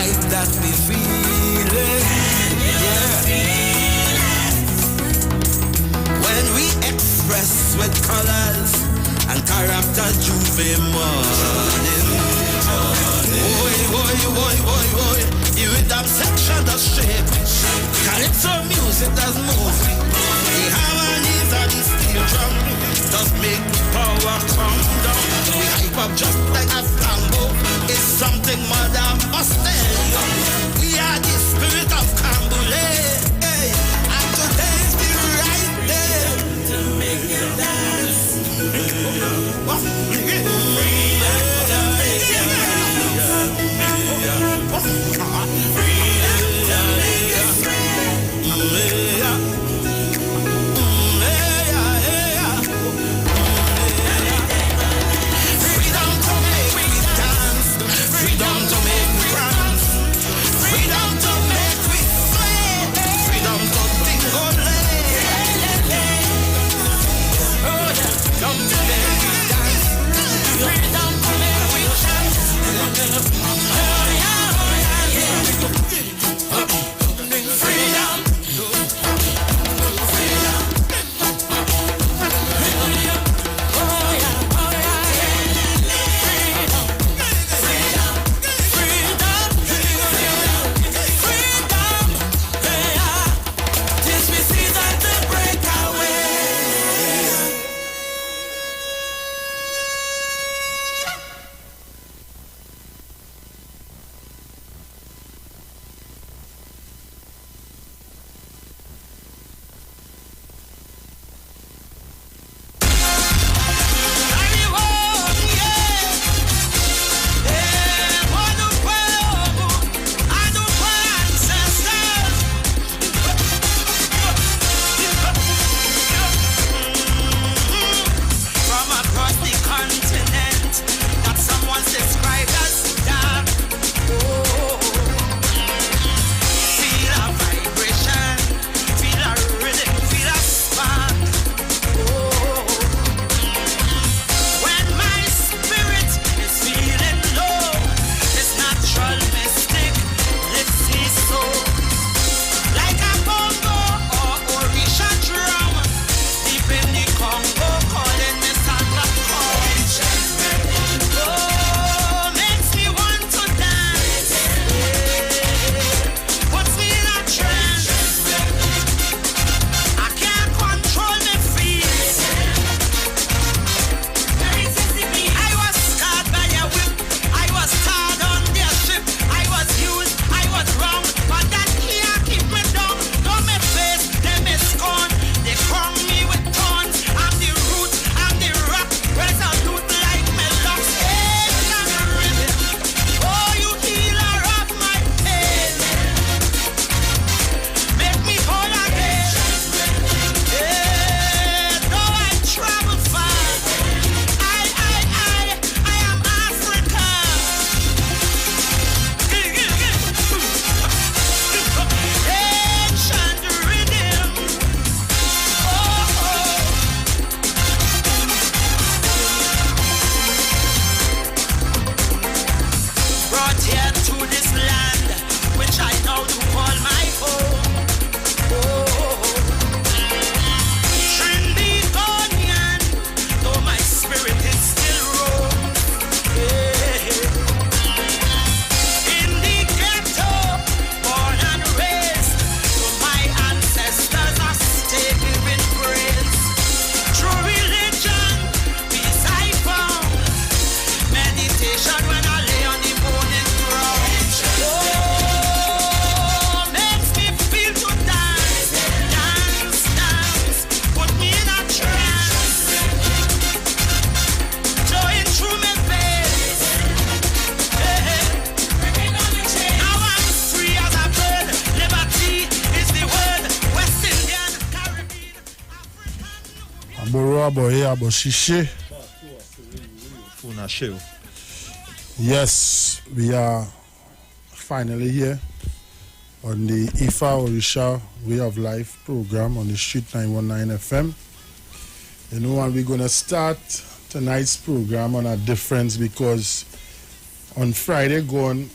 right that we feel it. Yeah. When we express with colors and character juve morning. Oi. You rhythm section does shake. Calypso music does move. The harmonies of the steel drum does make power come down. We hype up just like a flambeau. It's something more than must tell you. We are the spirit of Cambule. Hey, and today's the right day to make you dance. Yes, we are finally here on the Ifa Orisha Way of Life program on the Street 919 FM. You know, and we're going to start tonight's program on a difference because on Friday gone,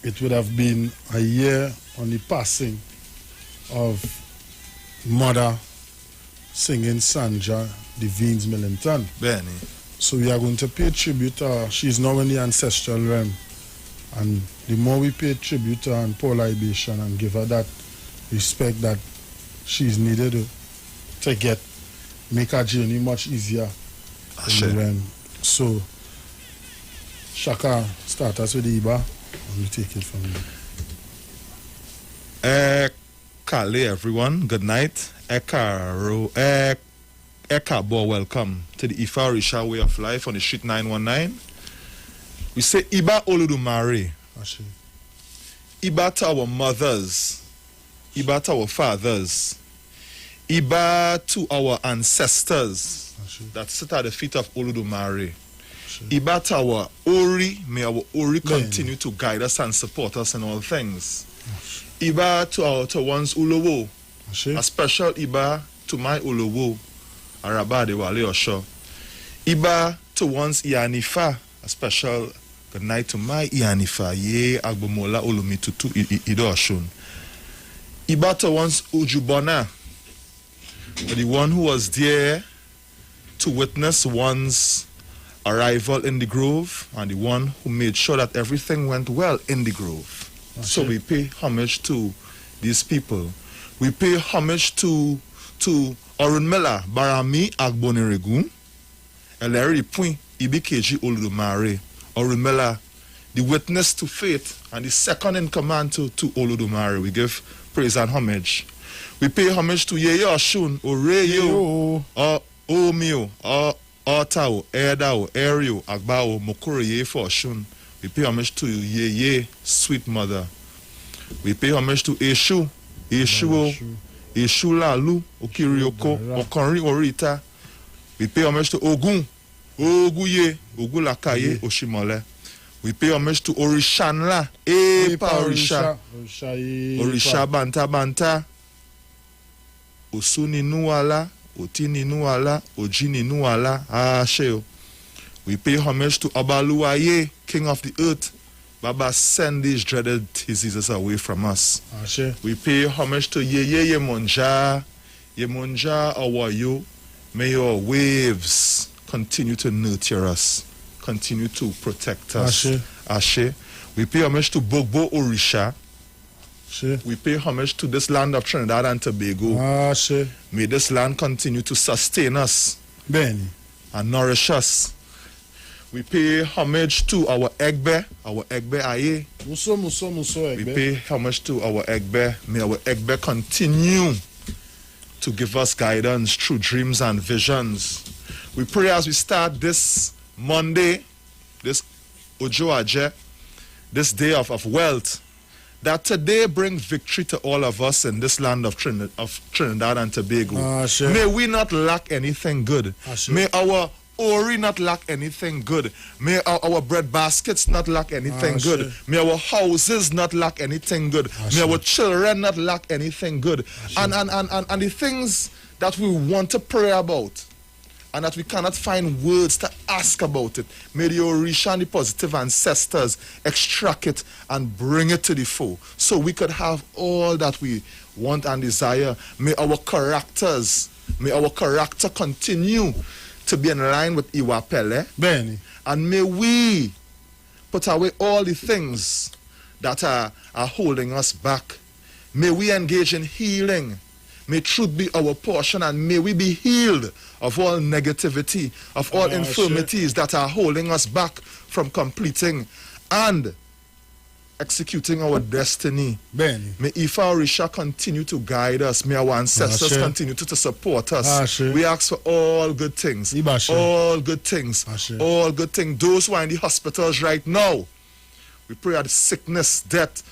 it would have been a year on the passing of mother singing Sandra Devines Millington. Benny. So we are going to pay tribute to her. She's now in the ancestral realm. And the more we pay tribute to her and pour libation and give her that respect that she's needed to make her journey much easier in the realm. So, Shaka, start us with Iba and we take it from here. Kale, everyone. Good night. Ekabo, welcome to the Ifa Risha Way of Life on the Street 919. We say Iba Oludumare. Ashe. Iba to our mothers. Iba to our fathers. Iba to our ancestors Ashe. that sit at the feet of Oludumare. Ashe. Iba to our Ori. May our Ori continue to guide us and support us in all things. Ashe. Iba to our to one's Ulowo. Ashe. A special Iba to my Ulowo. Araba de Wale Osho. Iba to one's Ianifa. A special good night to my Ianifa. Ye Agbomola Olumi Tutu Ido Oshun. Iba to one's Ujubona. The one who was there to witness one's arrival in the grove and the one who made sure that everything went well in the grove. Ashe. So we pay homage to these people. We pay homage to Orunmela Barami Agboniregun, Eleri Pui Ibikeji Oludumare. Orunmela, the witness to faith and the second in command to Oludumare. We give praise and homage. We pay homage to Yeye Oshun, Oreyo, Omio, Otao, Edao, Erio, Agbao, Mokoro Ye for Oshun. We pay homage to Yeye, sweet mother. We pay homage to Eshu, Eshu Lalu, Okirioko, Okonri Orita. We pay homage to Ogun, Oguye, Ogulakaye, Oshimole. We pay homage to Orishanla, Epa Orisha, Orisha Banta Banta, Osuni Nuala, Otini Nuala, Ojini Nuala, Asheo. We pay homage to Abaluaye, King of the Earth. Baba, send these dreaded diseases away from us. Ashe. We pay homage to Yeye Yemonja, Awayo. May your waves continue to nurture us, continue to protect us. Ashe. Ashe. We pay homage to Bogbo Orisha. Ashe. We pay homage to this land of Trinidad and Tobago. Ashe. May this land continue to sustain us Benny. and nourish us. We pay homage to our Egbe Aye. Muso We Egbe. pay homage to our Egbe. May our Egbe continue to give us guidance through dreams and visions. We pray as we start this Monday, this Ojo Aje, this day of wealth, that today bring victory to all of us in this land of Trinidad and Tobago. Ashe. May we not lack anything good. Ashe. May our Ori not lack anything good. May our bread baskets not lack anything Ashe. good. May our houses not lack anything good. Ashe. May our children not lack anything good. Ashe. And the things that we want to pray about and that we cannot find words to ask about it, may the Orisha and the positive ancestors extract it and bring it to the fore so we could have all that we want and desire. May our character continue to be in line with Iwapele. Benny. And may we put away all the things that are holding us back. May we engage in healing. May truth be our portion, and may we be healed of all negativity, of all infirmities that are holding us back from completing and executing our destiny. Benny. May Ifa Orisha continue to guide us. May our ancestors Ashe. continue to support us. Ashe. We ask for all good things. Ibashe. All good things. Ashe. All good things. Those who are in the hospitals right now, we pray that sickness, death,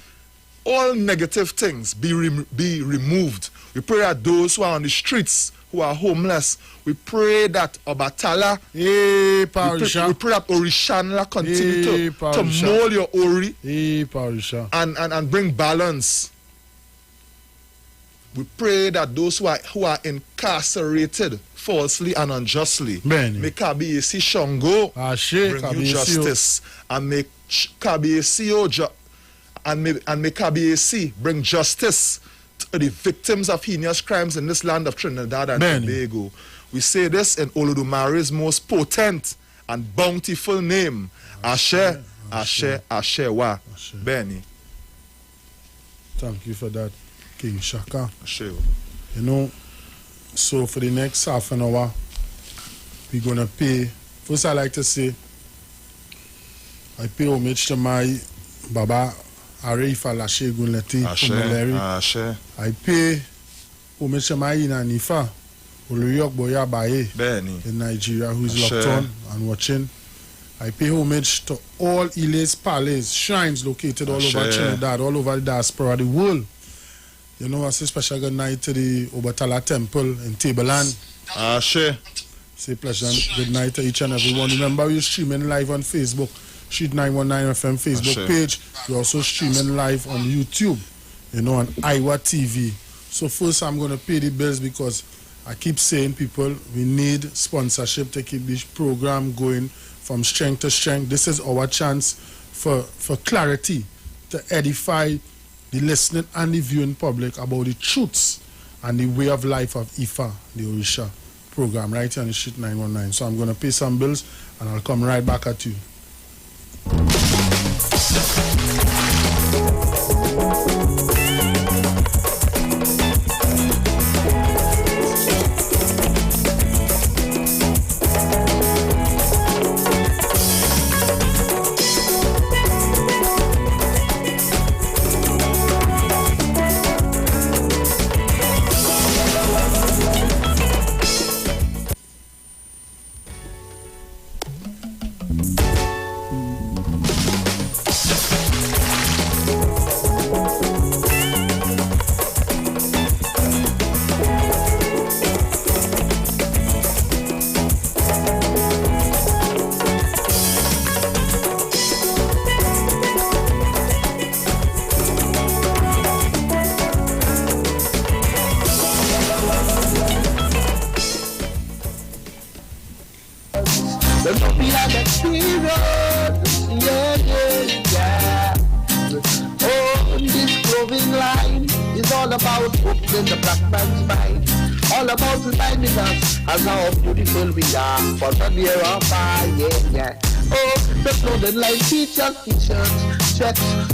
all negative things be removed. We pray that those who are on the streets, who are homeless, we pray that Obatala, we pray that Orishanla continue to mold your Ori and bring balance. We pray that those who are incarcerated falsely and unjustly, may Kabiyesi Shango bring you justice, and may Kabiyesi make KBAC bring justice to the victims of heinous crimes in this land of Trinidad and Tobago. We say this in Olodumare's most potent and bountiful name. Ashe, Ashe, Ashe, Wa. Benny. Thank you for that, King Shaka. Ashe. You know, so for the next half an hour, we're going to pay. First, I like to say, I pay homage to my Baba Areifa Lashe Gunleti from Maleri. Ashe. I pay homage to my Ina Nifa, Oluyok Boya Baye in Nigeria, who's locked on and watching. I pay homage to all Iles Palace, shrines located all over Trinidad, all over the diaspora, the world. You know, I say special good night to the Obatala Temple in Tableland. Ashe. Say pleasant good night to each and every one. Remember, we're streaming live on Facebook, Street 919 FM Facebook page. We're also streaming live on YouTube, you know, on Iwer TV. So first, I'm going to pay the bills because I keep saying, people, we need sponsorship to keep this program going from strength to strength. This is our chance for clarity, to edify the listening and the viewing public about the truths and the way of life of Ifa, the Orisha program, right here on the Street 919. So I'm going to pay some bills and I'll come right back at you.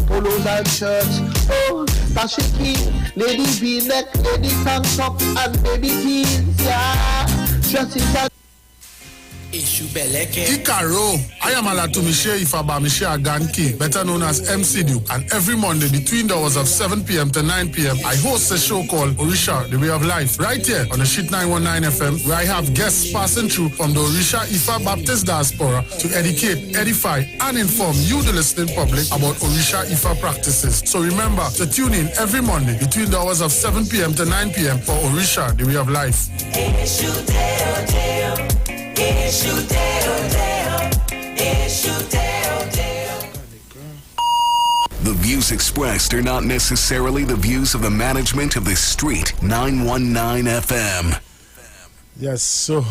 Polos and shirts, oh, Tashiki, Lady V-neck, Lady tank top, and baby jeans, yeah. Dresses and Ikaro, I am Alatumishe Ifabamishe Aganki, better known as MC Duke, and every Monday between the hours of 7 p.m. to 9 p.m. I host a show called Orisha, The Way of Life, right here on the Sheet 919 FM, where I have guests passing through from the Orisha Ifa Baptist Diaspora to educate, edify, and inform you, the listening public, about Orisha Ifa practices. So remember to tune in every Monday between the hours of 7 p.m. to 9 p.m. for Orisha, The Way of Life. The views expressed are not necessarily the views of the management of the Street 919 FM. Yes, so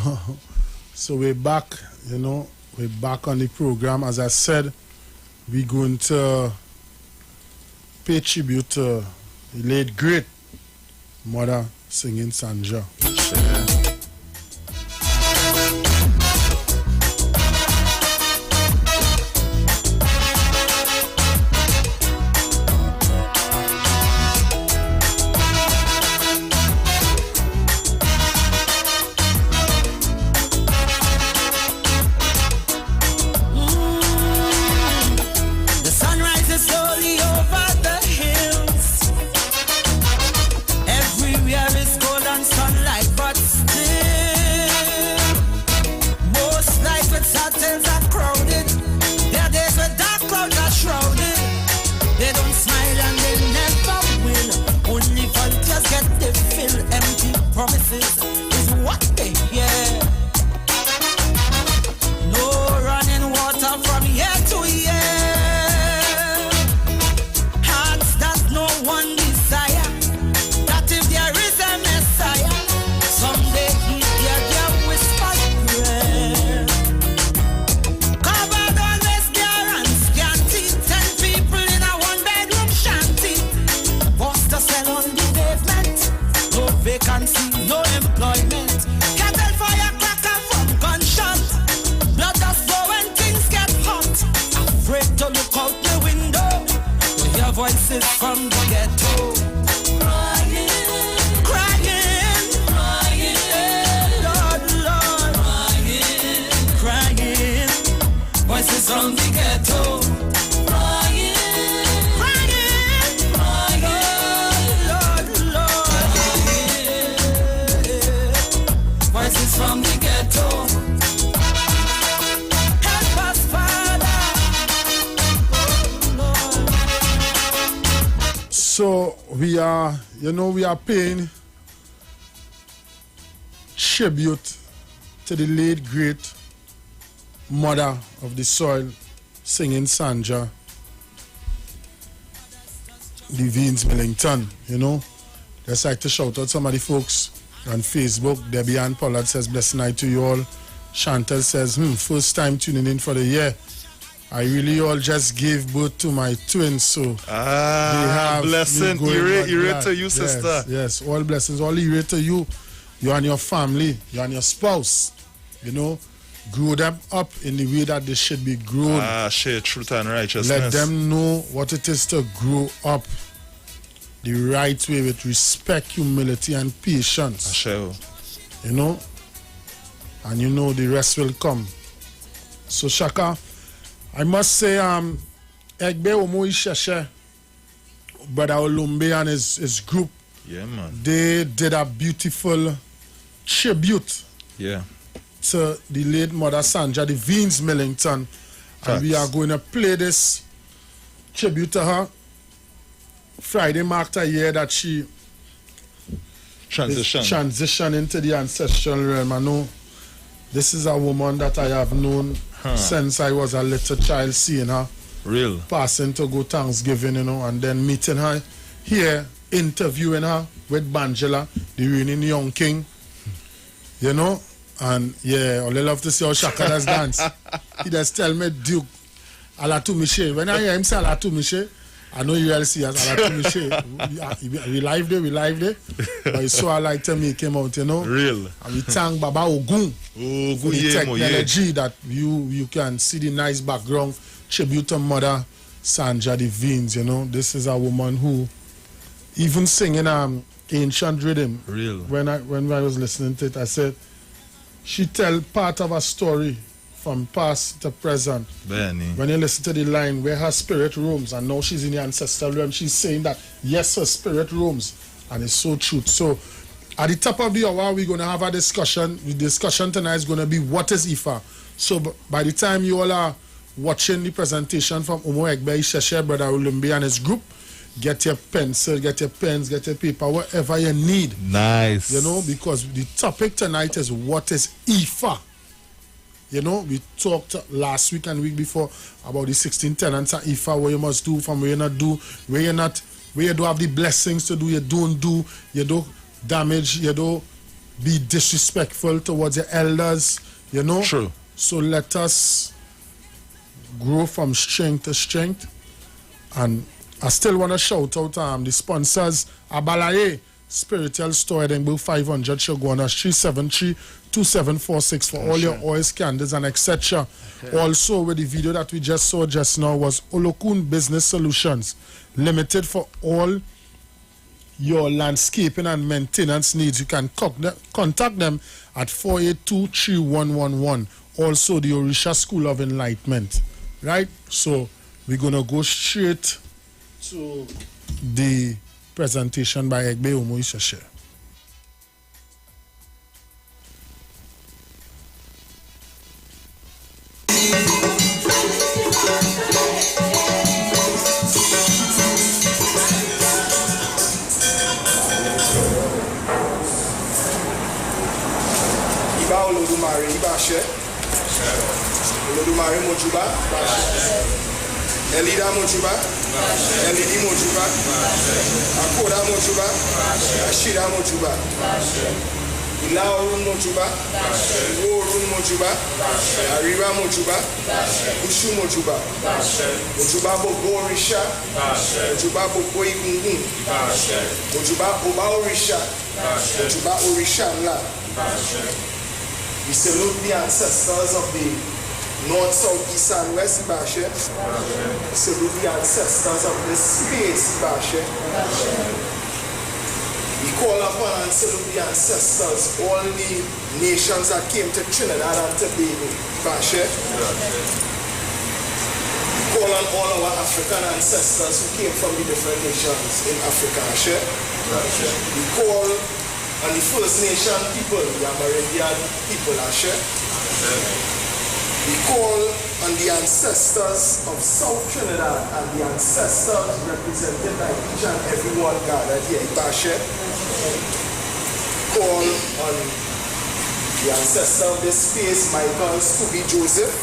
we're back, you know, we're back on the program. As I said, we're going to pay tribute to the late great mother singing Sanja. Everywhere is gold and sunlight, but we are paying tribute to the late great mother of the soil, singing Sandra Devines Millington, Just like to shout out some of the folks on Facebook. Debbie Ann Pollard says, blessed night to you all. Chantel says, first time tuning in for the year. I really all just gave birth to my twins, so they have blessing. Ire to you, sister. Yes, all blessings, all ire to you. You and your family, you and your spouse, grow them up in the way that they should be grown. Share truth and righteousness. Let them know what it is to grow up the right way with respect, humility, and patience. Sure. And the rest will come. So Shaka, I must say, Egbe Omo Isheshe, Brother Olumbe and his group, yeah, man, they did a beautiful tribute to the late mother Sandra Devines Millington. And we are going to play this tribute to her. Friday marked a year that she transitioned into the ancestral realm. I know this is a woman that I have known since I was a little child, seeing her passing to go Thanksgiving, and then meeting her here, interviewing her with Bangela, the reigning young king, and I love to see how Shaka does dance. He does tell me, Duke, Alatu Miche. When I hear him say Alatu Miche, I know you all see us Alatu Miche. We live there. But it's so I like to make him out, Real. And we thank Baba Ogun for the technology that you can see the nice background. Tribute to Mother Sandra Devines, This is a woman who even singing ancient rhythm. Real. When I was listening to it, I said she tell part of a story from past to present. Benny. When you listen to the line where her spirit roams, and now she's in the ancestral realm, she's saying that yes, her spirit roams, and it's so true. So at the top of the hour, we're going to have a discussion. The discussion tonight is going to be what is Ifa. So by the time you all are watching the presentation from Omo Egbe Isheshe, Brother Olumbe and his group, get your pencil, get your pens, get your paper, whatever you need. Nice. Because the topic tonight is what is Ifa. We talked last week and week before about the 16 tenants of Ifa, what you must do, from where you not do, where you do have the blessings to do, you don't do, you don't damage, you don't be disrespectful towards your elders, True. So let us grow from strength to strength. And I still want to shout out the sponsors, Abalaye Spiritual Store, Edinburgh 500 Shogwana 373-2746 for all your oils, candles, and etc. Also, with the video that we just saw just now was Olokun Business Solutions Limited for all your landscaping and maintenance needs. You can contact them at 482-3111. Also, the Orisha School of Enlightenment. Right? So, we're going to go straight to the presentation by Egbe Omo Isheshe. Iba Olodumare, Iba She. Olodumare Mojuba. Elida Mojuba. Elidi Mojuba. Akoda Mojuba. Ashida Mojuba. Ilaorun Mojuba. Iworun Mojuba. Ariwa Mojuba. Ushu Mojuba. Mojuba Bobo Orisha. Mojuba Bobo Igungun. Mojuba Oba Orisha. Mojuba Orisha Nla. We salute the ancestors of the North, South, East, and West, Bashe. We salute the ancestors of the space, Bashe. We call upon and salute the ancestors, all the nations that came to Trinidad and Tobago, Bashe. We call on all our African ancestors who came from the different nations in Africa, Bashe. We call on the First Nation people, the Amerindian people, Ashe. We call on the ancestors of South Trinidad and the ancestors represented by each and every one gathered here. Ibashe. Call on the ancestor of this space, Michael Scooby Joseph.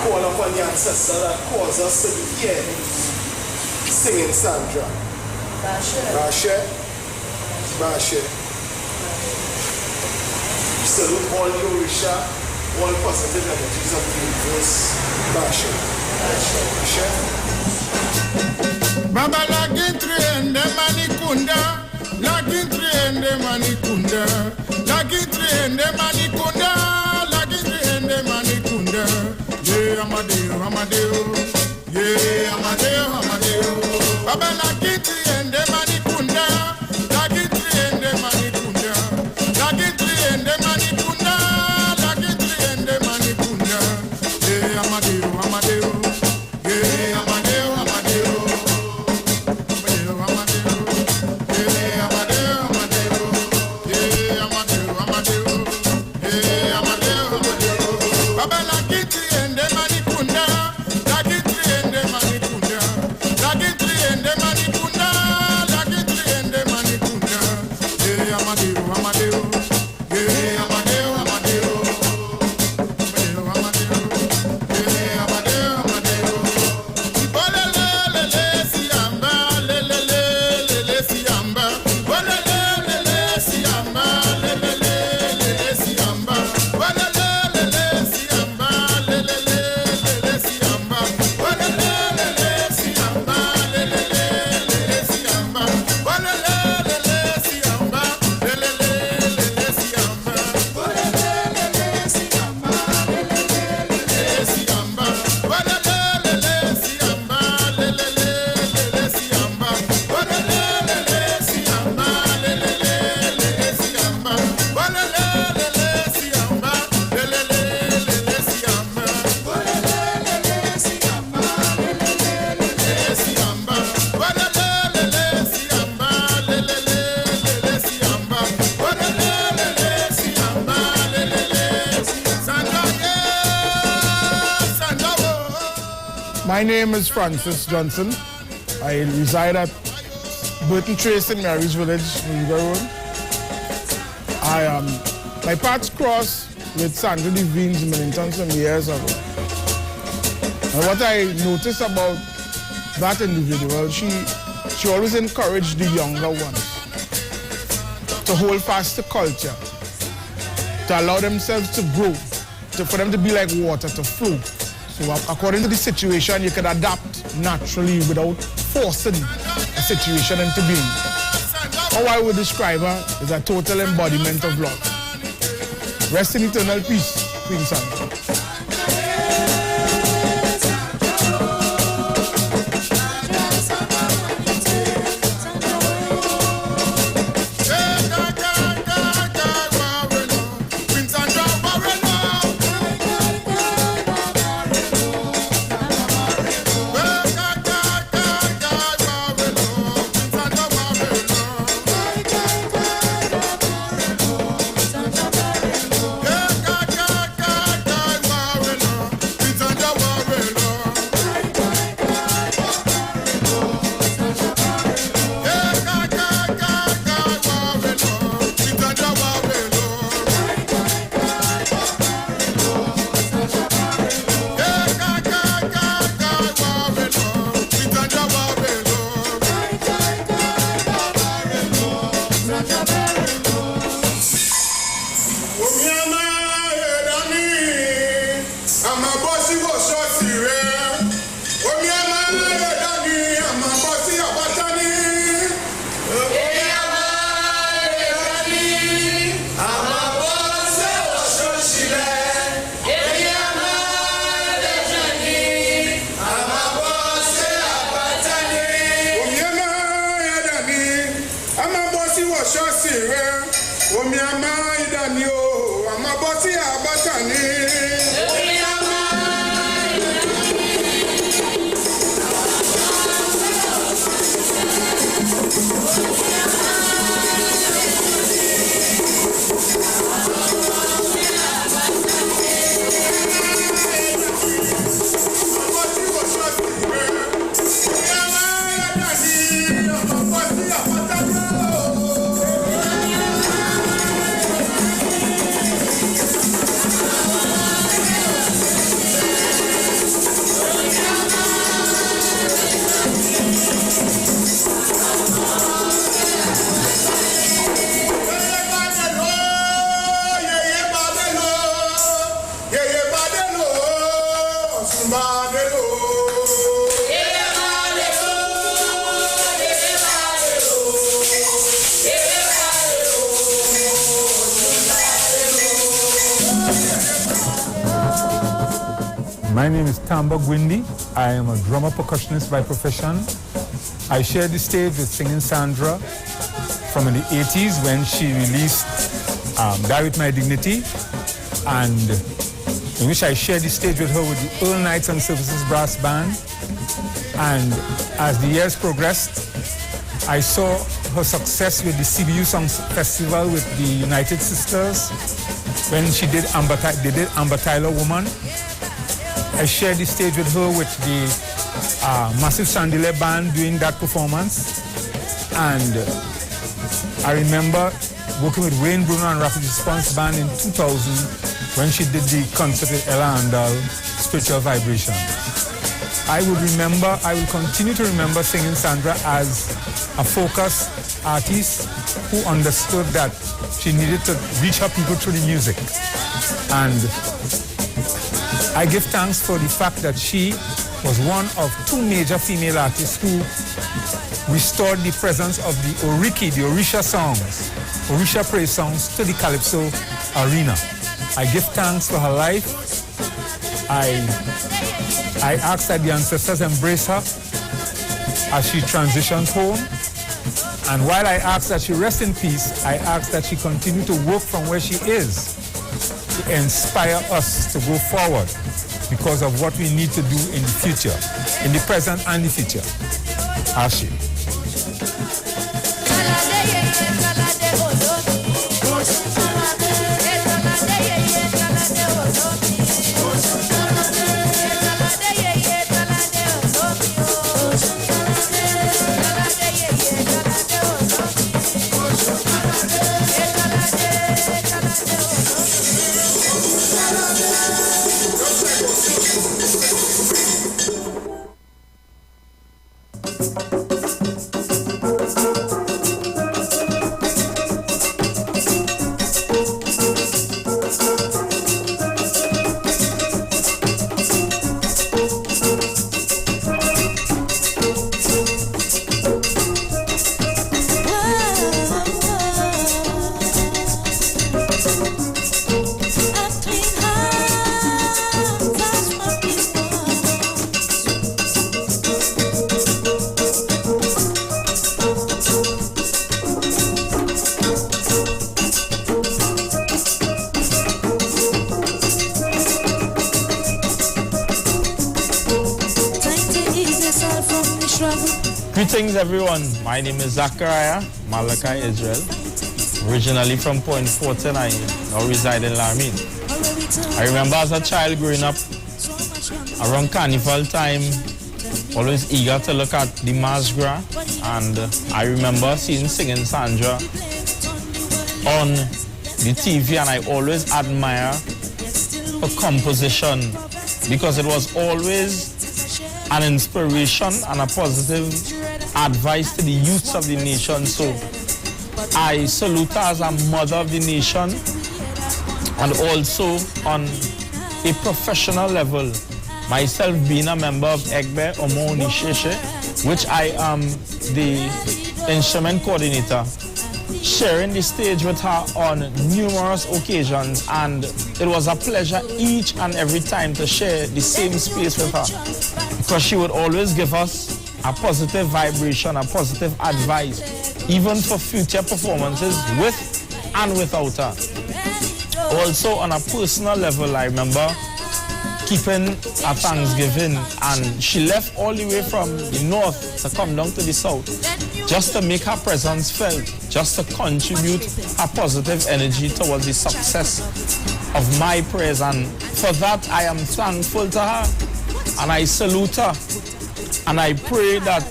Call upon the ancestor that caused us to be here singing Sandra. Bashe. Bashe. Salute all the Orisha, all positive energies of the universe. Bashe. Bashe. Baba lagintri ende manikunda, lagintri ende manikunda, lagintri ende manikunda, lagintri ende manikunda. Yeah, Amadeo, Amadeo, yeah, Amadeo, Amadeo. Baba lagintri ende manikunda, lagintri ende manikunda, lagintri ende manikunda, lagintri ende manikunda. Yeah, Amadeo, Amadeo, yeah, Amadeo, Amadeo. My name is Francis Johnson. I reside at Burton Trace in Mary's Village, River Road. My paths crossed with Sandra Devine's Millington some years ago. And what I noticed about that individual, she always encouraged the younger ones to hold fast to culture, to allow themselves to grow, for them to be like water, to flow. So according to the situation, you can adapt naturally without forcing a situation into being. How I would describe her is a total embodiment of love. Rest in eternal peace, Queen Sandra. My name is Tamba Gwindi. I am a drummer percussionist by profession. I shared the stage with Singing Sandra from in the 80s when she released Die With My Dignity, and in which I shared the stage with her with the Earl Knights and Services Brass Band. And as the years progressed, I saw her success with the CBU Songs Festival with the United Sisters when they did Amber Tyler Woman. I shared the stage with her with the Massive Chandelier Band doing that performance. And I remember working with Wayne Bruno and Rapid Response Band in 2000 when she did the concert with Ella Andal, Spiritual Vibration. I will continue to remember Singing Sandra as a focused artist who understood that she needed to reach her people through the music. And I give thanks for the fact that she was one of two major female artists who restored the presence of the Oriki, the Orisha songs, Orisha praise songs to the Calypso arena. I give thanks for her life. I ask that the ancestors embrace her as she transitions home. And while I ask that she rest in peace, I ask that she continue to work from where she is to inspire us to go forward because of what we need to do in the future, in the present and the future. Ashe. Greetings everyone, my name is Zachariah Malachi Israel, originally from Point Fortin, I now reside in Laramine. I remember as a child growing up, around carnival time, always eager to look at the Mardi Gras, and I remember seeing Singing Sandra on the TV, and I always admire her composition because it was always an inspiration and a positive advice to the youths of the nation. So I salute her as a mother of the nation, and also on a professional level, myself being a member of Egbe Omo Onisheshe, which I am the instrument coordinator, sharing the stage with her on numerous occasions, and it was a pleasure each and every time to share the same space with her, because she would always give us a positive vibration, a positive advice, even for future performances with and without her. Also on a personal level, I remember keeping a Thanksgiving, and she left all the way from the north to come down to the south just to make her presence felt, just to contribute her positive energy towards the success of my prayers. And for that, I am thankful to her, and I salute her, and I pray that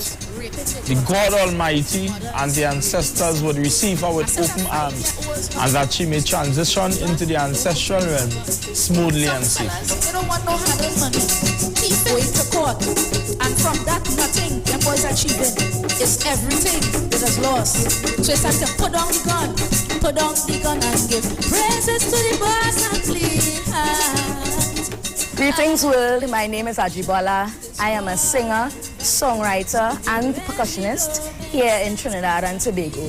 the God Almighty and the ancestors would receive her with open arms, and that she may transition into the ancestral realm smoothly and safely. They don't want no handle money. Keep going to court, and from that nothing them boys achieving is everything that is lost. So it's time to put down the gun and give praises to the boss and clean hands. Greetings world, my name is Ajibola. I am a singer, songwriter and percussionist here in Trinidad and Tobago.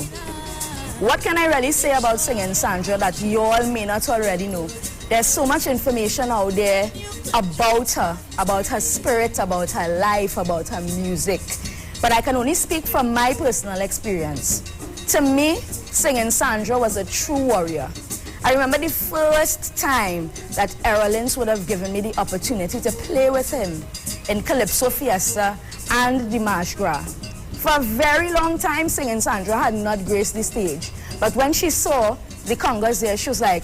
What can I really say about Singing Sandra that you all may not already know? There's so much information out there about her spirit, about her life, about her music. But I can only speak from my personal experience. To me, Singing Sandra was a true warrior. I remember the first time that Errolins would have given me the opportunity to play with him in Calypso Fiesta and the March Gras. For a very long time, Singing Sandra had not graced the stage. But when she saw the congas there, she was like,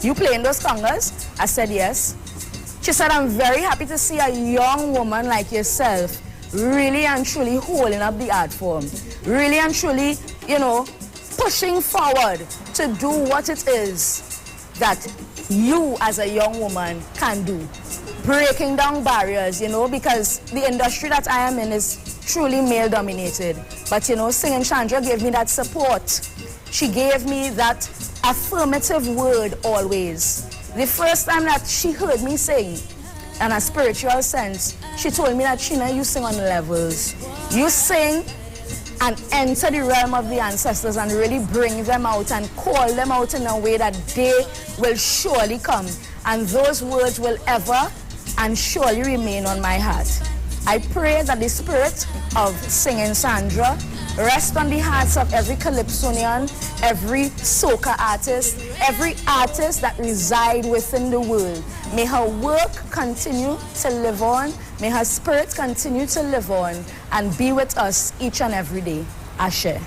"You playing those congas?" I said, "Yes." She said, "I'm very happy to see a young woman like yourself really and truly holding up the art form. Really and truly, pushing forward to do what it is that you as a young woman can do. Breaking down barriers, because the industry that I am in is truly male dominated. But Singing Sandra gave me that support. She gave me that affirmative word always. The first time that she heard me sing, in a spiritual sense, she told me that, "Sheena, you sing on levels. You sing and enter the realm of the ancestors and really bring them out and call them out in a way that they will surely come. And those words will ever and surely remain on my heart." I pray that the spirit of Singing Sandra rest on the hearts of every Calypsonian, every soca artist, every artist that reside within the world. May her work continue to live on. May her spirit continue to live on and be with us each and every day. Ashe.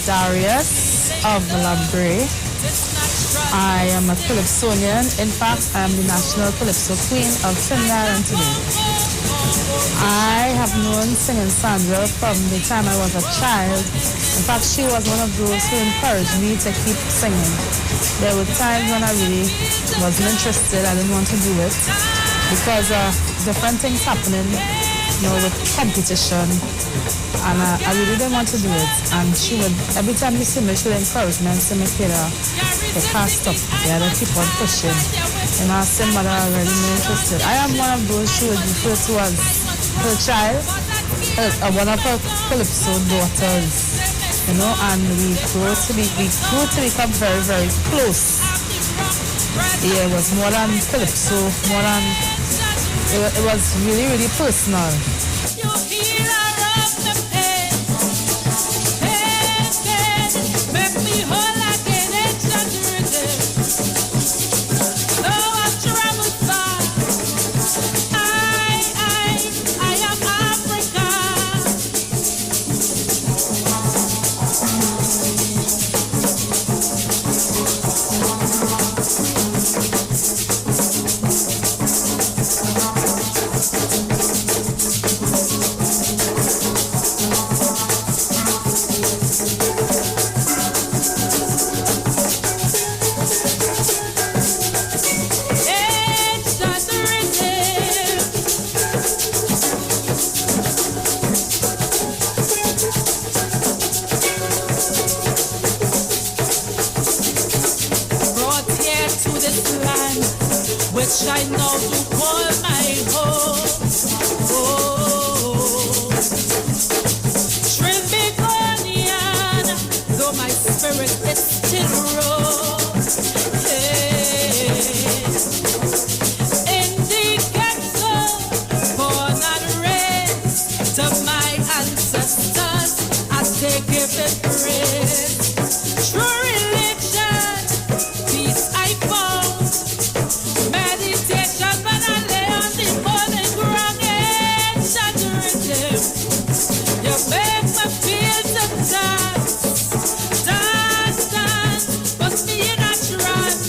Darius of Lambre. I am a Calypsonian. In fact, I am the National Calypso Queen of Trinidad and Tobago. I have known Singing Sandra from the time I was a child. In fact, she was one of those who encouraged me to keep singing. There were times when I really wasn't interested. I didn't want to do it because different things happening, with competition. And I really didn't want to do it. And she would, every time you see me, she would encourage me and say, "Makeda, you can't stop. You gotta keep on pushing." And I said, "Mother, I'm really not interested." I am one of those she would refer to as her child, one of her Calypso daughters, and we grew to become very, very close. Yeah, it was more than Calypso, it was really, really personal. I know you call my home. Trinbagonian, though my spirit is still raw. In the ghetto, born and raised, to my ancestors, as they give it praise. True religion, peace I found. Dance, but me in a trance.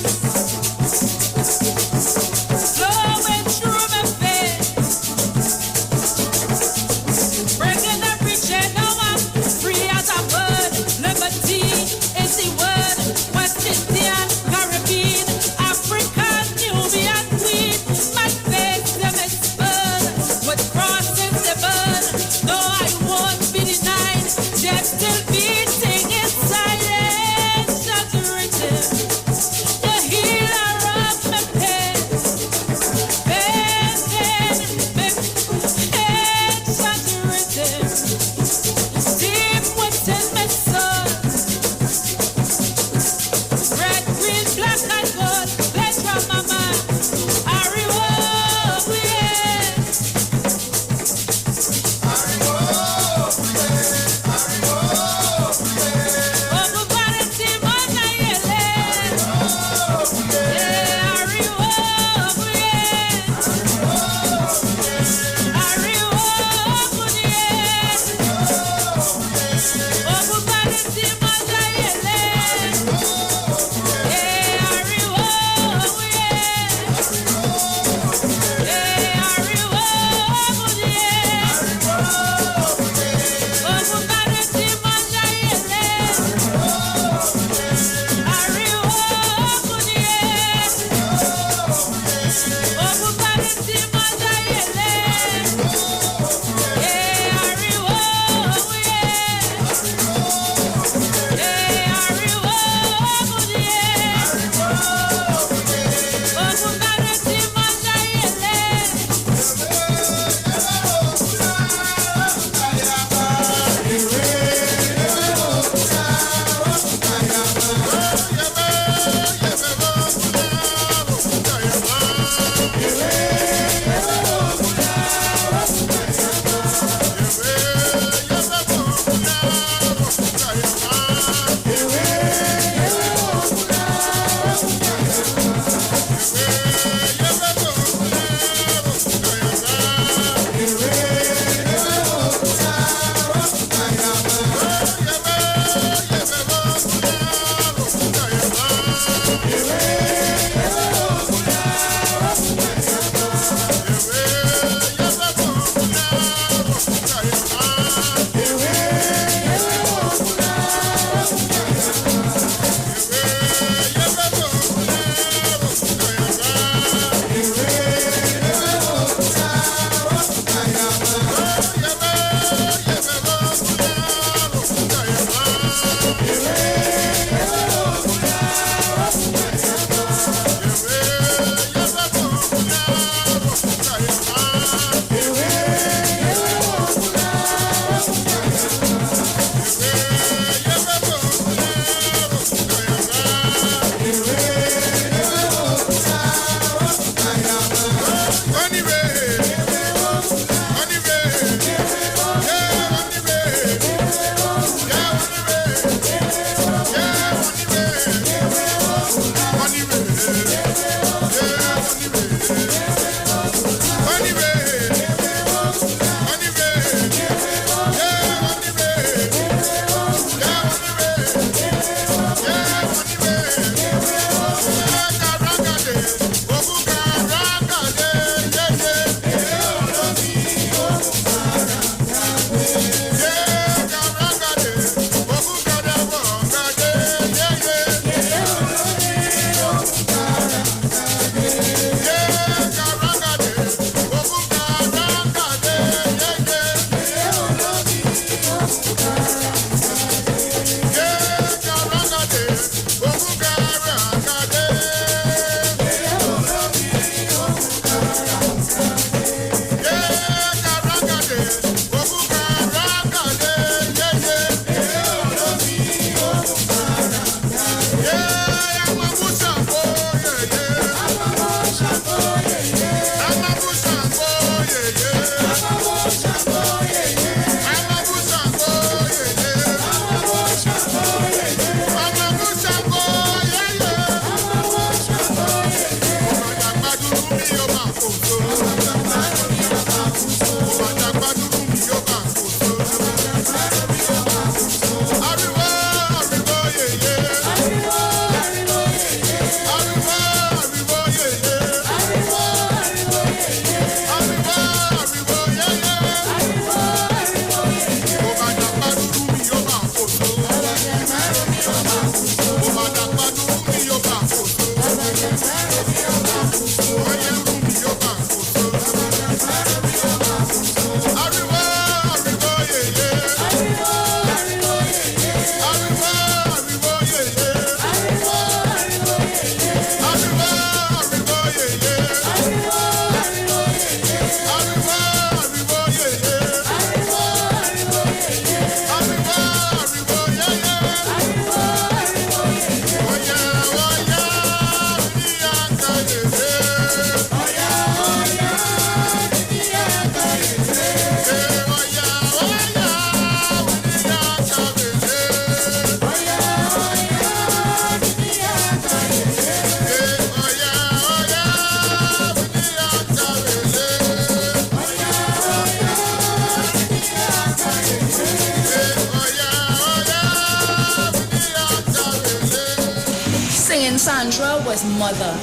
Sandra was mother.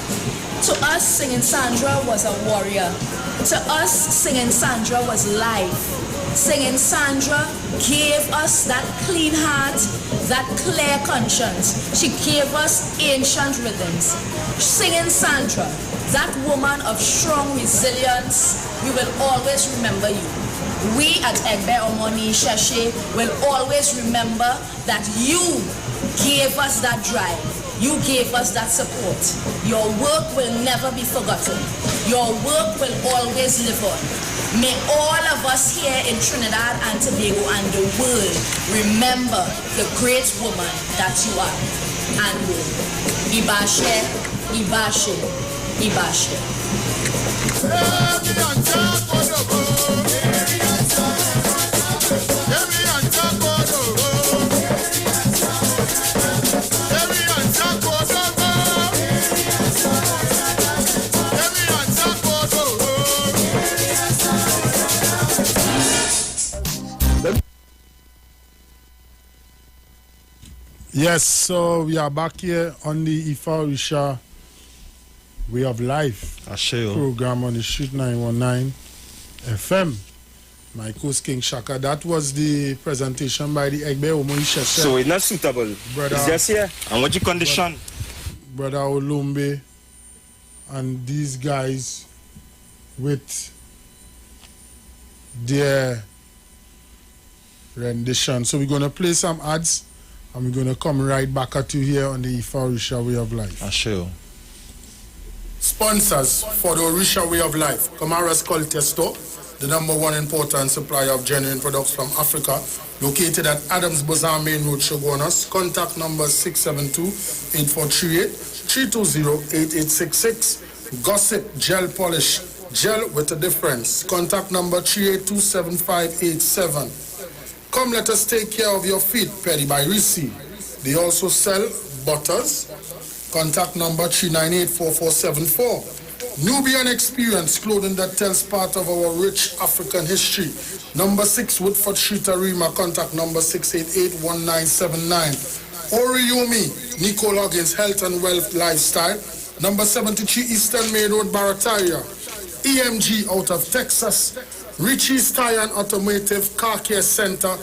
To us, singing Sandra was a warrior. To us, singing Sandra was life. Singing Sandra gave us that clean heart, that clear conscience. She gave us ancient rhythms. Singing Sandra that woman of strong resilience, we will always remember you. We at Egbe Omoni Sheshe will always remember that you gave us that drive. You gave us that support. Your work will never be forgotten. Your work will always live on. May all of us here in Trinidad and Tobago and the world remember the great woman that you are. And Ibashe, Ibashe, Ibashe. Yes, so we are back here on the Ifa Orisha Way of Life program on the Street 919 FM. My host King Shaka. That was the presentation by the Egbe Omoisha. So it's not suitable. Brother, it's just here. And what you condition? Brother Olumbe and these guys with their rendition. So we're going to play some ads. And we're going to come right back at you here on the Ifa Orisha Way of Life. Sponsors for the Orisha Way of Life. Kamara's Culture Store, the #1 importer and supplier of genuine products from Africa, located at Adams Bazaar Main Road, Shogunas. Contact number 672-8438, 320-8866. Gossip Gel Polish, gel with a difference. Contact number 3827587. Come, let us take care of your feet, Petty by Risi. They also sell butters. Contact number 3984474. Nubian Experience, clothing that tells part of our rich African history. Number 6, Woodford Street, Arima. Contact number 6881979. Oriomi, Nico Loggins, Health and Wealth Lifestyle. Number 73, Eastern Main Road, Barataria. EMG out of Texas. Richie's Tire and Automotive Car Care Center,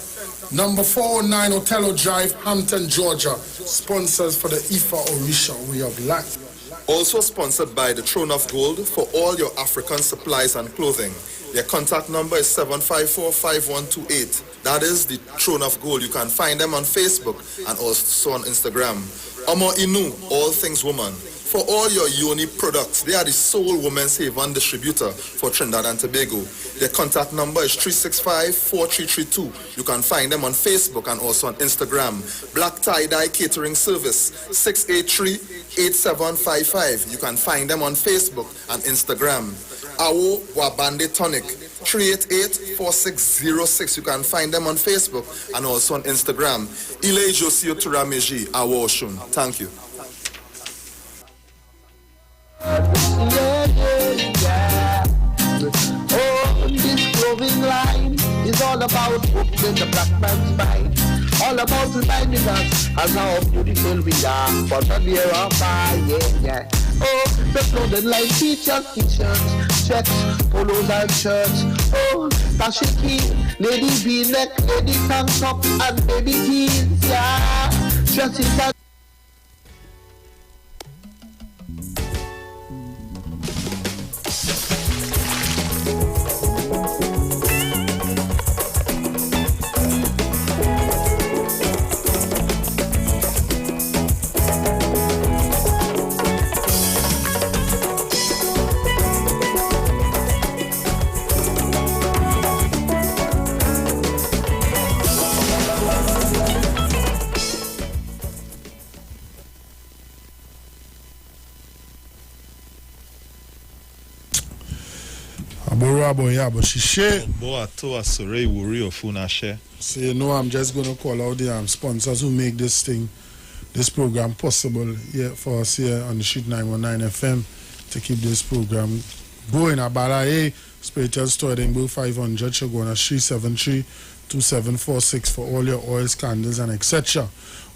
number 409 Otello Drive, Hampton, Georgia. Sponsors for the Ifa Orisha Way of Life. Also sponsored by the Throne of Gold for all your African supplies and clothing. Their contact number is 754-5128. That is the Throne of Gold. You can find them on Facebook and also on Instagram. Omo Inu, All Things Woman. For all your Yoni products, they are the sole women's haven distributor for Trinidad and Tobago. Their contact number is 365-4332. You can find them on Facebook and also on Instagram. Black Tie-Dye Catering Service, 683-8755. You can find them on Facebook and Instagram. Awo Wabande Tonic, 388-4606. You can find them on Facebook and also on Instagram. Ile Josio Turameji, Awo Oshun. Thank you. Oh, this clothing line is all about opening the black man's mind. All about reminding us of how beautiful we are. But on the air of fire, yeah. Oh, the clothing line features t-shirts, checks, polos and shirts. Oh, dashiki, lady v-neck, lady tank top, and baby jeans, yeah. Dresses and So you know I'm just going to call out the sponsors who make this program possible here for us here on the Street 919 FM to keep this program going. Abala A, Spiritual Store, Edinburgh 500, Shagona 373-2746 for all your oils, candles and etc.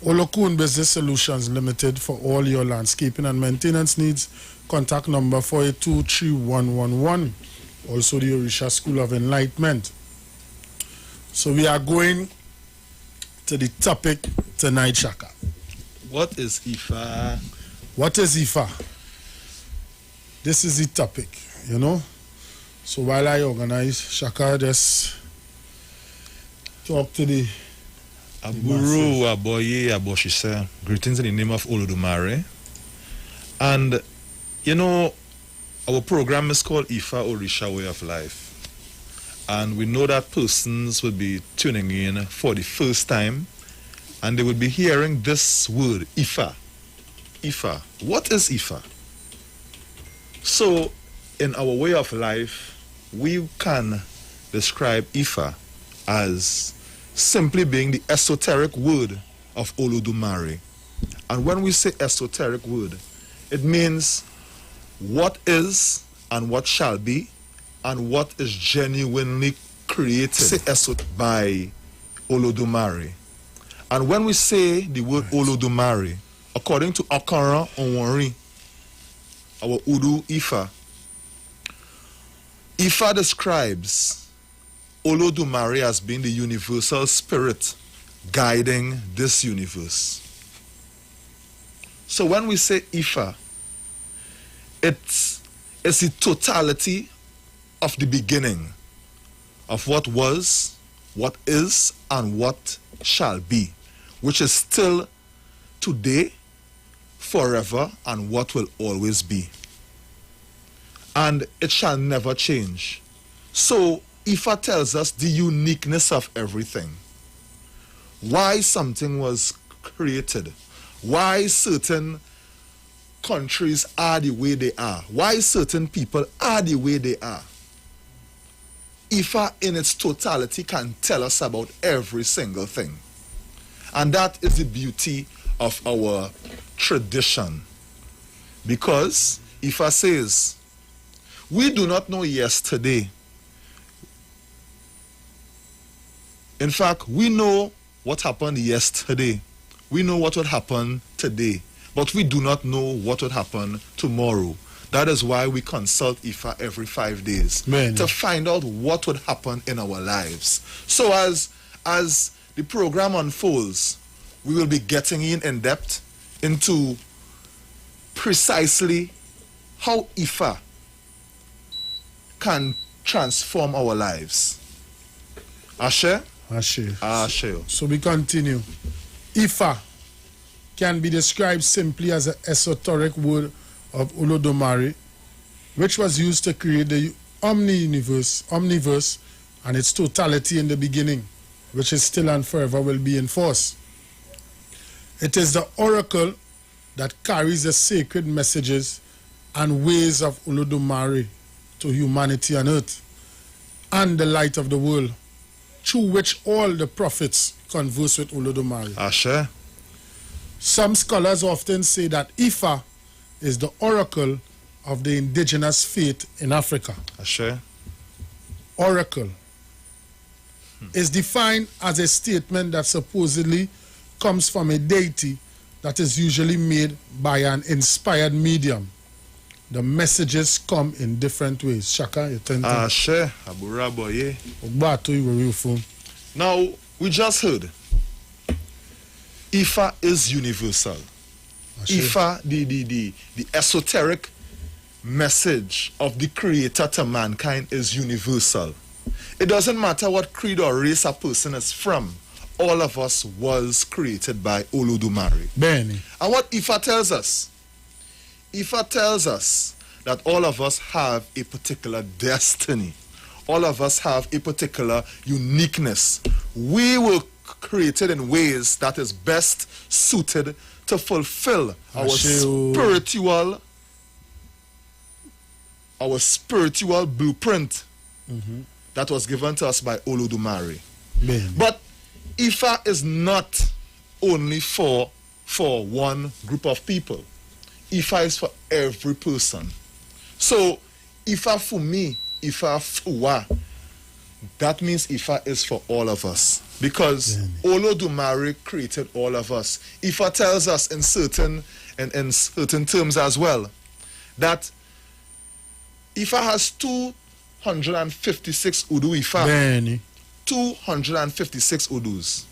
Olokun Business Solutions Limited for all your landscaping and maintenance needs. Contact number 482-3111. Also the Orisha School of Enlightenment. So we are going to the topic tonight, Shaka. What is Ifa? What is Ifa? this is the topic, you know. So while I organize, Shaka just talk to the Aburu, Aboye, Aboshise. Greetings in the name of Olodumare. And, you know, our program is called Ifa Orisha Way of Life. And we know that persons will be tuning in for the first time and they will be hearing this word, Ifa. Ifa. What is Ifa? So, in our way of life, we can describe Ifa as simply being the esoteric word of Olodumare. And when we say esoteric word, it means what is and what shall be and what is genuinely created by Olodumare. And when we say the word Olodumare, according to Akara Onwari, our Udu Ifa, Ifa describes Olodumare as being the universal spirit guiding this universe. So when we say Ifa, it's the totality of the beginning of what was, what is, and what shall be, which is still today, forever, and what will always be. And it shall never change. So Ifa tells us the uniqueness of everything. Why something was created. Why certain countries are the way they are. Why certain people are the way they are. Ifa in its totality can tell us about every single thing. And that is the beauty of our tradition. Because Ifa says, we do not know yesterday. In fact, we know what happened yesterday. We know what would happen today. But we do not know what would happen tomorrow. That is why we consult Ifa every 5 days. To find out what would happen in our lives. So as the program unfolds, we will be getting in depth into precisely how Ifa can transform our lives. Ashe? Ashe. Ashe. So we continue. Ifa can be described simply as an esoteric word of Olodumare, which was used to create the omniverse and its totality in the beginning, which is still and forever will be in force. It is the oracle that carries the sacred messages and ways of Olodumare to humanity on earth, and the light of the world, through which all the prophets converse with Olodumare. Ashe. Some scholars often say that Ifa is the oracle of the indigenous faith in Africa. Ashe. Oracle is defined as a statement that supposedly comes from a deity that is usually made by an inspired medium. The messages come in different ways. Shaka, you tend to... Ashe, Aburaboye. Now, we just heard Ifa is universal. Ifa, the esoteric message of the creator to mankind is universal. It doesn't matter what creed or race a person is from. All of us was created by Olodumare. Benny. And what Ifa tells us? Ifa tells us that all of us have a particular destiny. All of us have a particular uniqueness. We were created in ways that is best suited to fulfill our spiritual blueprint that was given to us by Olodumare. But Ifa is not only for one group of people. Ifa is for every person. So Ifa for me, Ifa for wa, that means Ifa is for all of us. Because Olodumare created all of us. Ifa tells us in certain terms as well that Ifa has 256 Udu Ifa. 256 Udus.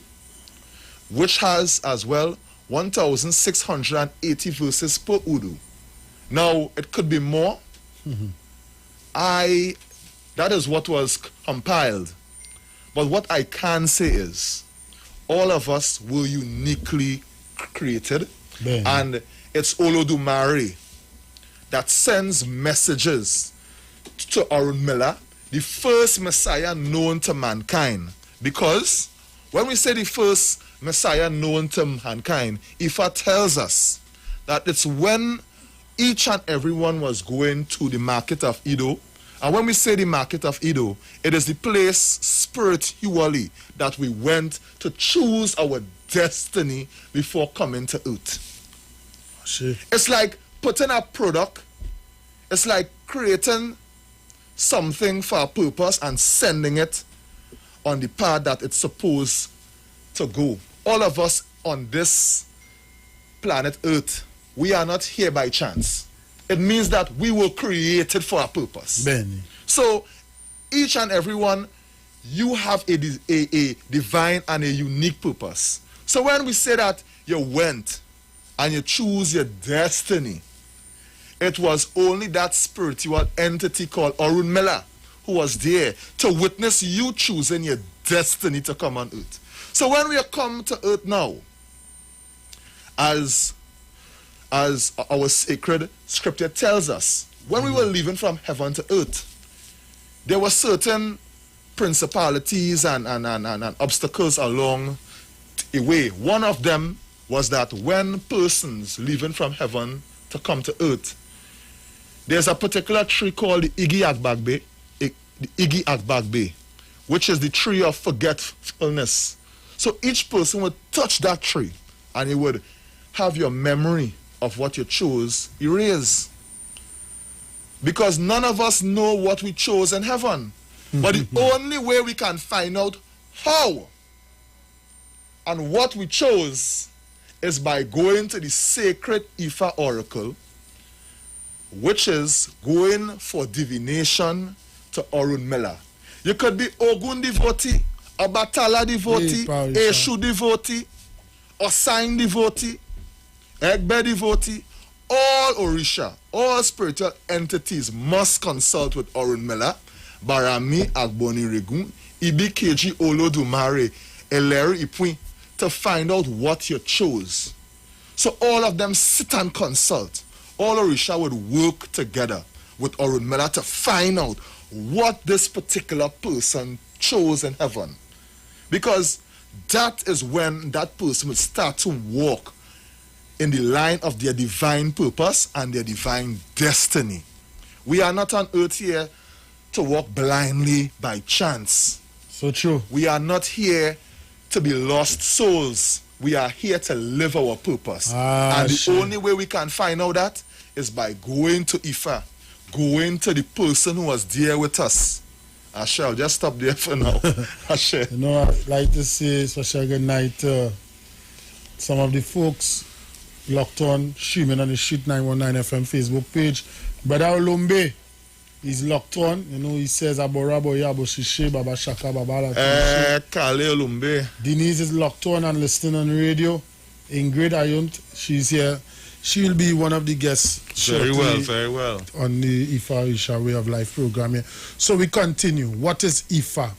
Which has as well 1,680 verses per Udu. Now, it could be more, That is what was compiled. But what I can say is, all of us were uniquely created, and it's Olodumare that sends messages to Aaron Miller, the first Messiah known to mankind. Because when we say the first Messiah known to mankind, Ifa tells us that it's when each and everyone was going to the market of Edo. And when we say the market of Edo, it is the place spiritually that we went to choose our destiny before coming to earth. It's like putting a product, it's like creating something for a purpose and sending it on the path that it's supposed to go. All of us on this planet Earth, we are not here by chance. It means that we were created for a purpose. Benny. So each and every one, you have a divine and a unique purpose. So when we say that you went and you choose your destiny, it was only that spiritual entity called Arun Miller who was there to witness you choosing your destiny to come on earth. So when we come to earth now, as our sacred scripture tells us, when we were leaving from heaven to earth, there were certain principalities and obstacles along the way. One of them was that when persons leaving from heaven to come to earth, there's a particular tree called the Igi Agbagbe, which is the tree of forgetfulness. So each person would touch that tree and you would have your memory of what you chose erased. Because none of us know what we chose in heaven. But the only way we can find out how and what we chose is by going to the sacred Ifa oracle, which is going for divination to Arun Miller. You could be Ogun devotee, a Batala devotee, Eshu devotee, Osain devotee, Egbe devotee. All Orisha, all spiritual entities must consult with Arun Miller, Barami Agboni Regun, Ibi Keji Olodumare, Eleri Ipui, to find out what you chose. So all of them sit and consult. All Orisha would work together with Arun Miller to find out what this particular person chose in heaven. Because that is when that person would start to walk in the line of their divine purpose and their divine destiny. We are not on earth here to walk blindly by chance. So true. We are not here to be lost souls. We are here to live our purpose. And the only way we can find out that is by going to Ifa, going to the person who was there with us. I shall just stop there for now. You know, I'd like to say special good night to some of the folks locked on, streaming on the Street 919 FM Facebook page. Brother Olombe, he's locked on. You know, he says, Aborabo Yabo Shishe, Baba Shaka, Baba Kale Olombe. Denise is locked on and listening on the radio. Ingrid Ayunt, she's here. She will be one of the guests. Very well. On the Ifa Isha Way of Life program here. So we continue. What is Ifa?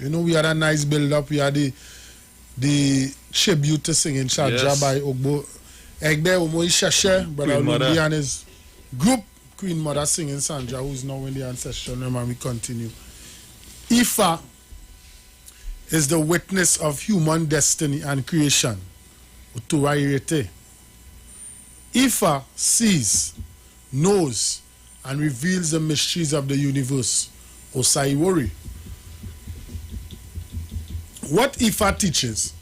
You know, we had a nice build-up. We had the tribute to singing Shaja by Ogbo. Egbe Omo Ishashe, Brother Lumbi and his group, Queen Mother singing Sandra, who is now in the ancestral name, and we continue. Ifa is the witness of human destiny and creation. Utuwairete. Ifa sees, knows, and reveals the mysteries of the universe. Osaiwori. What Ifa teaches?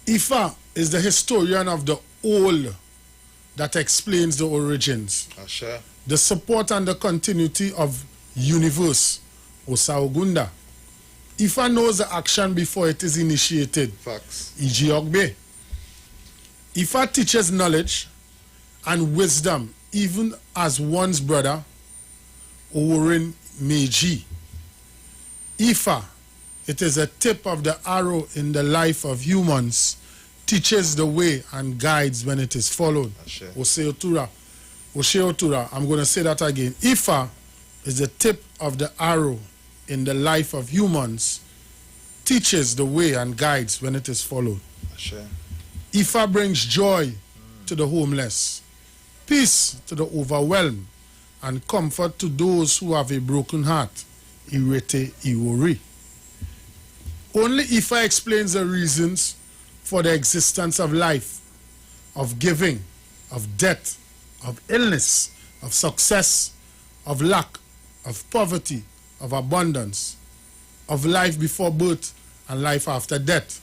Ifa is the historian of the all that explains the origins, the support and the continuity of universe, Osaogunda. Ifa knows the action before it is initiated. Facts. Ijiogbe. Ifa teaches knowledge and wisdom even as one's brother, Orin Meiji. Ifa, it is a tip of the arrow in the life of humans, teaches the way and guides when it is followed. Oseotura. Osheotura, I'm going to say that again. Ifa is the tip of the arrow in the life of humans, teaches the way and guides when it is followed. Sure. Ifa brings joy to the homeless, peace to the overwhelmed, and comfort to those who have a broken heart. Irete Iwori. Only Ifa explains the reasons for the existence of life, of giving, of death, of illness, of success, of lack, of poverty, of abundance, of life before birth and life after death.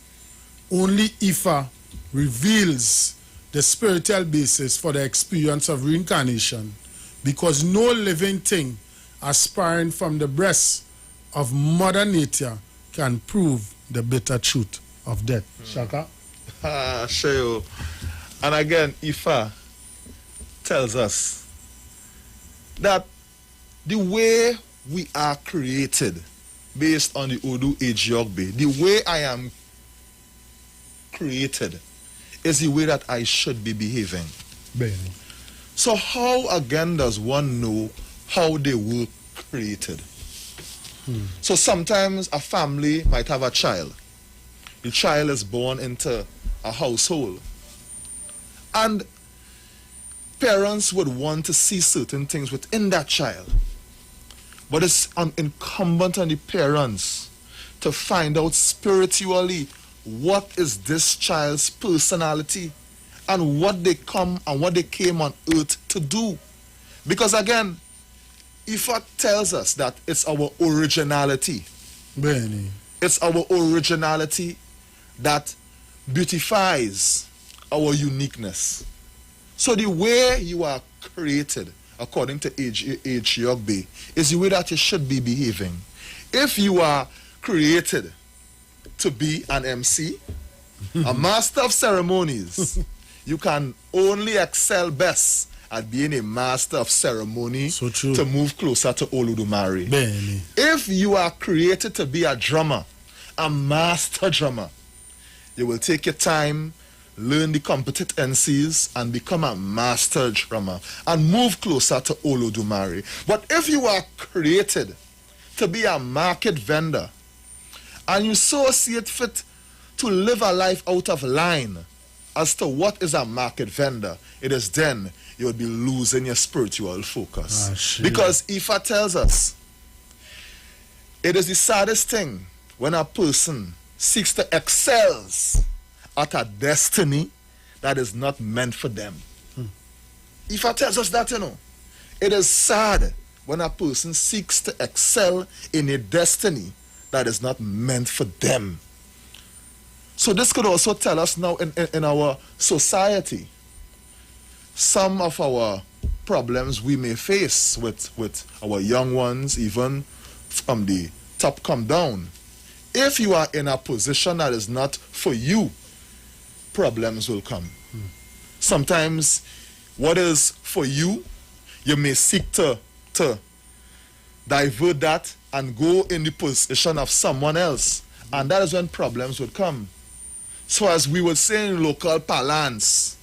Only Ifa reveals the spiritual basis for the experience of reincarnation, because no living thing aspiring from the breast of Mother Nature can prove the bitter truth of death. Shaka? Sheo. And again, Ifa tells us that the way we are created, based on the Odu Ejiyogbe, the way I am created is the way that I should be behaving. Benny. So how again does one know how they were created? So sometimes a family might have a child. The child is born into a household. And parents would want to see certain things within that child. But it's incumbent on the parents to find out spiritually what is this child's personality and what they come and what they came on earth to do. Because again, Ifa tells us that it's our originality. Benny. It's our originality that beautifies our uniqueness. So the way you are created, according to Ejiyogbe, is the way that you should be behaving. If you are created to be an MC, a master of ceremonies, you can only excel best at being a master of ceremony to move closer to Oludumare. Benny. If you are created to be a drummer, a master drummer, you will take your time, learn the competencies, and become a master drummer and move closer to Oludumare. But if you are created to be a market vendor and you so see it fit to live a life out of line as to what is a market vendor, it is then you will be losing your spiritual focus. Because Ifa tells us it is the saddest thing when a person seeks to excel at a destiny that is not meant for them. Ifa tells us that, it is sad when a person seeks to excel in a destiny that is not meant for them. So this could also tell us now in our society, some of our problems we may face with our young ones, even from the top come down. If you are in a position that is not for you, problems will come. Sometimes what is for you, you may seek to divert that and go in the position of someone else. And that is when problems would come. So as we would say in local parlance,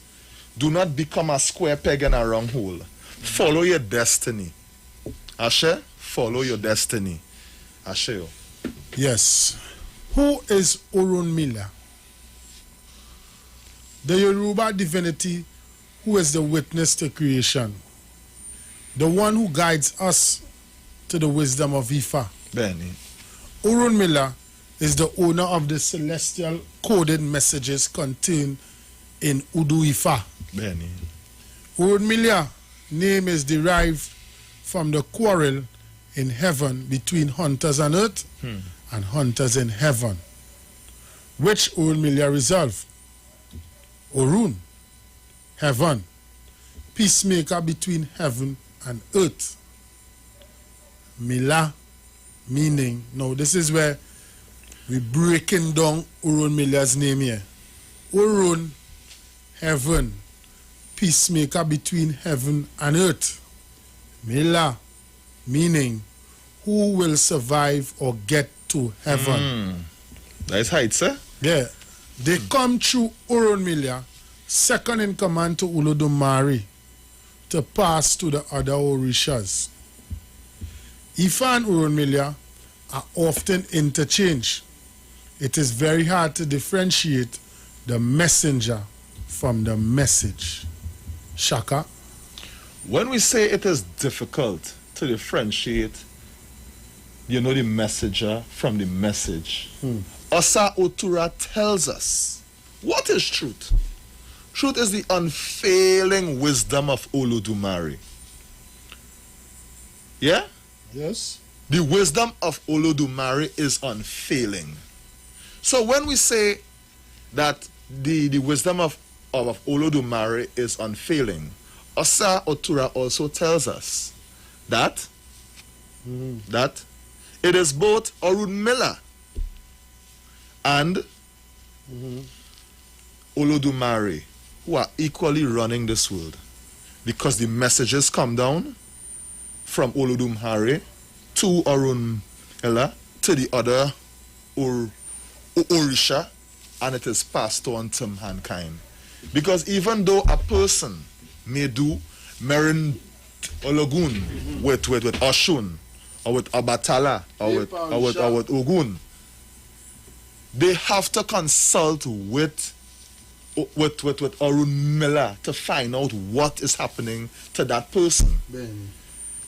do not become a square peg in a round hole. Follow your destiny. Ashe, follow your destiny. Ashe. Yes. Who is Orunmila? The Yoruba divinity who is the witness to creation. The one who guides us to the wisdom of Ifa. Benny. Orunmila is the owner of the celestial coded messages contained in Udu Ifa. Benny. Orunmila name is derived from the quarrel in heaven between hunters on earth and hunters in heaven, which Orunmila resolved. Orun, heaven, peacemaker between heaven and earth. Mila, meaning, now this is where we're breaking down Orunmila's name here. Orun, heaven, peacemaker between heaven and earth. Mila, meaning, who will survive or get to heaven. That's height, sir. Yeah. They come through Orunmila, second in command to Olodumare, to pass to the other Orishas. Ifa and Urunmila are often interchanged. It is very hard to differentiate the messenger from the message. Shaka? When we say it is difficult to differentiate, the messenger from the message, Osa Otura tells us what is truth. Truth is the unfailing wisdom of Olodumare. Yeah? Yes. The wisdom of Olodumare is unfailing. So when we say that the wisdom of Olodumare is unfailing, Osa Otura also tells us that that it is both Orunmila and Olodumare who are equally running this world, because the messages come down from Olodumare to Orunmila to the other Orisha, and it is passed on to mankind. Because even though a person may do Merin Ologun with Oshun or with Abatala or with Ogun, they have to consult with Orunmila to find out what is happening to that person.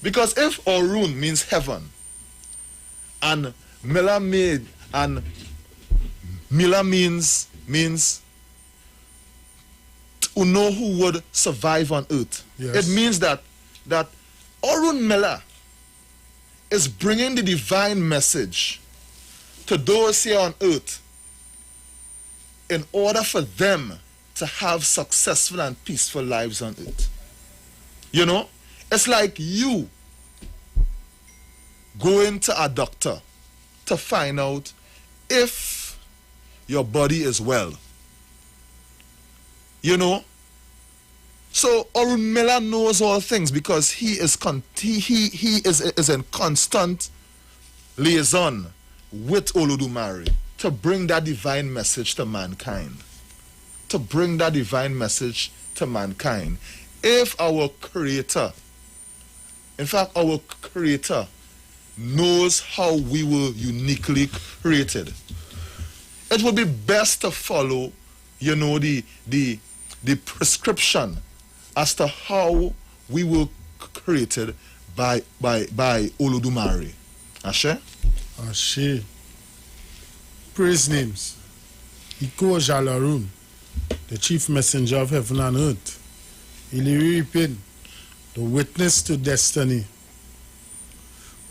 Because if Orun means heaven and Mila means to know who would survive on earth. Yes. It means that Orunmila is bringing the divine message to those here on earth in order for them to have successful and peaceful lives on earth. It's like you going to a doctor to find out if your body is well. So Orunmila knows all things because he is in constant liaison with Olodumare to bring that divine message to mankind. If our Creator, in fact, our Creator knows how we were uniquely created, it would be best to follow, the prescription as to how we were created by Olodumare. Ashe? Ashe. Praise names. Iko Jalarun, the chief messenger of heaven and earth. Iliripin, the witness to destiny.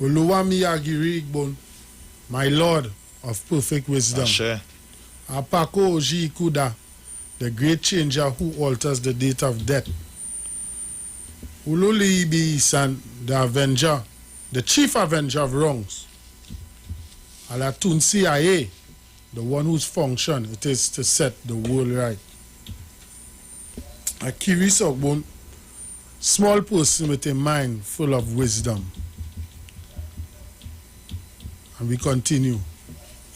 Oluwami Agiri Igbon, my Lord of perfect wisdom. Ashe. Apako Oji Ikuda, the great changer who alters the date of death. Ululi Ibi Isan, the avenger, the chief avenger of wrongs. Alatun CIA, the one whose function it is to set the world right. Akiri Sogbon, small person with a mind full of wisdom. And we continue.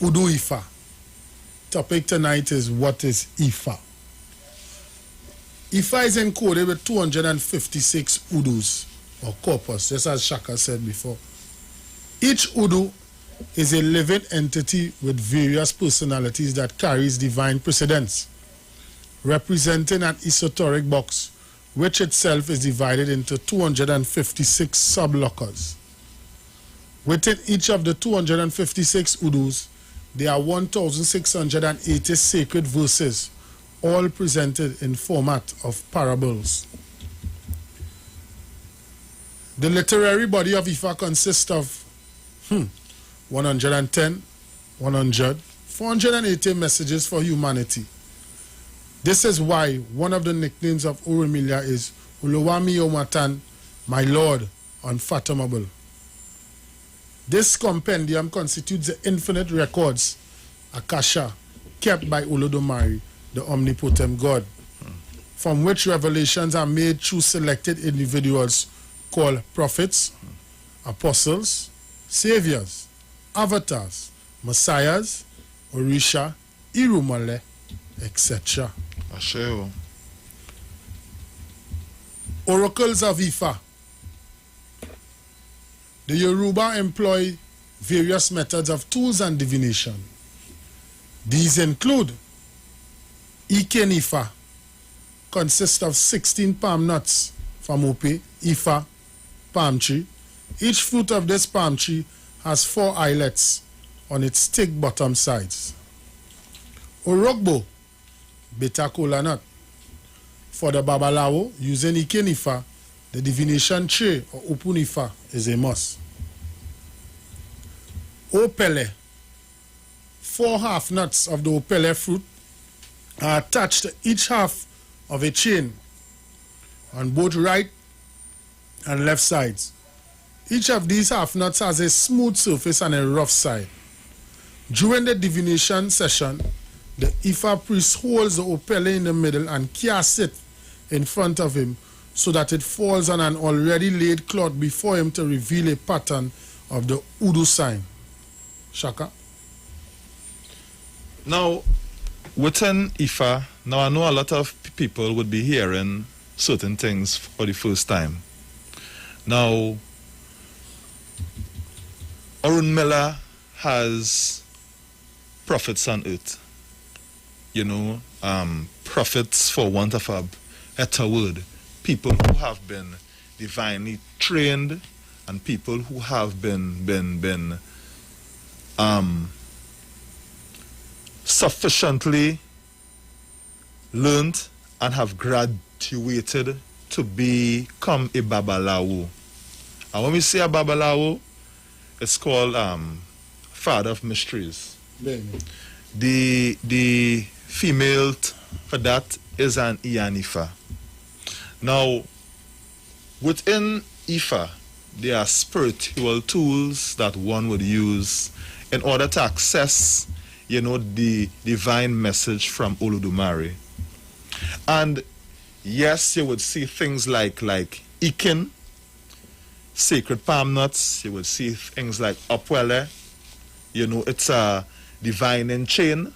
Udu Ifa. Topic tonight is what is Ifa. Ifa is encoded with 256 Udus or corpus, just as Shaka said before. Each Udu is a living entity with various personalities that carries divine precedence, representing an esoteric box, which itself is divided into 256 sublocus. Within each of the 256 Udus, there are 1,680 sacred verses, all presented in format of parables. The literary body of Ifa consists of 110, 100, 480 messages for humanity. This is why one of the nicknames of Urunmila is Uluwami Omatan, my Lord, unfathomable. This compendium constitutes the infinite records, Akasha, kept by Olodumare, the omnipotent God, from which revelations are made through selected individuals called prophets, apostles, saviors, avatars, messiahs, Orisha, Irumale, etc. Oracles of Ifa. The Yoruba employ various methods of tools and divination. These include Ike Ifa, consists of 16 palm nuts from Ope, Ifa, palm tree. Each fruit of this palm tree has 4 eyelets on its thick bottom sides. Orogbo, bitter kola nut. For the Babalawo, using Ike Ifa, the divination tray or Opun Ifa is a must. Opele, 4 half nuts of the opele fruit are attached to each half of a chain on both right and left sides. Each of these half nuts has a smooth surface and a rough side. During the divination session, the Ifa priest holds the opele in the middle and casts it in front of him so that it falls on an already laid cloth before him to reveal a pattern of the Udu sign. Shaka? Now, within Ifa, now I know a lot of people would be hearing certain things for the first time. Now, Orunmila has prophets on earth. You know, prophets, for want of a better word, people who have been divinely trained and people who have been sufficiently learned and have graduated to become a Babalawo. And when we say a Babalawo, it's called Father of Mysteries. The female for that is an Ianifa. Now, within Ifa, there are spiritual tools that one would use in order to access, you know, the divine message from Olodumare. And yes, you would see things like Ikin, sacred palm nuts. You would see things like Opwele. You know, it's a divine chain.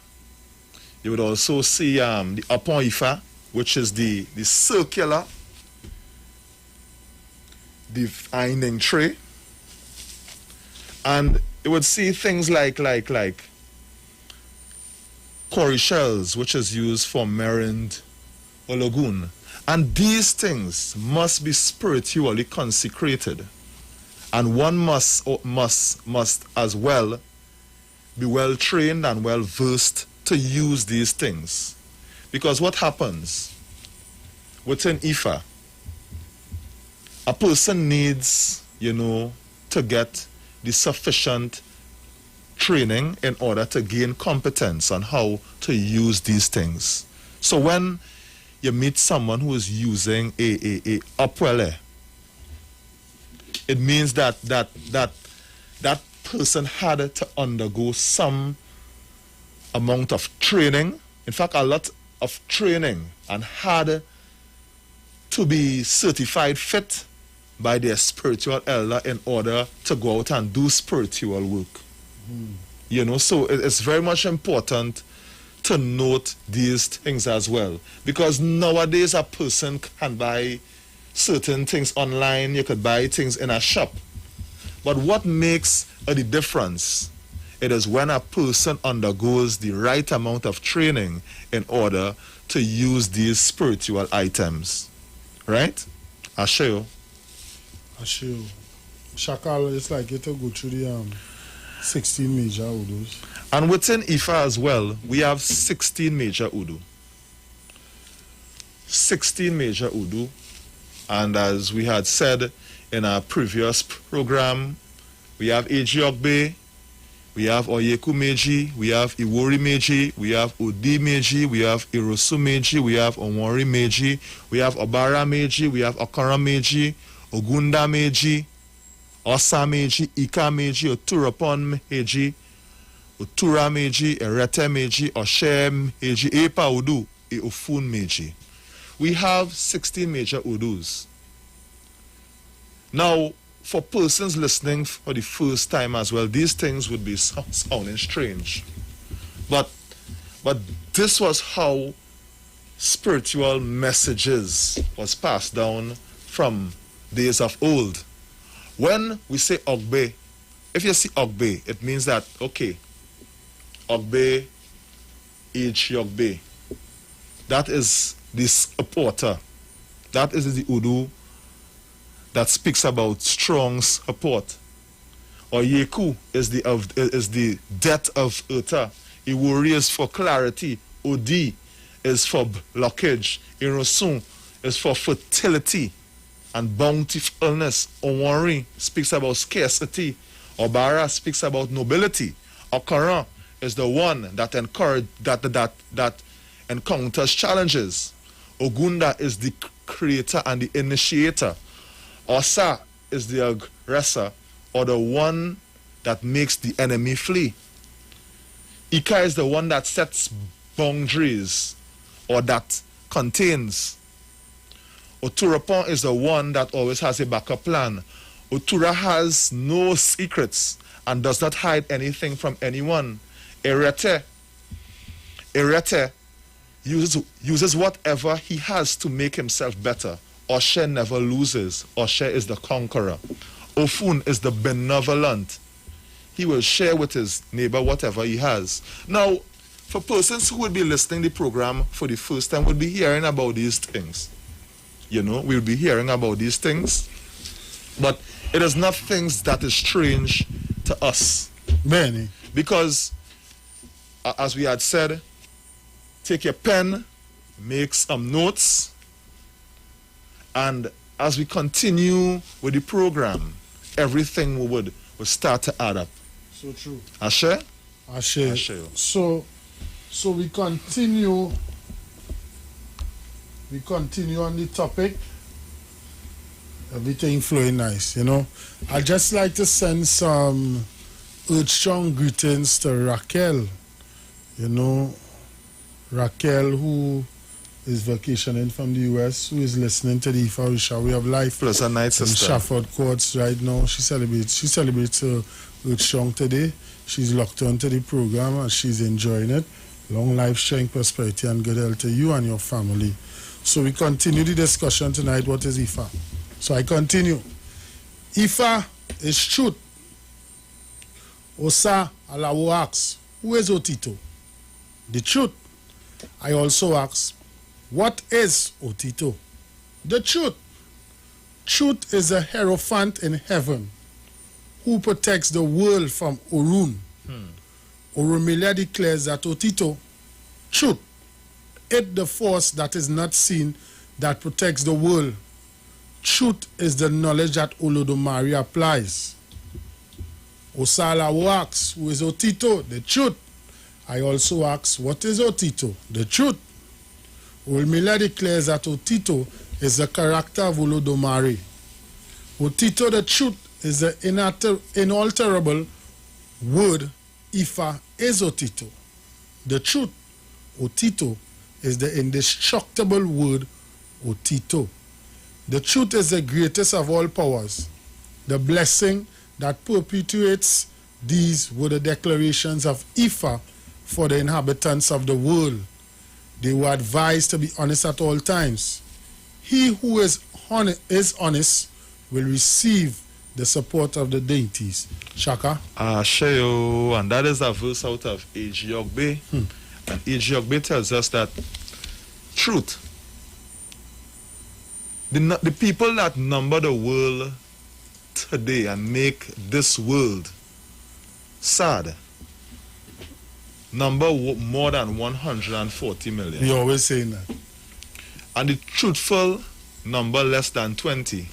You would also see the Upon Ifa, which is the circular divining tray. And you would see things like Cory shells, which is used for Merind or Lagoon. And these things must be spiritually consecrated. And one must as well be well trained and well versed to use these things. Because what happens within Ifa, a person needs, you know, to get the sufficient training in order to gain competence on how to use these things. So when you meet someone who is using a Opwele, it means that person had to undergo some amount of training, in fact a lot of training, and had to be certified fit by their spiritual elder in order to go out and do spiritual work. You know, so it's very much important to note these things as well, because nowadays a person can buy certain things online, you could buy things in a shop, but what makes the difference, it is when a person undergoes the right amount of training in order to use these spiritual items, right? I'll show you. Shakal, it's like you to go through the 16 major Udus. And within Ifa as well, we have 16 major Udu. 16 major Udu. And as we had said in our previous program, we have Ejiogbe, we have Oyeku Meji, we have Iwori Meji, we have Odi Meji, we have Irosu Meji, we have Onwori Meji, we have Obara Meji, we have Okara Meji, Ogunda Meji, Osa Meji, Ika Meji, Oturapon Meji, Otura Meji, Erete Meji, Oshe Meji, Epa Udu, Ofun Meji. We have 16 major Udus. Now, for persons listening for the first time as well, these things would be sounding strange. But this was how spiritual messages was passed down from days of old. When we say Ogbe, if you see Ogbe, it means that, okay, Ogbe, H. Yogbe. That is the supporter. That is the Udu that speaks about strong support. Or Yeku is the death of Uta. Iwuri is for clarity. Odi is for blockage. Irosun is for fertility and bountifulness. Onwari speaks about scarcity. Obara speaks about nobility. Okaran is the one that encounters challenges. Ogunda is the creator and the initiator. Osa is the aggressor or the one that makes the enemy flee. Ika is the one that sets boundaries or that contains. Oturapon is the one that always has a backup plan. Otura has no secrets and does not hide anything from anyone. Erete uses whatever he has to make himself better. Oshe never loses. Oshe is the conqueror. Ofun is the benevolent. He will share with his neighbor whatever he has. Now, for persons who would be listening to the program for the first time, would be hearing about these things. You know, we'll be hearing about these things. But it is not things that is strange to us. Benny. Because, as we had said, take your pen, make some notes, and as we continue with the program, everything would start to add up. So true. Ashe? Ashe. So we continue on the topic. Everything flowing nice, you know. I'd just like to send some strong greetings to Raquel. You know, Raquel, who is vacationing from the US, who is listening to the Ifa Risha Way of Life. Plus a night sister. In Shafford Courts right now. She celebrates her strong today. She's locked on to the program and she's enjoying it. Long life, strength, prosperity, and good health to you and your family. So we continue the discussion tonight. What is Ifa? So I continue. Ifa is truth. Osa Alawo asks, who is Otito? The truth. I also ask, what is Otito? The truth. Truth is a hierophant in heaven who protects the world from Orun. Orumila declares that Otito, truth, it the force that is not seen that protects the world. Truth is the knowledge that Olodumare applies. Osala asks, who is Otito? The truth. I also ask, what is Otito? The truth. Olmila declares that Otito is the character of Olodumare. Otito, the truth, is the inalterable word. Ifa is Otito. The truth. Otito is the indestructible word. Otito. The truth is the greatest of all powers. The blessing that perpetuates these were the declarations of Ifa for the inhabitants of the world. They were advised to be honest at all times. He who is honest will receive the support of the deities. Shaka? Sheo, and that is a verse out of H. Yogbe. And H. Yogbe tells us that truth. The people that number the world today and make this world sad number more than 140 million. We always saying that. And the truthful number less than 20.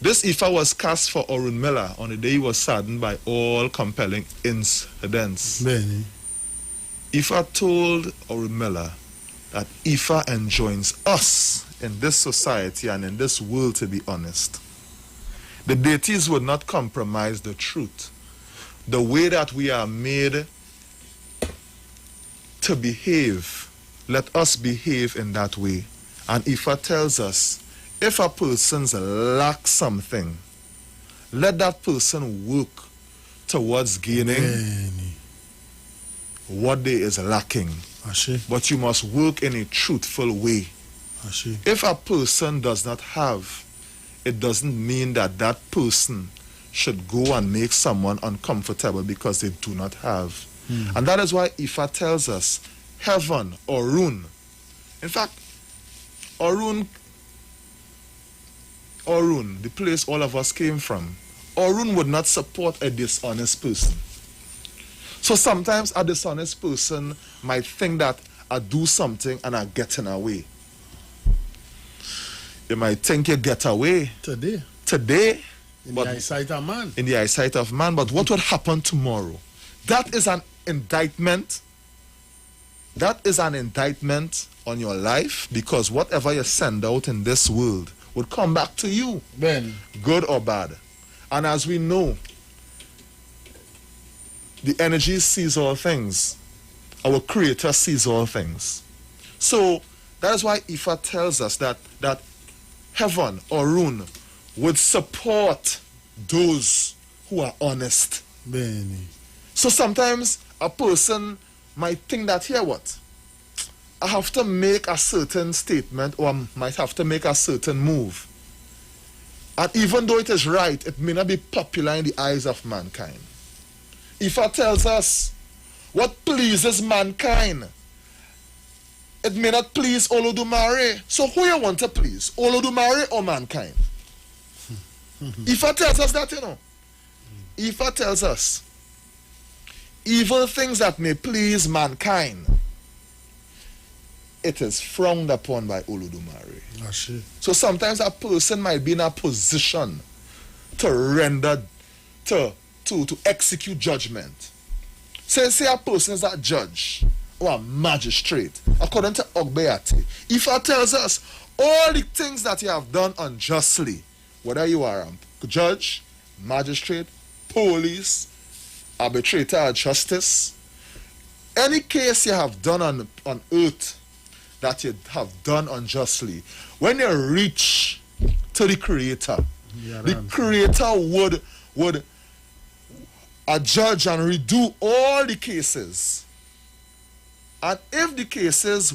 This Ifa was cast for Orunmila on the day he was saddened by all compelling incidents. Benny. Ifa told Orunmila that Ifa enjoins us in this society and in this world to be honest. The deities would not compromise the truth. The way that we are made to behave, let us behave in that way. And Ifa tells us, if a person lacks something, let that person work towards gaining what they is lacking. Ashe. But you must work in a truthful way. If a person does not have, it doesn't mean that that person should go and make someone uncomfortable because they do not have. And that is why Ifa tells us, heaven, Orun. In fact, Orun, the place all of us came from, Orun would not support a dishonest person. So sometimes a dishonest person might think that I do something and I getting away. You might think you get away today, in the eyesight of man. In the eyesight of man, but what would happen tomorrow? That is an indictment. That is an indictment on your life, because whatever you send out in this world would come back to you, good or bad. And as we know, the energy sees all things. Our Creator sees all things. So that is why Ifa tells us that heaven, Orun, would support those who are honest. So sometimes a person might think that, here what? I have to make a certain statement, or I might have to make a certain move. And even though it is right, it may not be popular in the eyes of mankind. Ifa tells us what pleases mankind, it may not please Olodumare. So who you want to please? Olodumare or mankind? Ifa tells us that, you know. Ifa tells us evil things that may please mankind, it is frowned upon by Olodumare. So sometimes a person might be in a position to render, to execute judgment. Say a person is a judge or a magistrate, according to Ogbeate, Ifa tells us all the things that you have done unjustly, whether you are a judge, magistrate, police, arbitrator of justice, any case you have done on earth that you have done unjustly, when you reach to the Creator, the Creator would judge and redo all the cases. And if the cases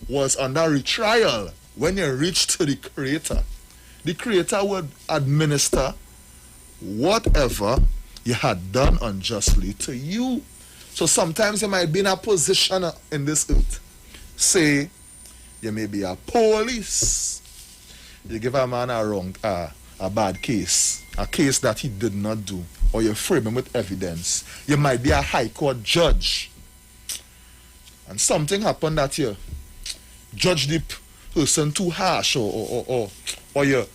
was under retrial, when you reach to the Creator would administer whatever you had done unjustly to you. So sometimes you might be in a position in this earth. Say, you may be a police. You give a man a bad case, a case that he did not do, or you frame him with evidence. You might be a high court judge, and something happened that you judge the person too harsh, or you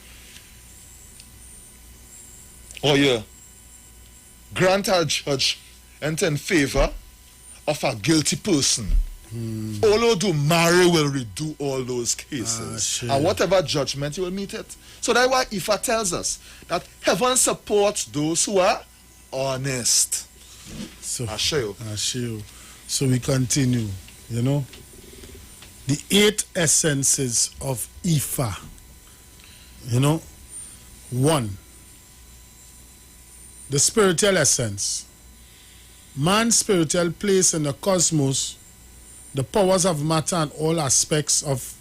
grant a judge and in favor of a guilty person. Olodumare will redo all those cases, and whatever judgment you will meet it. So that's why Ifa tells us that heaven supports those who are honest. So we continue, you know. The 8 essences of Ifa, you know. 1, the spiritual essence. Man's spiritual place in the cosmos, the powers of matter and all aspects of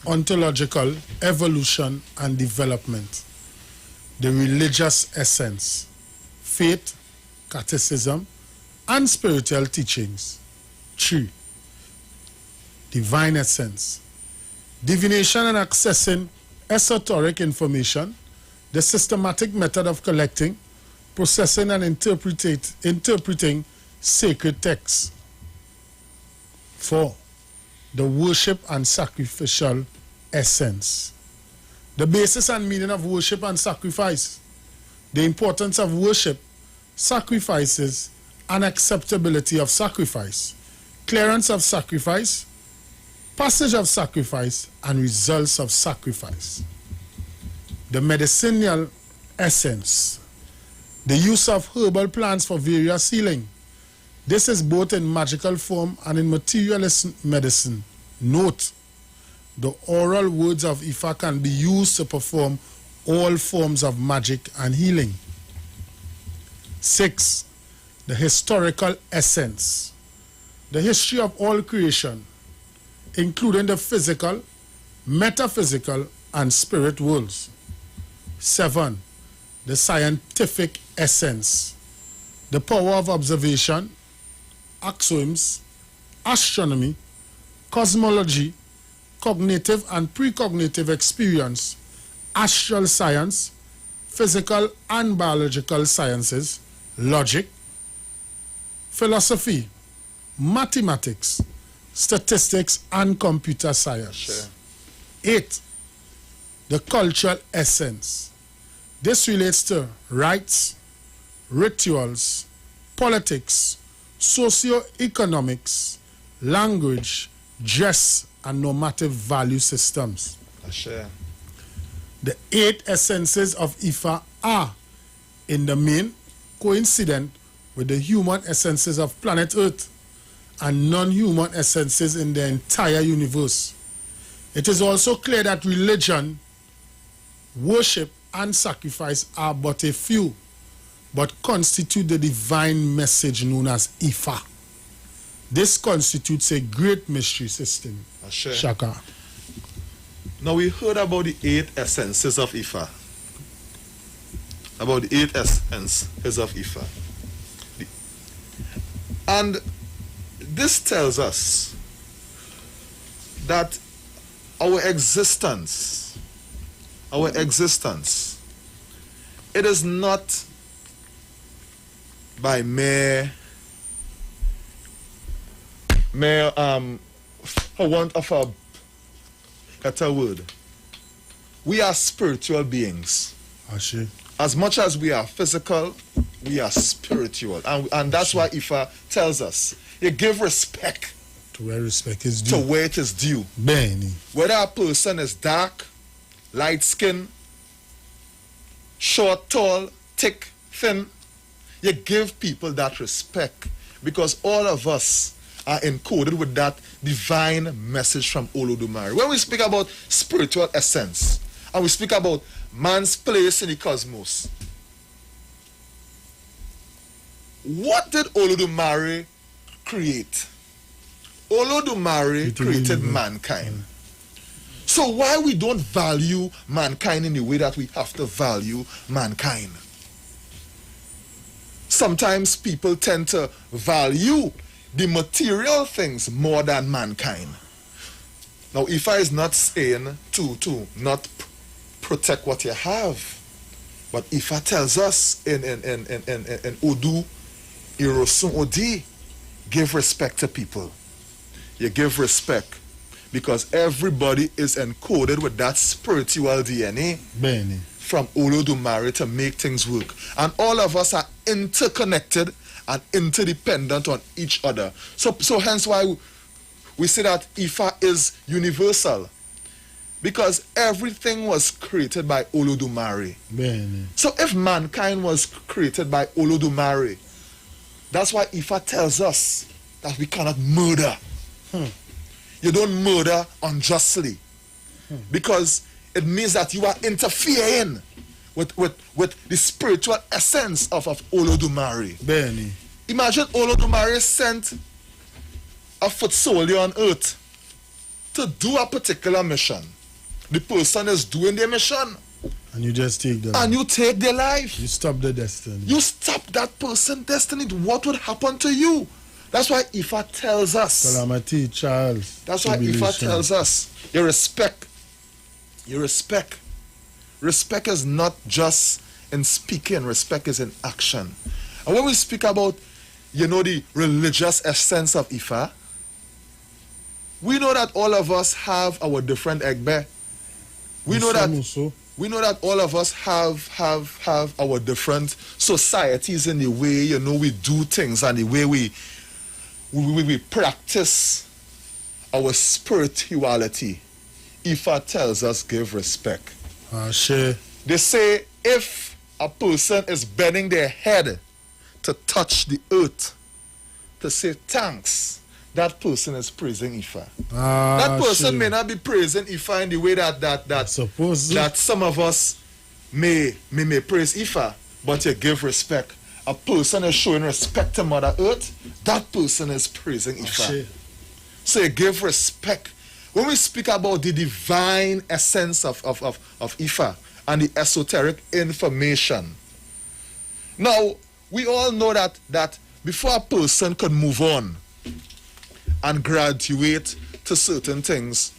ontological evolution and development. The religious essence, faith, catechism, and spiritual teachings. 3, divine essence. Divination and accessing esoteric information, the systematic method of collecting, processing and interpreting sacred texts. 4, the worship and sacrificial essence. The basis and meaning of worship and sacrifice. The importance of worship, sacrifices, and acceptability of sacrifice. Clearance of sacrifice, passage of sacrifice, and results of sacrifice. The medicinal essence. The use of herbal plants for various healing. This is both in magical form and in materialist medicine. Note, the oral words of Ifa can be used to perform all forms of magic and healing. 6, the historical essence. The history of all creation, including the physical, metaphysical and spirit worlds. 7. The scientific essence, the power of observation, axioms, astronomy, cosmology, cognitive and precognitive experience, astral science, physical and biological sciences, logic, philosophy, mathematics, statistics, and computer science. Sure. 8. The cultural essence. This relates to rites, rituals, politics, socio-economics, language, dress, and normative value systems. Sure. The 8 essences of Ifa are, in the main, coincident with the human essences of planet Earth and non-human essences in the entire universe. It is also clear that religion, worship, and sacrifice are but a few, but constitute the divine message known as Ifa. This constitutes a great mystery system. Sure. Shaka. Now we heard about the 8 essences of Ifa. About the 8 essences of Ifa. And this tells us that our existence, it is not by mere for want of a better word. We are spiritual beings. Ashe. As much as we are physical, we are spiritual. And that's why Ifa tells us, you give respect to where respect is due. To where it is due. Benny. Whether a person is dark, light skin, short, tall, thick, thin, you give people that respect because all of us are encoded with that divine message from Olodumare. When we speak about spiritual essence and we speak about man's place in the cosmos, what did Olodumare create? Olodumare created mankind. So why we don't value mankind in the way that we have to value mankind? Sometimes people tend to value the material things more than mankind. Now, Ifa is not saying to not protect what you have, but Ifa tells us in Odu, Irosun Odi, give respect to people. You give respect because everybody is encoded with that spiritual DNA Benny. from Olodumare to make things work. And all of us are interconnected and interdependent on each other. So hence why we say that Ifa is universal. Because everything was created by Olodumare. Benny. So if mankind was created by Olodumare, that's why Ifa tells us that we cannot murder. You don't murder unjustly. Because it means that you are interfering with the spiritual essence of Olodumare. Benny. Imagine Olodumare sent a foot soldier on earth to do a particular mission. The person is doing their mission. And you just take them. And you take their life. You stop the destiny. You stop that person's destiny. What would happen to you? That's why Ifa tells us. Calamity, Charles. That's why Ifa tells us. You respect. You respect. Respect is not just in speaking. Respect is in action. And when we speak about, the religious essence of Ifa, we know that all of us have our different egbe. We know that all of us have our different societies in the way, we do things and the way we practice our spirituality. Ifa tells us give respect. Sure. They say if a person is bending their head to touch the earth, to say thanks, that person is praising Ifa. That person may not be praising Ifa in the way that some of us may praise Ifa, but you give respect. A person is showing respect to Mother Earth, that person is praising Ifa. So you give respect when we speak about the divine essence of Ifa and the esoteric information, now we all know that before a person could move on and graduate to certain things,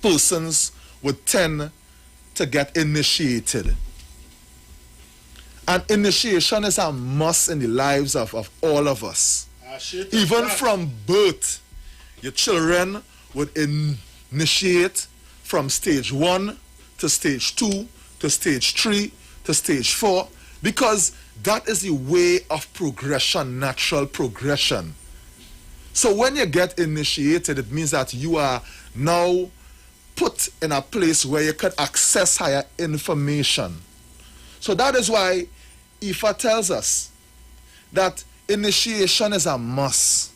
persons would tend to get initiated. And initiation is a must in the lives of all of us. Even from birth, your children would initiate from stage 1 to stage 2 to stage 3 to stage 4, because that is the way of progression, natural progression. So when you get initiated, it means that you are now put in a place where you can access higher information. So that is why Ifa tells us that initiation is a must.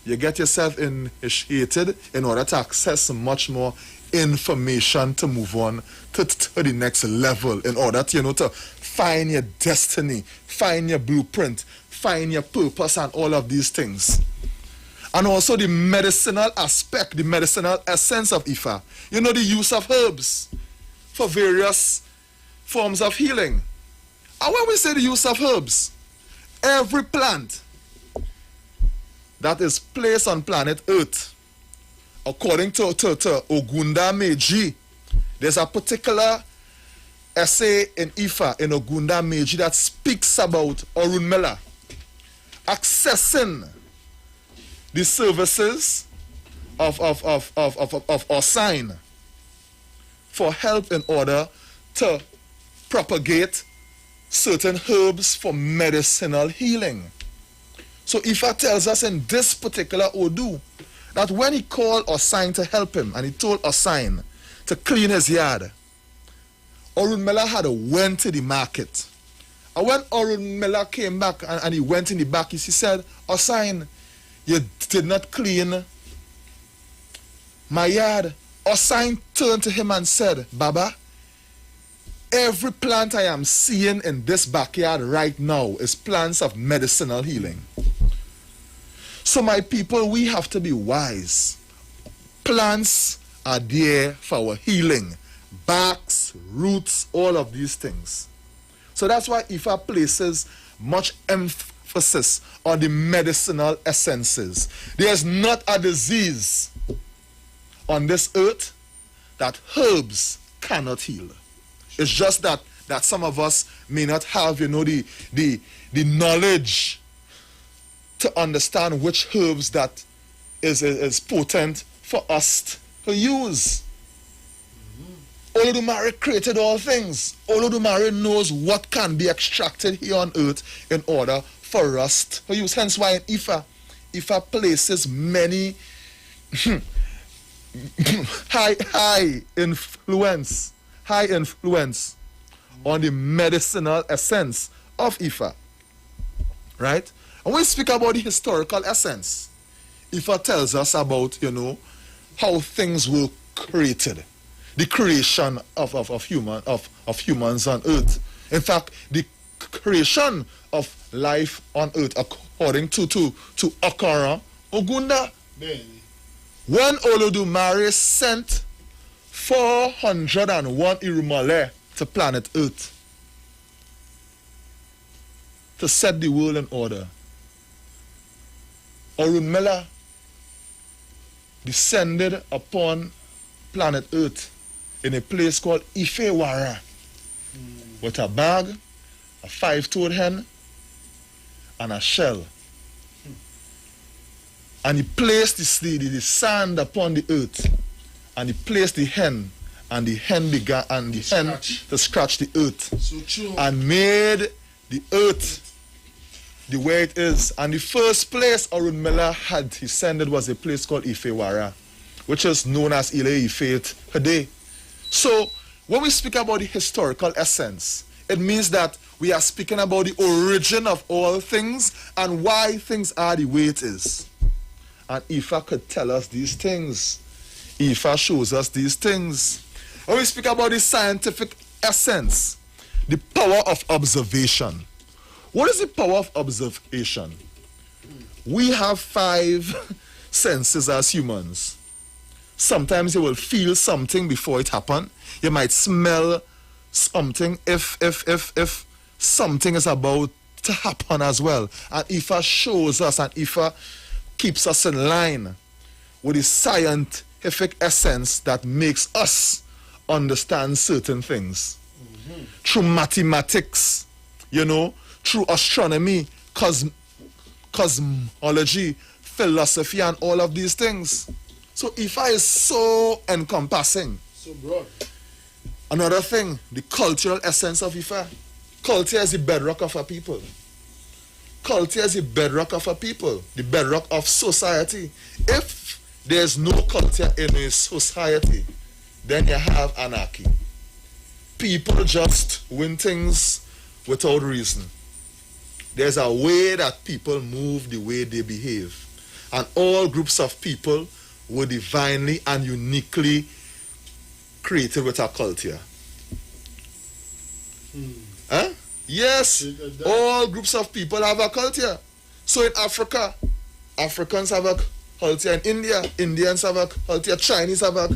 You get yourself initiated in order to access much more information to move on to the next level, in order to, to find your destiny, find your blueprint, find your purpose, and all of these things. And also the medicinal aspect, the medicinal essence of Ifa. You know, the use of herbs for various forms of healing. And when we say the use of herbs, every plant that is placed on planet Earth, according to Ogunda Meiji, there's a particular essay in Ifa, in Ogunda Meiji, that speaks about Orunmila accessing the services of Osain for help in order to propagate certain herbs for medicinal healing. So Ifa tells us in this particular Odu that when he called Osain to help him, and he told Osain to clean his yard, Orunmila had went to the market. And when Orunmila came back and he went in the back, he said, Osain, you did not clean my yard. Osain turned to him and said, Baba, every plant I am seeing in this backyard right now is plants of medicinal healing. So my people, we have to be wise. Plants are there for our healing. Barks, roots, all of these things. So that's why Ifa places much emphasis on the medicinal essences. There's not a disease on this earth that herbs cannot heal. It's just that some of us may not have, the knowledge to understand which herbs that is potent for us to use. Olodumare created all things. Olodumare knows what can be extracted here on earth in order for us to use. Hence why in Ifa places many high influence on the medicinal essence of Ifa. Right? And when we speak about the historical essence, Ifa tells us about, how things were created. The creation of humans on earth. In fact, the creation of life on earth according to Okara Ogunda. When Olodumare sent 401 Irumale to planet Earth to set the world in order, Orunmila descended upon planet Earth in a place called Ifewara with a bag, a 5-toed hen, and a shell. And he placed the sand upon the earth, and he placed the hen, and the hen began to scratch the earth, and made the earth the way it is. And the first place Orunmila had descended was a place called Ifewara, which is known as Ile Ife today. So when we speak about the historical essence, it means that we are speaking about the origin of all things and why things are the way it is. And Ifa could tell us these things. Ifa shows us these things. When we speak about the scientific essence, the power of observation. What is the power of observation? We have 5 senses as humans. Sometimes you will feel something before it happen. You might smell something if something is about to happen as well. And Ifa shows us and Ifa keeps us in line with the scientific essence that makes us understand certain things. Through mathematics, you know, through astronomy, cosmology, philosophy, and all of these things. So Ifa is so encompassing. So broad. Another thing, the cultural essence of Ifa. Culture is the bedrock of a people. Culture is the bedrock of a people, the bedrock of society. If there's no culture in a society, then you have anarchy. People just win things without reason. There's a way that people move, the way they behave. And all groups of people were divinely and uniquely created with a culture. Huh? Yes, all groups of people have a culture. So in Africa, Africans have a culture. In India, Indians have a culture. Chinese have a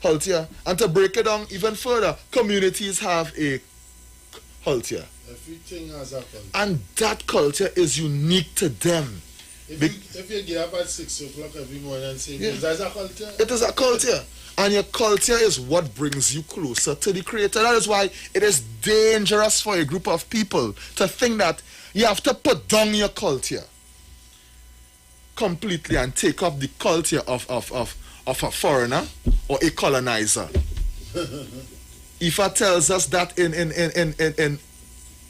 culture. And to break it down even further, communities have a culture. Everything has a culture. And that culture is unique to them. If you get up at 6 o'clock every morning and say, that's a culture? It is a culture. And your culture is what brings you closer to the Creator. That is why it is dangerous for a group of people to think that you have to put down your culture completely and take up the culture of a foreigner or a colonizer. Ifa tells us that in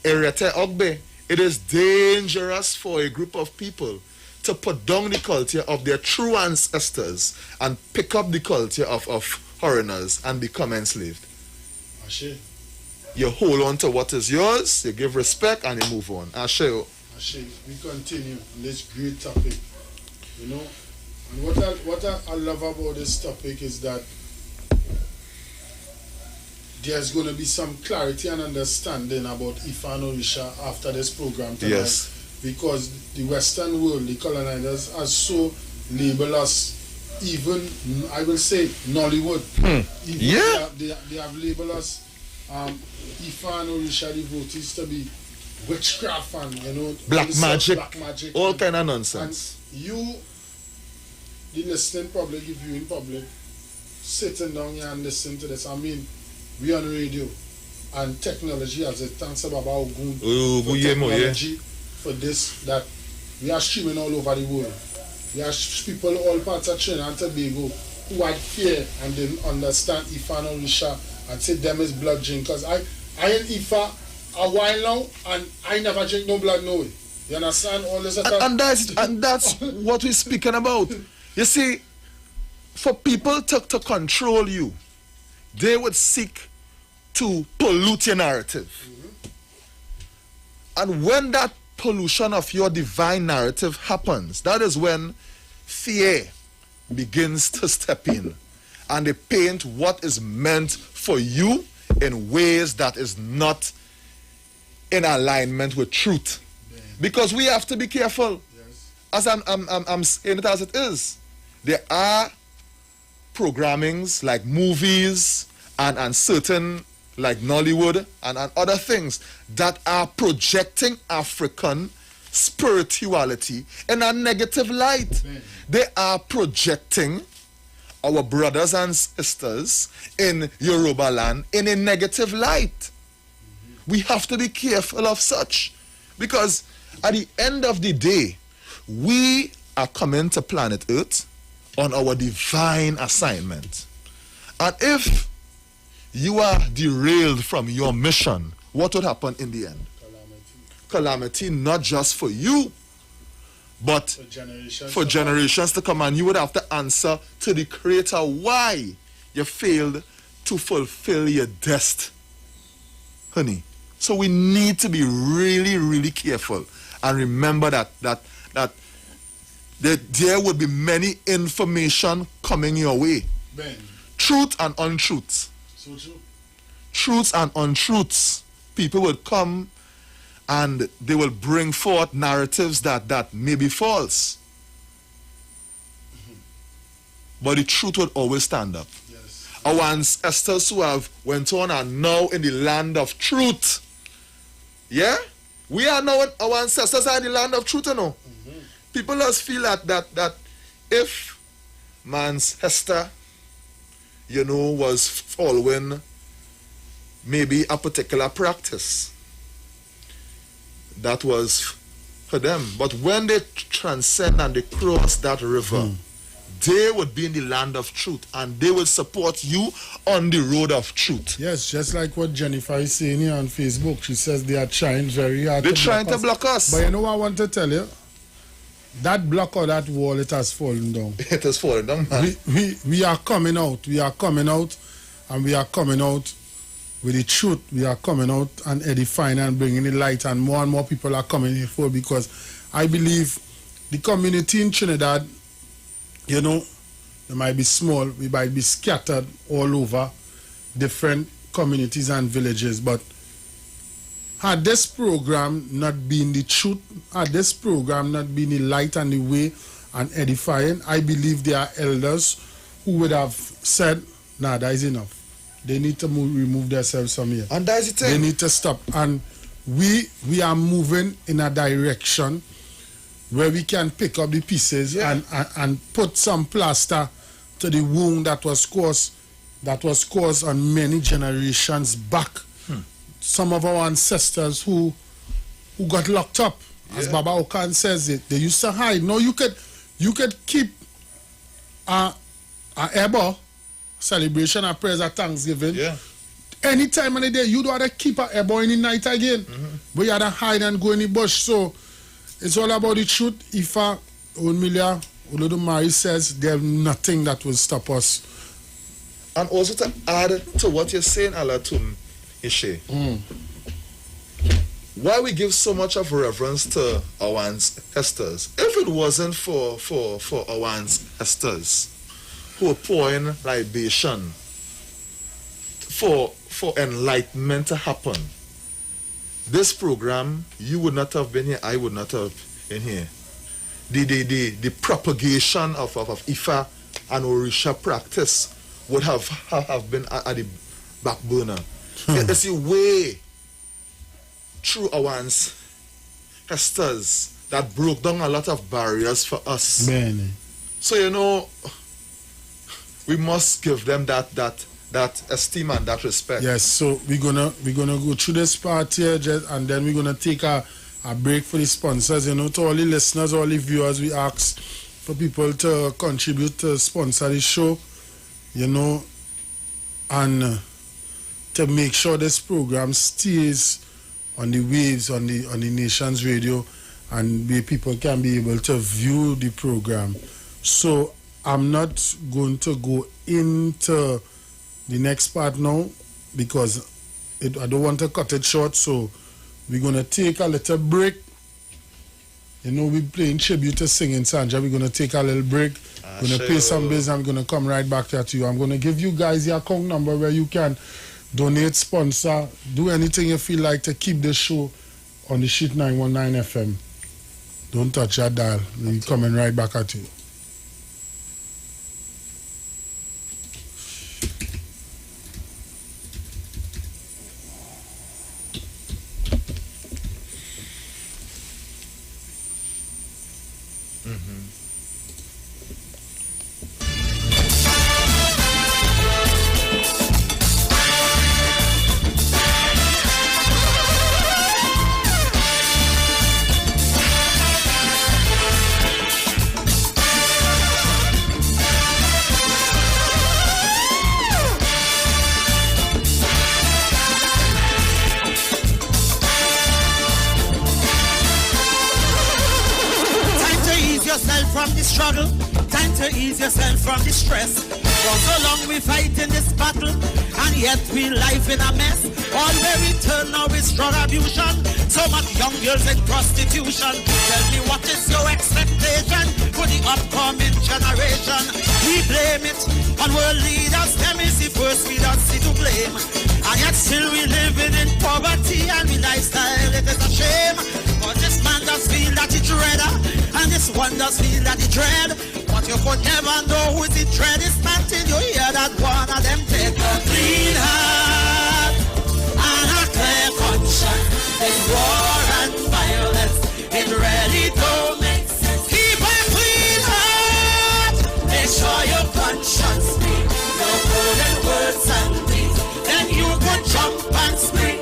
Erete Ogbe, it is dangerous for a group of people to put down the culture of their true ancestors and pick up the culture of foreigners and become enslaved. Ashe. You hold on to what is yours, you give respect, and you move on. Ashe. Ashe, we continue on this great topic. You know, and what I love about this topic is that there's going to be some clarity and understanding about Ifa and Orisha after this program tonight. Yes. Because the Western world, the colonizers, are so labeled us, even, I will say, Nollywood. Yeah. They have labeled us, Ifa and Orisha devotees, to be witchcraft and, you know, Black magic, all kind of And nonsense. you, the listening public, if you in public, sitting down here and listening to this, I mean, we on radio, and technology, as it thanks about Ogun, for technology, for this, that we are streaming all over the world. We have people all parts of Trinidad and Tobago who had fear and didn't understand Ifa and Orisha and say them is blood drink. Because I ain't Ifa a while now and I never drink no blood no way. You understand all this? And that's what we're speaking about. You see, for people to control you, they would seek to pollute your narrative. And when that pollution of your divine narrative happens, that is when fear begins to step in and they paint what is meant for you in ways that is not in alignment with truth. Because we have to be careful. As I'm saying it as it is. There are programmings like movies and certain like Nollywood and other things that are projecting African spirituality in a negative light. They are projecting our brothers and sisters in Yoruba land in a negative light. We have to be careful of such, because at the end of the day, we are coming to planet Earth on our divine assignment. And if you are derailed from your mission, what would happen in the end? Calamity, not just for you, but for generations to come. And you would have to answer to the Creator why you failed to fulfill your destiny. Honey, so we need to be really, really careful and remember that there will be many information coming your way. Truth and untruth. So true. Truths and untruths. People will come and they will bring forth narratives that may be false. but the truth would always stand up. Yes. Our ancestors who have went on are now in the land of truth. Yeah? We are now, our ancestors are in the land of truth, you know. Mm-hmm. People just feel that if man's Hester, you know, was following maybe a particular practice, that was for them. But when they transcend and they cross that river, they would be in the land of truth and they would support you on the road of truth. Yes, just like what Jennifer is saying here on Facebook. She says they are trying very hard They're trying to block us. But you know what I want to tell you? That block or that wall, it has fallen down. It has fallen down, man. We are coming out. We are coming out. And we are coming out with the truth. We are coming out and edifying and bringing the light. And more people are coming in for, because I believe the community in Trinidad, you know, they might be small. We might be scattered all over different communities and villages. But had this program not been the truth, had this program not been the light and the way and edifying, I believe there are elders who would have said, nah, that is enough. They need to remove themselves from here. And that is the thing. They need to stop. And we are moving in a direction where we can pick up the pieces and put some plaster to the wound that was caused on many generations back. Some of our ancestors who got locked up, as Baba Okan says it, they used to hide. No, you could keep a Ebo celebration and praise at Thanksgiving. Yeah. Any time of the day, you don't have to keep a Ebo in the night again. But you have to hide and go in the bush. So it's all about the truth. Ifa, Onmilia, Olodumare says there's nothing that will stop us. And also to add to what you're saying, Alatum Ishe, why we give so much of reverence to our ancestors? If it wasn't for our ancestors who were pouring libation for enlightenment to happen, this program, you would not have been here, I would not have been here. The propagation of Ifa and Orisha practice would have been at the back burner. It's the way through our ancestors that broke down a lot of barriers for us. Many. So, you know, we must give them that esteem and that respect. Yes, so we're gonna go through this part here, and then we're gonna take a break for the sponsors. You know, to all the listeners, all the viewers, we ask for people to contribute to sponsor the show, you know, and to make sure this program stays on the waves on the nation's radio, and where people can be able to view the program. So I'm not going to go into the next part now because I don't want to cut it short. So we're going to take a little break. You know, we're playing tribute to Singing Sandra. We're going to take a little break. We're going to pay some bills and we're going to come right back to you. I'm going to give you guys the account number where you can donate, sponsor, do anything you feel like to keep the show on the Sheet 919 FM. Don't touch that dial. We're coming right back at you. From the struggle, time to ease yourself from the stress. For so long we fight in this battle, and yet we life in a mess. All where we turn now is drug abuse. So much young girls in prostitution. Tell me, what is your expectation for the upcoming generation? We blame it on world leaders. Them is the first we don't see to blame. And yet still we living in poverty, and we lifestyle, it is a shame. But this man does feel that he dread, and this one does feel that he dread. But But you could never know who's the dreadest until you hear that one of them take a clean heart and a clear conscience. This war and violence, it really don't make sense. Keep a clean heart, make sure your conscience speak. No golden words and deeds, then you could jump and spring.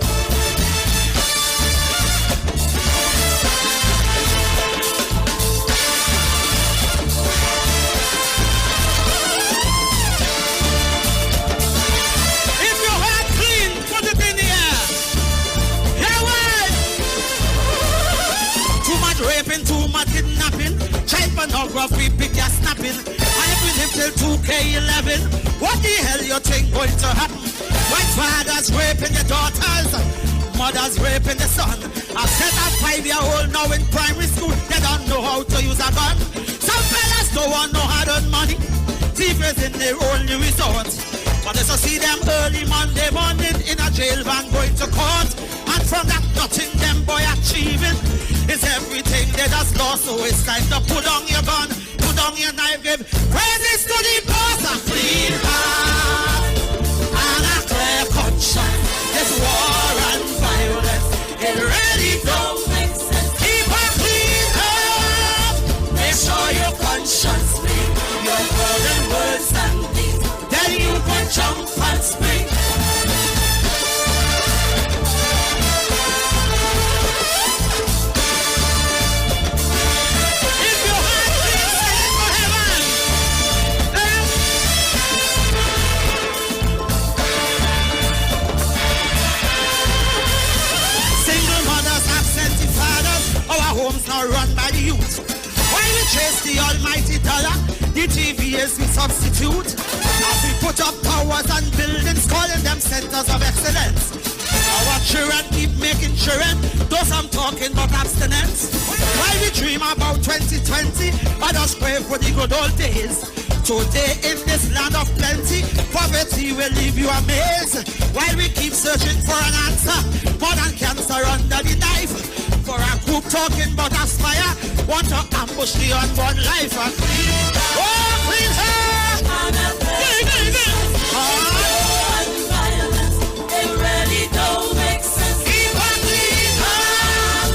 Raping, too much kidnapping, child pornography, pick your snapping. And if we live till 2K11, what the hell you think going to happen? White fathers raping their daughters, mothers raping the son. I set a 5-year-old now in primary school, they don't know how to use a gun. Some fellas don't want no hard earned money, thief is in their only resort. But as I see them early Monday morning in a jail van going to court, and from that nothing them boy achieving is everything they just lost. So it's time to put on your gun, put on your knife, give praises to the boss. A clean heart and a clear conscience. This war and violence, it really don't make sense. Keep a clean heart, make sure your conscience speak. Your golden words and deeds, then you can jump and spring. Our homes now run by the youth. Why we chase the almighty dollar, the TVs we substitute. As we put up towers and buildings, calling them centers of excellence. Our children keep making children, those I'm talking about abstinence. Why we dream about 2020, others pray for the good old days. Today in this land of plenty, poverty will leave you amazed. While we keep searching for an answer, more than cancer under the knife. For a group talking about aspire, want to ambush the unborn life. Oh, clean heart! It really don't make sense. Keep a clean heart.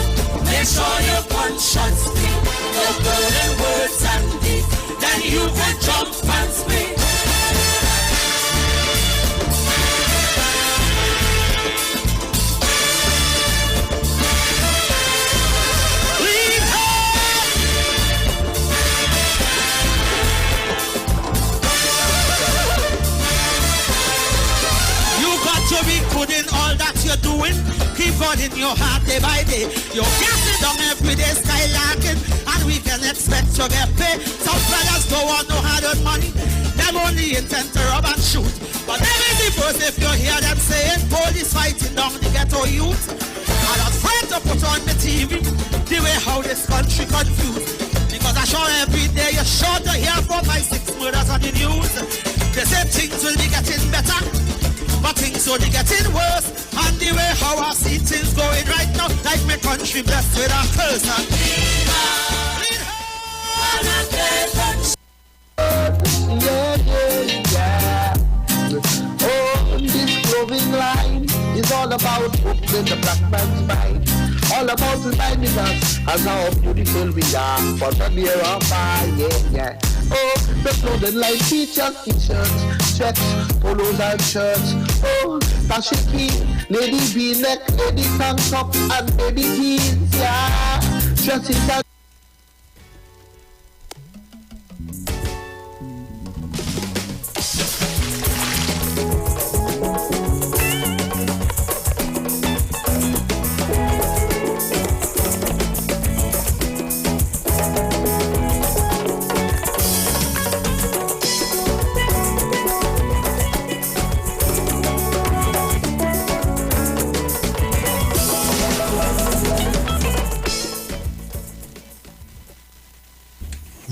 Make sure your conscience speak. Your golden words and deeds, then you can jump and speak. To be good in all that you're doing, keep God in your heart day by day. You're gassing down every day, skylarking, and we can expect to get paid. Some fellas don't want no hard-earned money, them only intend to rob and shoot. But them is the first if you hear them saying police fighting down the ghetto youth. I'm not afraid to put on the TV the way how this country confused. Because I sure every day you're sure to hear 4, 5, 6 murders on the news. They say things will be getting better, but things only getting worse. And the way how I see things going right now, like my country blessed with a curse. Yeah. Oh, this clothing line is all about opening the black man's mind. All about reminding us as how beautiful we are for the near of yeah. Oh, the clothing line features t-shirts, checks, polos and shirts. Oh, dashiki, lady v-neck, lady tank top and baby jeans, yeah. Dresses and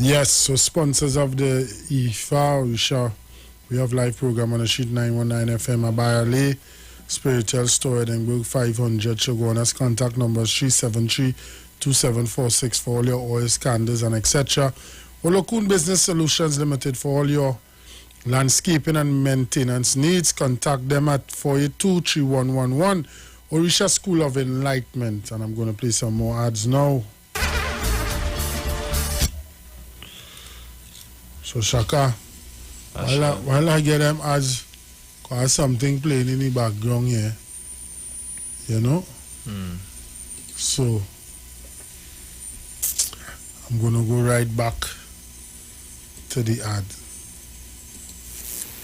Yes, so sponsors of the Iwer we have live program on the Sheet 919 FM Abayale, Spiritual Store Edinburgh 500 Shogunas. Contact numbers 373-2746 for all your oils, candles and etc. Olokun Business Solutions Limited for all your landscaping and maintenance needs. Contact them at 482-3111 Orisha School of Enlightenment. And I'm going to play some more ads now. So Shaka, while I get them ads, cause something playing in the background here. You know? So I'm going to go right back to the ad.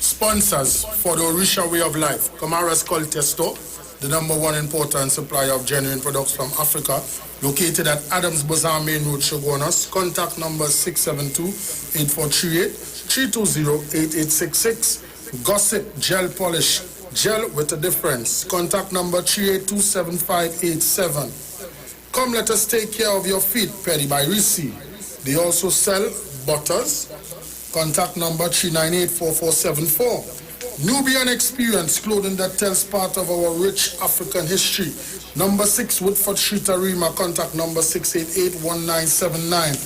Sponsors for the Orisha Way of Life. Kamara's Culture Store, the #1 importer and supplier of genuine products from Africa, located at Adams Bazaar Main Road, Shogunas. Contact number 672-8438, 320-8866. Gossip Gel Polish, gel with a difference. Contact number 382-7587. Come, let us take care of your feet, Petty by Risi. They also sell butters. Contact number 398-4474. Nubian Experience, clothing that tells part of our rich African history. Number 6 Woodford Street, Arima. Contact number 688-1979.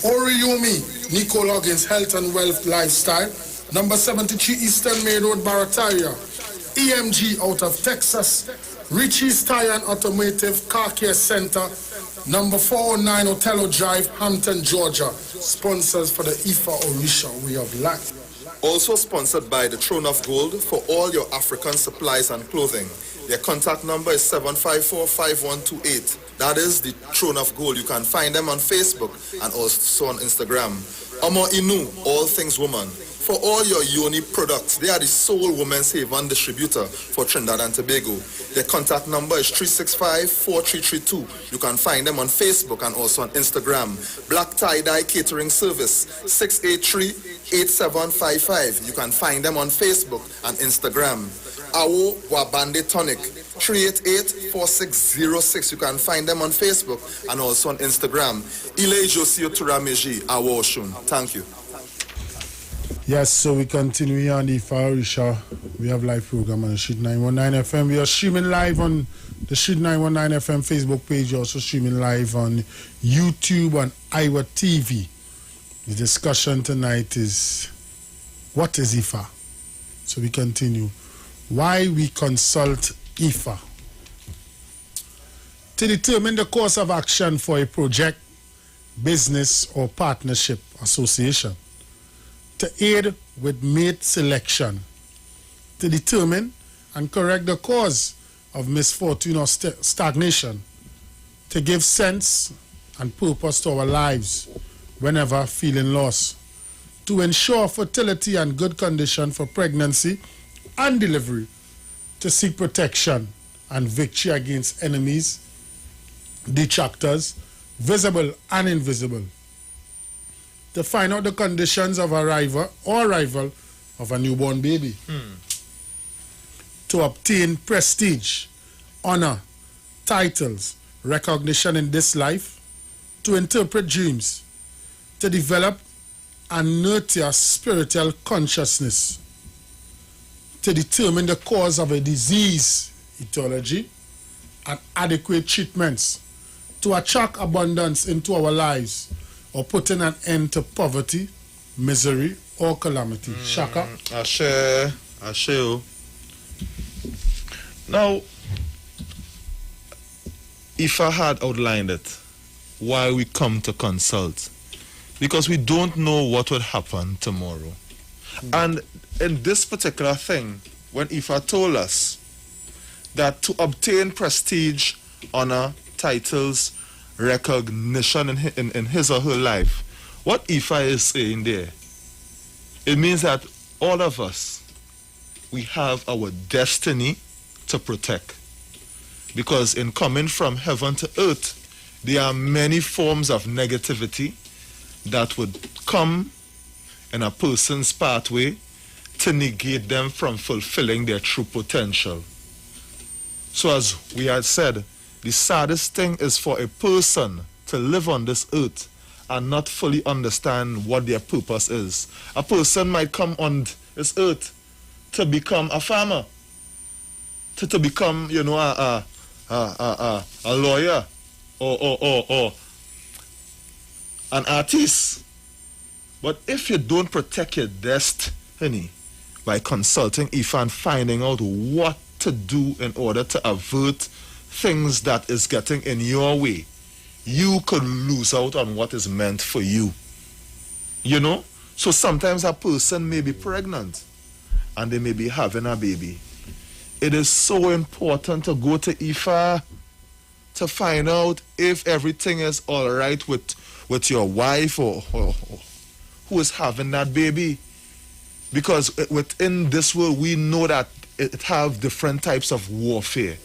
Oriomi, Nico Loggins, Health and Wealth Lifestyle. Number 73 Eastern Main Road, Barataria. EMG out of Texas. Richie's Tire and Automotive Car Care Center. Number 409 Otello Drive, Hampton, Georgia. Sponsors for the IFA Orisha Way of Life. Also sponsored by the Throne of Gold for all your African supplies and clothing. Their contact number is 754-5128. That is the Throne of Gold. You can find them on Facebook and also on Instagram. Omo Inu, all things woman. For all your Yoni products, they are the sole women's haven distributor for Trinidad and Tobago. Their contact number is 365-4332. You can find them on Facebook and also on Instagram. Black Tie-Dye Catering Service, 683-8755. You can find them on Facebook and Instagram. Awo Wabande Tonic, 388-4606. You can find them on Facebook and also on Instagram. Ile Josio Turameji, Awo Oshun. Thank you. Yes, so we continue here on the IFA Orisha. We have live program on the Street 919 FM. We are streaming live on the Street 919 FM Facebook page. Also streaming live on YouTube and Iwer TV. The discussion tonight is, what is IFA? So we continue. Why we consult IFA? To determine the course of action for a project, business or partnership association. To aid with mate selection, to determine and correct the cause of misfortune or stagnation, to give sense and purpose to our lives whenever feeling lost, to ensure fertility and good condition for pregnancy and delivery, to seek protection and victory against enemies, detractors, visible and invisible, to find out the conditions of arrival of a newborn baby, to obtain prestige, honor, titles, recognition in this life, to interpret dreams, to develop and nurture spiritual consciousness, to determine the cause of a disease, etiology, and adequate treatments, to attract abundance into our lives, or putting an end to poverty, misery, or calamity. Shaka? Ashe. Now, if I had outlined it, why we come to consult, because we don't know what would happen tomorrow. And in this particular thing, when Ifa told us that to obtain prestige, honor, titles, recognition in his or her life, what Ifa is saying there, it means that all of us, we have our destiny to protect. Because in coming from heaven to earth, there are many forms of negativity that would come in a person's pathway to negate them from fulfilling their true potential. So as we had said, the saddest thing is for a person to live on this earth and not fully understand what their purpose is. A person might come on this earth to become a farmer, to become, a lawyer, or an artist, But if you don't protect your destiny by consulting Ifa and finding out what to do in order to avert things that is getting in your way, you could lose out on what is meant for you. You know? So sometimes a person may be pregnant and they may be having a baby. It is so important to go to Ifa to find out if everything is all right with your wife or who is having that baby. Because within this world, we know that it have different types of warfare.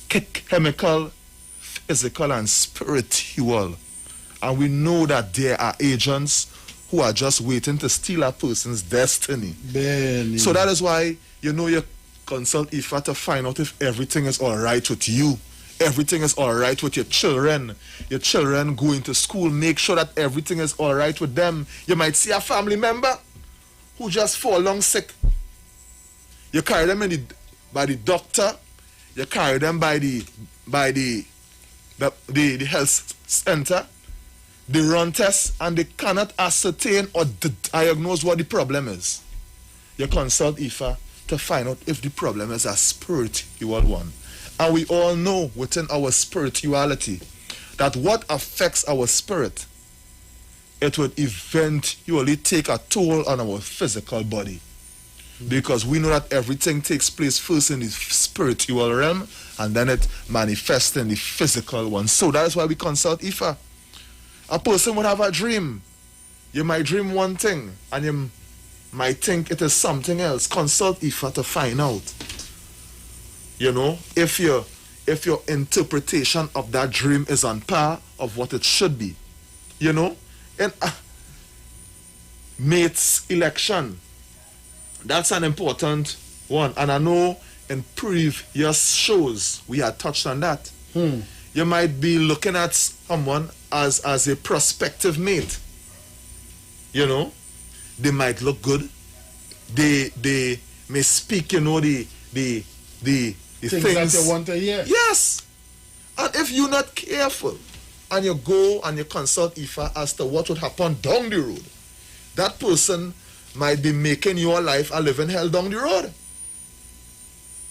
Chemical, physical, and spiritual. And we know that there are agents who are just waiting to steal a person's destiny. Benny. So that is why, you consult Ifa to find out if everything is all right with you. Everything is all right with your children. Your children going to school, make sure that everything is all right with them. You might see a family member who just fall along sick. You carry them by the doctor. You carry them by the health center. They run tests and they cannot ascertain or diagnose what the problem is. You consult Ifa to find out if the problem is a spiritual one. And we all know within our spirituality that what affects our spirit, it would eventually take a toll on our physical body. Because we know that everything takes place first in the spiritual realm and then it manifests in the physical one. So that is why we consult Ifa. A person would have a dream. You might dream one thing and you might think it is something else. Consult Ifa to find out. If your interpretation of that dream is on par of what it should be. And mates election, that's an important one. And I know in previous shows we had touched on that. You might be looking at someone as a prospective mate. They might look good. They may speak, the things that you want to hear. Yes. And if you're not careful and you go and you consult Ifa as to what would happen down the road, that person might be making your life a living hell down the road.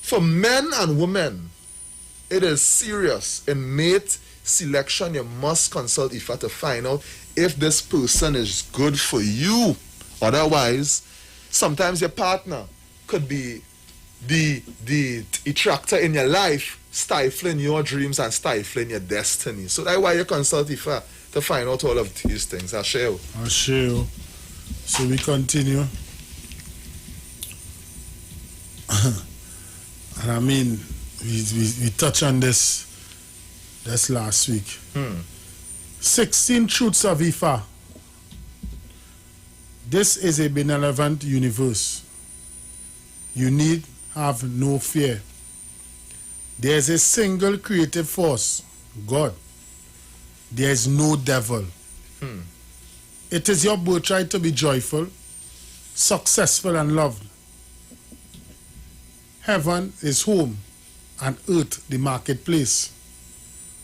For men and women, it is serious. In mate selection, you must consult Ifa to find out if this person is good for you. Otherwise, sometimes your partner could be the attractor in your life, stifling your dreams and stifling your destiny. So that's why you consult Ifa to find out all of these things. I share. So we continue. And I mean, we touched on this last week. 16 truths of Ifa. This is a benevolent universe. You need have no fear. There is a single creative force, God. There is no devil. It is your birthright to be joyful, successful, and loved. Heaven is home and earth the marketplace.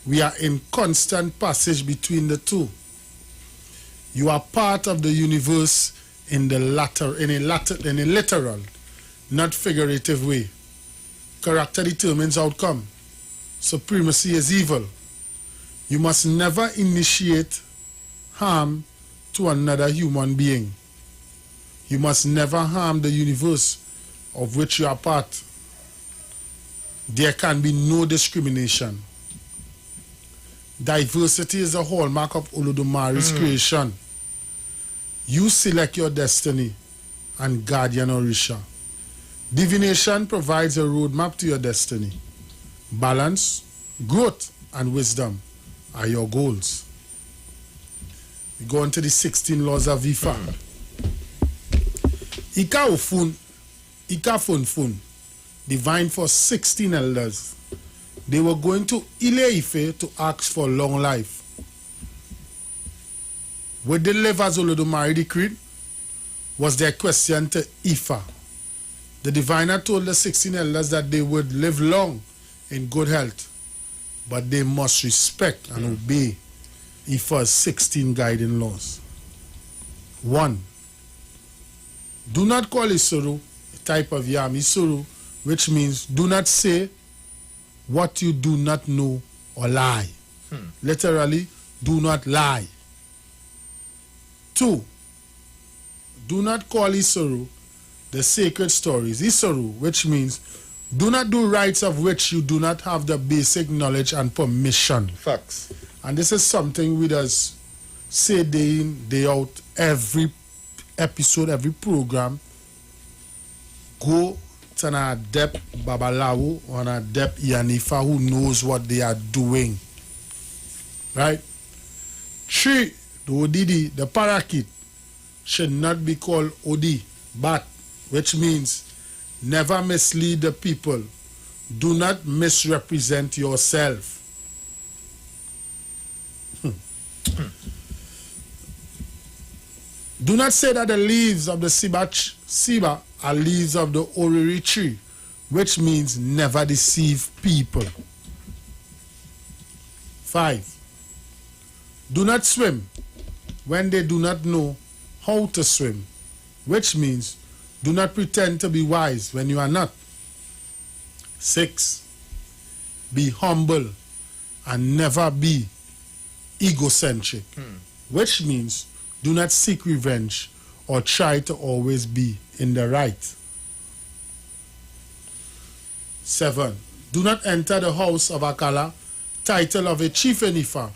We are in constant passage between the two. You are part of the universe in a literal, not figurative way. Character determines outcome. Supremacy is evil. You must never initiate harm to another human being. You must never harm the universe of which you are part. There can be no discrimination. Diversity is a hallmark of Olodumare's creation. You select your destiny and guardian Orisha. Divination provides a roadmap to your destiny. Balance, growth, and wisdom are your goals. We go on to the 16 laws of Ifa. Ika Funfun, divine for 16 elders. They were going to Ile Ife to ask for long life. Would they live as Olodumare decreed? Was their question to Ifa. The diviner told the 16 elders that they would live long in good health, but they must respect and obey Ifa's 16 guiding laws. 1. Do not call Isuru a type of yam. Isuru, which means do not say what you do not know or lie. Literally, do not lie. 2. Do not call Isuru the sacred stories. Isuru, which means do not do rites of which you do not have the basic knowledge and permission. Facts. And this is something we just say day in, day out, every episode, every program. Go to an adept Babalawo or an adept Yanifa who knows what they are doing. Right? 3. The Odidi, the parakeet, should not be called Odi, but, which means never mislead the people. Do not misrepresent yourself. Do not say that the leaves of the Siba are leaves of the Oriri tree, which means never deceive people. 5. Do not swim when they do not know how to swim, which means do not pretend to be wise when you are not. 6. Be humble and never be egocentric, which means do not seek revenge or try to always be in the right. 7. Do not enter the house of Akala, title of a chief Enifa,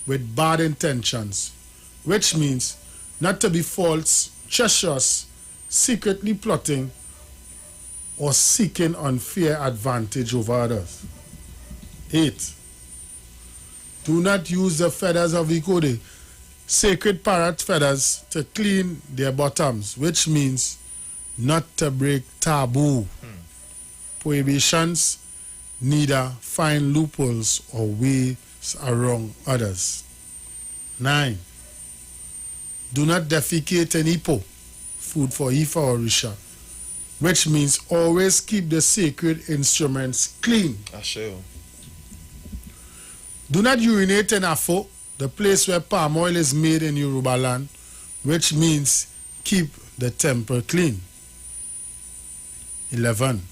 with bad intentions, which means not to be false, treacherous, secretly plotting, or seeking unfair advantage over others. 8. Do not use the feathers of Ikode, sacred parrot feathers, to clean their bottoms, which means not to break taboo. Prohibitions, neither find loopholes or ways around others. 9. Do not defecate in Ipo, food for Ifa or Risha, which means always keep the sacred instruments clean. Ashe. Do not urinate in Afo, the place where palm oil is made in Yoruba land, which means keep the temple clean. 11.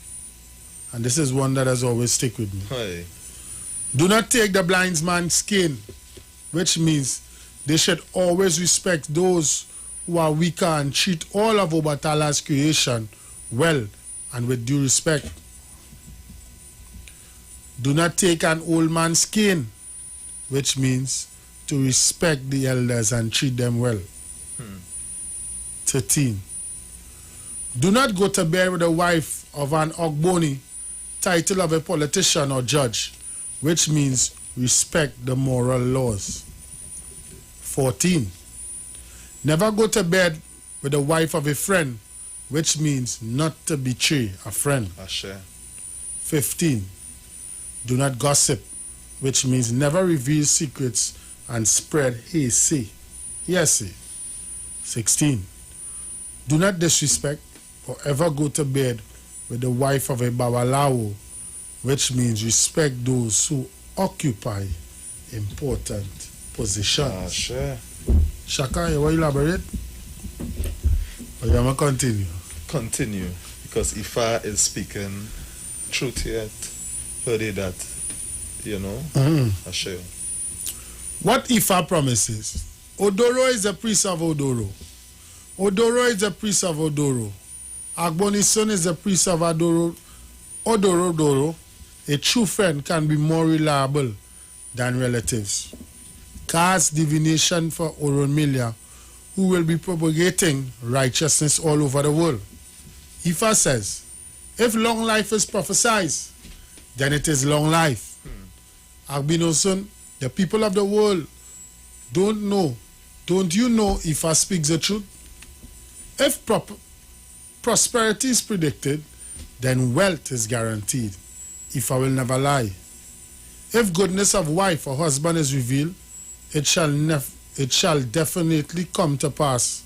And this is one that has always stick with me. Hey. Do not take the blind man's skin, which means they should always respect those who are weaker and treat all of Obatala's creation well and with due respect. Do not take an old man's skin, which means to respect the elders and treat them well. 13. Do not go to bed with the wife of an Ogboni, title of a politician or judge, which means respect the moral laws. 14. Never go to bed with the wife of a friend, which means not to betray a friend. Ashe. 15. Do not gossip, which means never reveal secrets and spread hearsay. 16. Do not disrespect or ever go to bed with the wife of a Babalawo, which means respect those who occupy important positions. Ashe. Shaka, you want to elaborate? Or you want to continue? Continue, because Ifa is speaking truth yet. Heard it that, you know? Ashe. What Ifa promises? Odoro is the priest of Odoro. Odoro is the priest of Odoro. Agboni's son is the priest of Odoro. Odoro. A true friend can be more reliable than relatives. Cast divination for Oromilia, who will be propagating righteousness all over the world. Ifa says, if long life is prophesied, then it is long life. Agbino's son, the people of the world don't know. Don't you know Ifa speaks the truth? If prosperity is predicted, then wealth is guaranteed. Ifa will never lie. If goodness of wife or husband is revealed, it shall definitely come to pass.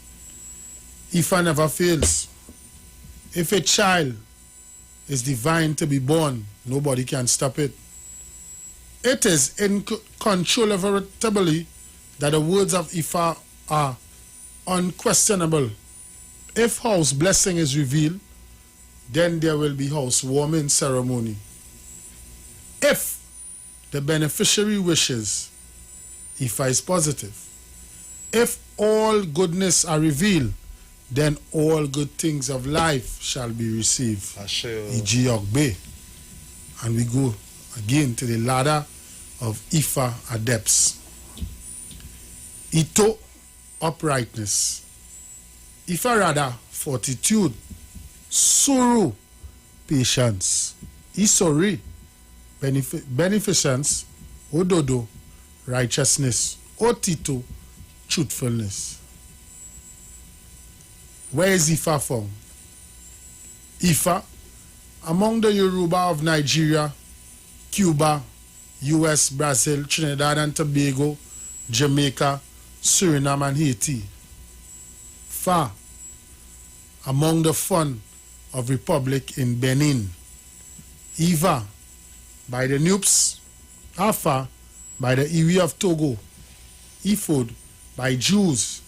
Ifa never fails. If a child is divine to be born, nobody can stop it. It is incontrovertibly that the words of Ifa are unquestionable. If house blessing is revealed, then there will be housewarming ceremony. If the beneficiary wishes, Ifa is positive. If all goodness are revealed, then all good things of life shall be received. E.G. Ogbe. And we go again to the ladder of Ifa adepts. Ito, uprightness. Ifa Rada, fortitude. Suru, patience. Isori, beneficence. Ododo, righteousness. Otito, truthfulness. Where is Ifa from? Ifa, among the Yoruba of Nigeria, Cuba, US, Brazil, Trinidad and Tobago, Jamaica, Suriname and Haiti. Fa, among the Fon of Republic in Benin. Iva, by the Nupes. Afa, by the Iwi of Togo. Ifod, by Jews.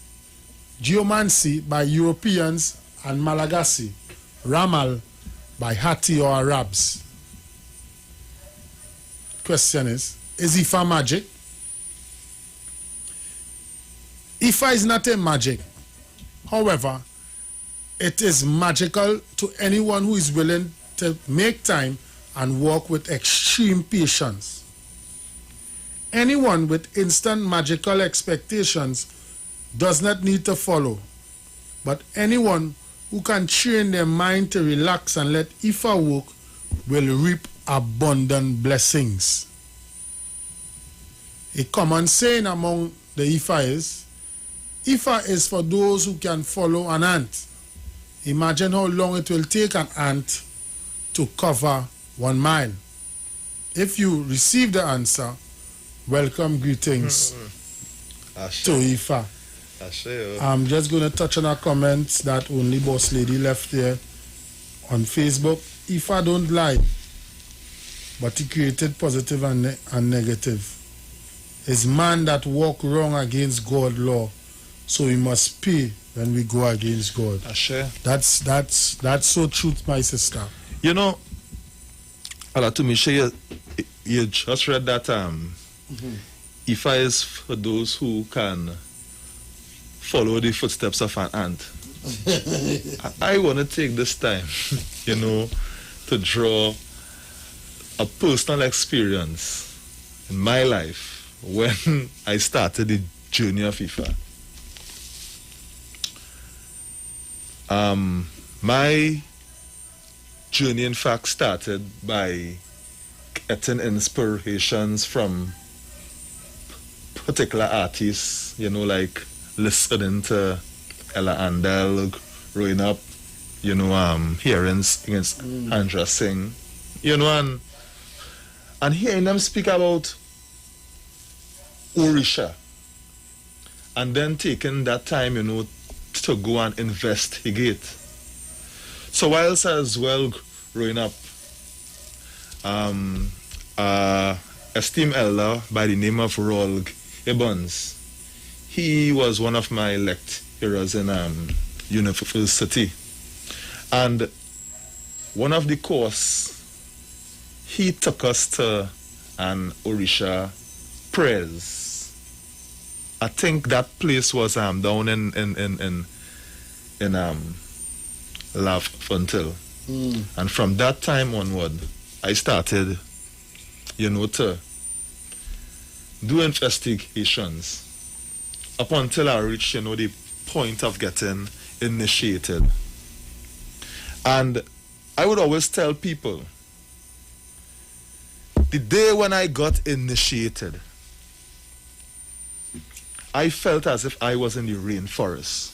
Geomancy, by Europeans and Malagasy. Ramal, by Hatti or Arabs. Question is Ifa magic? Ifa is not a magic. However, it is magical to anyone who is willing to make time and work with extreme patience. Anyone with instant magical expectations does not need to follow, but anyone who can train their mind to relax and let Ifa work will reap abundant blessings. A common saying among the Ifa is for those who can follow an ant. Imagine how long it will take an ant to cover 1 mile. If you receive the answer, welcome greetings to Ifa. I'm just going to touch on a comment that only Boss Lady left here on Facebook. Ifa don't lie, but he created positive and negative. It's man that walk wrong against God law, so we must pay when we go against God. That's so truth, my sister. You know, Alatumisha, you just read that Ifa is for those who can follow the footsteps of an ant. I want to take this time, to draw a personal experience in my life when I started the journey of Ifa. My journey, in fact, started by getting inspirations from particular artists, like listening to Ella Andel growing up, hearing Andra sing, and hearing them speak about Orisha, and then taking that time, to go and investigate. So whilst I was growing up, esteemed elder by the name of Rolg Ibans, he was one of my lecturers in university, and one of the course he took us to an Orisha prayers. I think that place was down in Lafontaine. And from that time onward, I started, to do investigations up until I reached, the point of getting initiated. And I would always tell people, the day when I got initiated, I felt as if I was in the rainforest.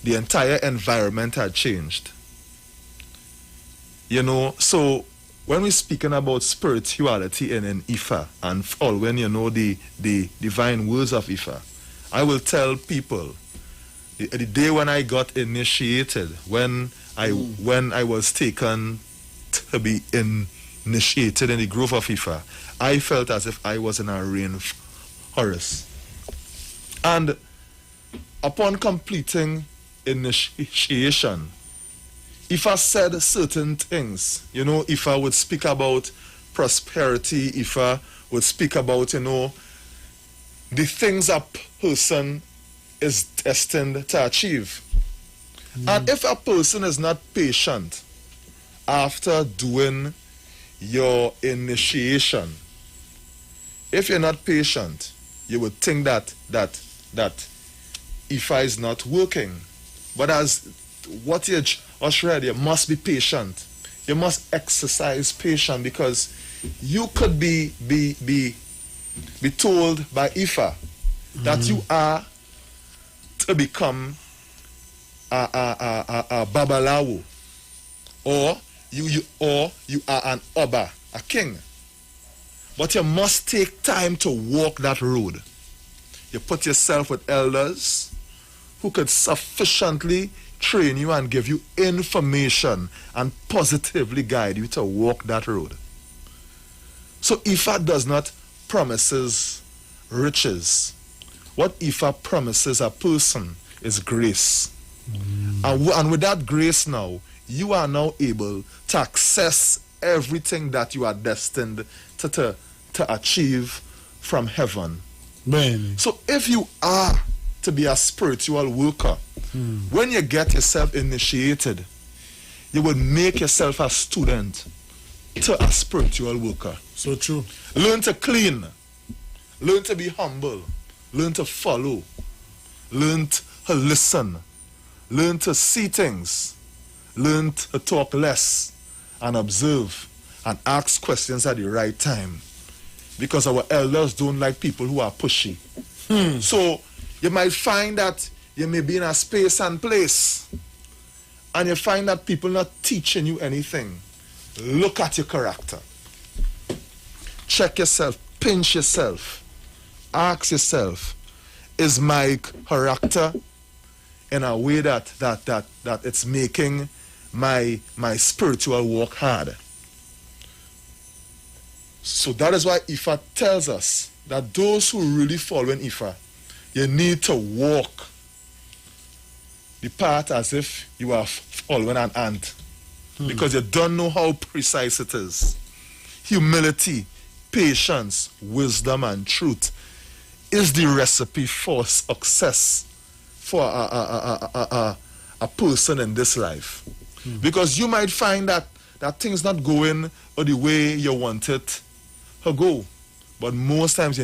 The entire environment had changed. So when we're speaking about spirituality in Ifa and following, the divine words of Ifa, I will tell people the day when I got initiated, when I was taken to be initiated in the grove of Ifa, I felt as if I was in a rainforest. And upon completing initiation, if I said certain things, you know, if I would speak about prosperity, if I would speak about, you know, the things a person is destined to achieve. And if a person is not patient after doing your initiation, if you're not patient, you would think that IFA is not working. But as what you just read, you must be patient. You must exercise patience, because you could be told by IFA that you are to become a babalawo, or you are an oba, a king. But you must take time to walk that road. You put yourself with elders who could sufficiently train you and give you information and positively guide you to walk that road. So IFA does not promises riches. What IFA promises a person is grace. And with that grace now, you are now able to access everything that you are destined to achieve from heaven. Man. So if you are to be a spiritual worker, when you get yourself initiated, you will make yourself a student to a spiritual worker. So true. Learn to clean. Learn to be humble. Learn to follow. Learn to listen. Learn to see things. Learn to talk less and observe and ask questions at the right time. Because our elders don't like people who are pushy. So you might find that you may be in a space and place and you find that people not teaching you anything. Look at your character. Check yourself. Pinch yourself. Ask yourself, is my character in a way that it's making my spiritual walk hard? So that is why IFA tells us that those who really follow in IFA, you need to walk the path as if you are following an ant, because you don't know how precise it is. Humility, patience, wisdom, and truth is the recipe for success for a person in this life. Because you might find that things not going the way you want it to go. But most times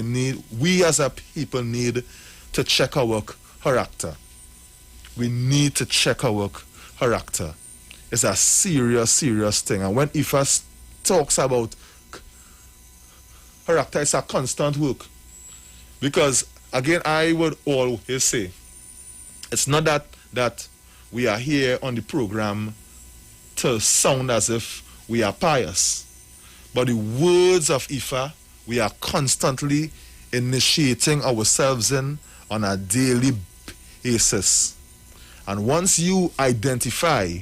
we as a people need to check our character. We need to check our character. It's a serious, serious thing. And when Ifa talks about character, it's a constant work. Because, again, I would always say, it's not that we are here on the program to sound as if we are pious. But the words of Ifa, we are constantly initiating ourselves in on a daily basis. And once you identify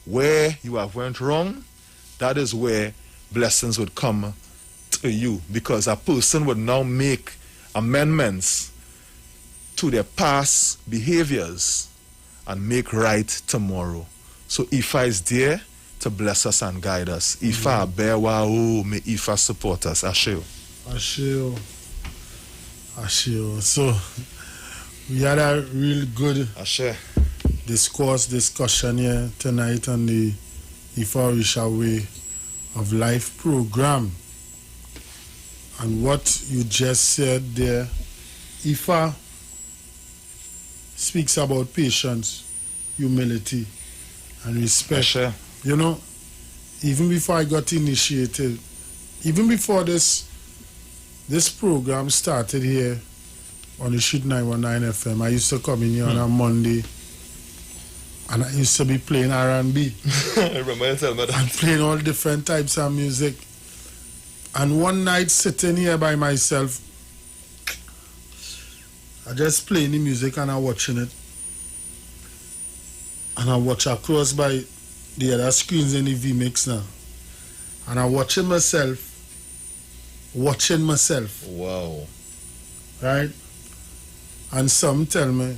where you have went wrong, that is where blessings would come to you, because a person would now make amendments to their past behaviors and make right tomorrow. So Ifa is there to bless us and guide us. Ifa bewa o, may Ifa support us. Asheo. Asheo. So we had a real good discussion here tonight on the Ifa Orisha Way of Life program. And what you just said there, Ifa speaks about patience, humility, and respect. You know, even before I got initiated, even before this program started here on the Shoot 919 FM, I used to come in here on a Monday and I used to be playing R&B. I remember you telling me that. And playing all different types of music. And one night sitting here by myself, I just playing the music and I watching it. And I watch across by the other screens in the VMix now. And I watching myself. Wow. Right? And some tell me,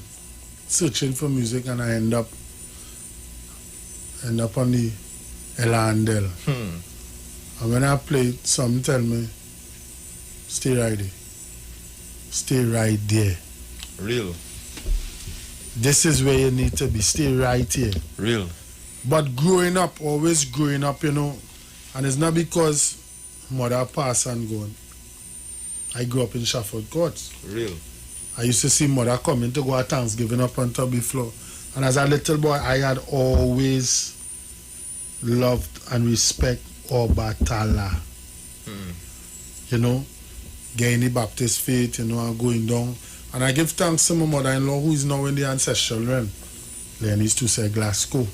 searching for music, and I end up on the Elandel. And when I play, some tell me, stay right there. Stay right there. Real. This is where you need to be. Stay right here. Real. But growing up, always growing up, you know, and it's not because mother passed and gone. I grew up in Shafford Court. Real. I used to see mother coming to go at Thanksgiving up on Tubby floor. And as a little boy, I had always loved and respect Obatala. You know, getting the Baptist faith, you know, and going down. And I give thanks to my mother-in-law, who is now in the ancestral realm. Leonie's to say Glasgow.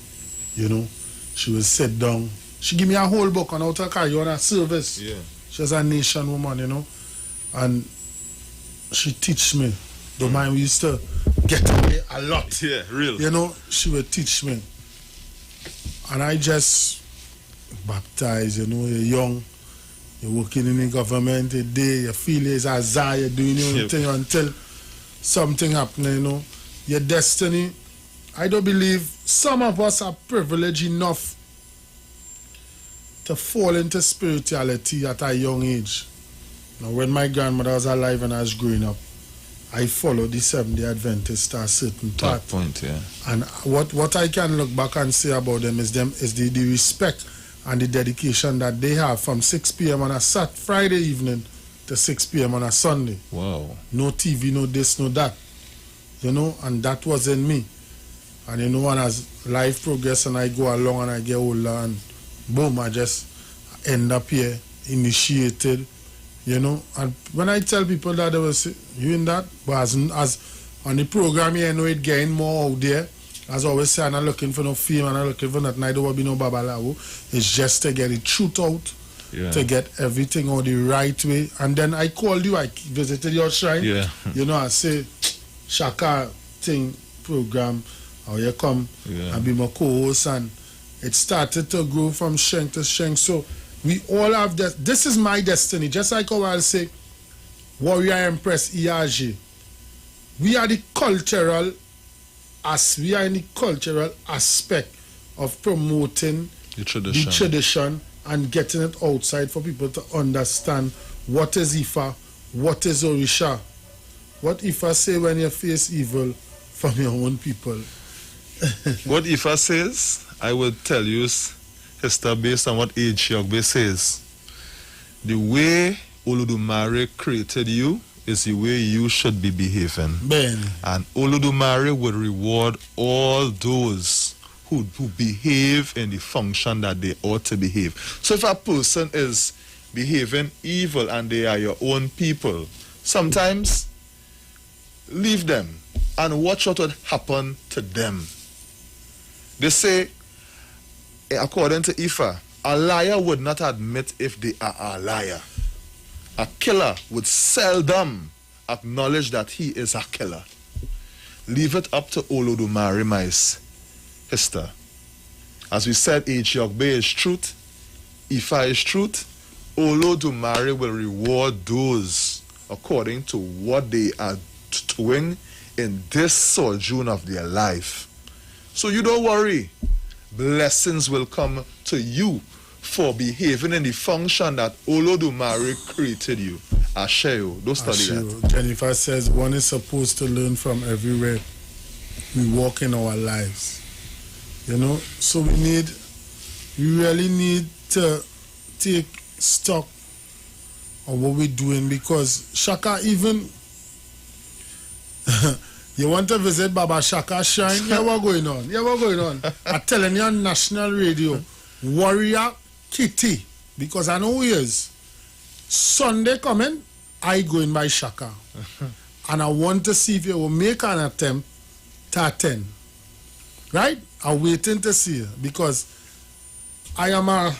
You know, she will sit down. She give me a whole book on how to carry on a service. Yeah. She's a nation woman, you know. And she teach me. Don't mind, we used to get away a lot. Yeah, real. You know, she would teach me. And I just baptized, you know, you're young, you're working in the government a day, you feel it's a zah, you're doing your own thing until something happens, you know. Your destiny, I don't believe some of us are privileged enough to fall into spirituality at a young age. Now, when my grandmother was alive and I was growing up, I followed the Seventh-day Adventist at a certain part. Point, yeah. And what I can look back and say about them is the respect and the dedication that they have from 6 p.m. on a Friday evening to 6 p.m. on a Sunday. Wow. No TV, no this, no that. You know, and that was in me. And you know, and as life progresses and I go along and I get older and boom, I just end up here, initiated. You know, and when I tell people that, they will say, you in that? But as on the program, you know, it getting more out there. As I always say, I'm not looking for no fame, I'm not looking for nothing. I don't want to be no babalawo. It's just to get the truth out, to get everything out the right way. And then I called you, I visited your shrine. Yeah. You know, I say, Shaka thing program, how you come and be my co-host. And it started to grow from strength to strength. So we all have that. This is my destiny. Just like how I'll say, Warrior Empress ERG. We are the cultural, we are in the cultural aspect of promoting the tradition and getting it outside for people to understand what is Ifa, what is Orisha. What Ifa say when you face evil from your own people. What Ifa says, I will tell you, Sister, based on what Yogbe says, the way Oludumare created you is the way you should be behaving. Ben. And Oludumare will reward all those who behave in the function that they ought to behave. So if a person is behaving evil and they are your own people, sometimes leave them and watch what would happen to them. They say, according to Ifa, a liar would not admit if they are a liar. A killer would seldom acknowledge that he is a killer. Leave it up to Olodumare, my sister. As we said, Yogbe is truth, Ifa is truth. Olodumare will reward those according to what they are doing in this sojourn of their life. So you don't worry. Blessings will come to you for behaving in the function that Olodumare created you. Asheo, don't study that. Jennifer says one is supposed to learn from everywhere we walk in our lives. You know, so we really need to take stock of what we're doing, because Shaka, even you want to visit Baba Shaka Shrine? Yeah, what going on? I'm telling you on national radio, Warrior Kitty, because I know he is. Sunday coming, I going by Shaka. And I want to see if you will make an attempt to attend. Right? I'm waiting to see you, because I am a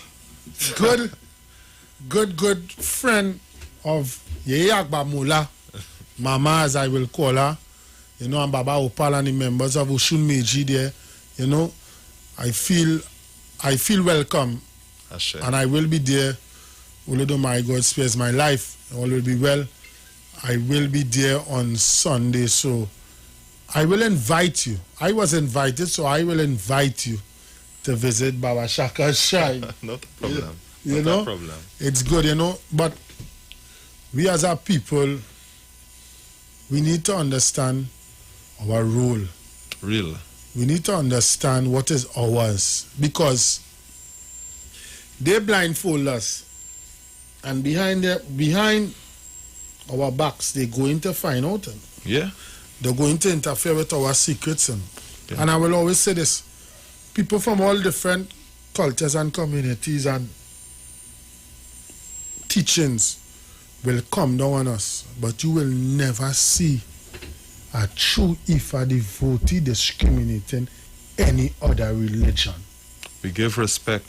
good friend of Yeyagba Mula, Mama as I will call her. You know, and Baba Opal and the members of Oshun Meiji there. You know, I feel welcome. And I will be there. Olodumare, God spares my life. All will be well. I will be there on Sunday, so I will invite you. I was invited, so I will invite you to visit Baba Shaka's shrine. Not a problem. You Not know, a problem. it's good, you know, but we as a people, we need to understand our role. Real. We need to understand what is ours, because they blindfold us, and behind our backs, they're going to find out. Yeah. They're going to interfere with our secrets. Yeah. And I will always say this, people from all different cultures and communities and teachings will come down on us, but you will never see a true Ifa devotee discriminating any other religion. We give respect.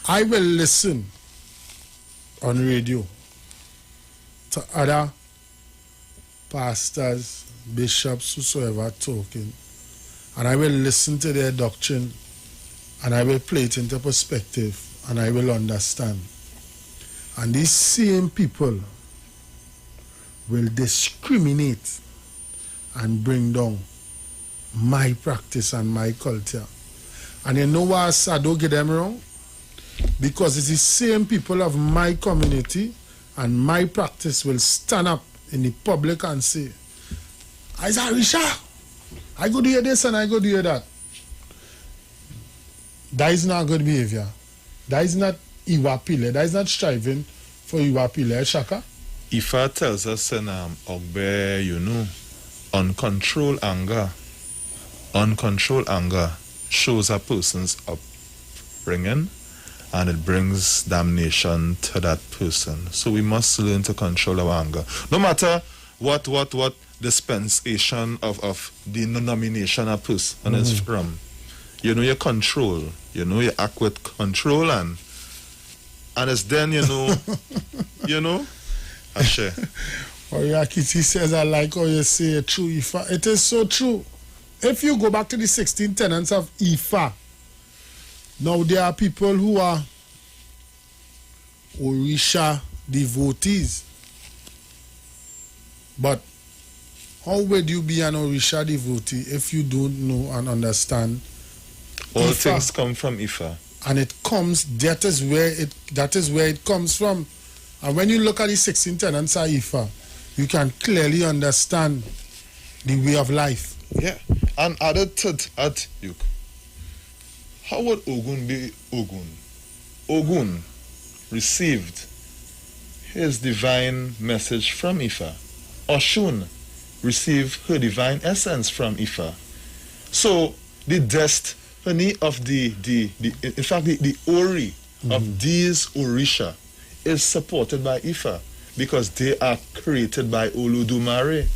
I will listen on radio to other pastors, bishops, whosoever talking, and I will listen to their doctrine, and I will play it into perspective, and I will understand. And these same people will discriminate and bring down my practice and my culture. And you know what, I don't get them wrong? Because it's the same people of my community and my practice will stand up in the public and say, Risha, I go do this and I go do that. That is not good behavior. That is not Iwa Pile. That is not striving for Iwa Pile, Shaka. Ifa tells us in Ogbe, you know, uncontrolled anger shows a person's upbringing, and it brings damnation to that person. So we must learn to control our anger. No matter what dispensation of the denomination a person is from. You know, you control. You know, you act with control, and it's then, you know, Ashe. Oyakiti says, I like how you say it, true Ifa. It is so true. If you go back to the 16 tenets of Ifa, now there are people who are Orisha devotees. But how would you be an Orisha devotee if you don't know and understand all Ifa? Things come from Ifa. And it comes, that is where it comes from. And when you look at the 16 tenets of Ifa, you can clearly understand the way of life. Yeah. And added to that, how would Ogun be Ogun? Ogun received his divine message from Ifa. Oshun received her divine essence from Ifa. So the destiny of the Ori of these Orisha is supported by Ifa, because they are created by Olodumare.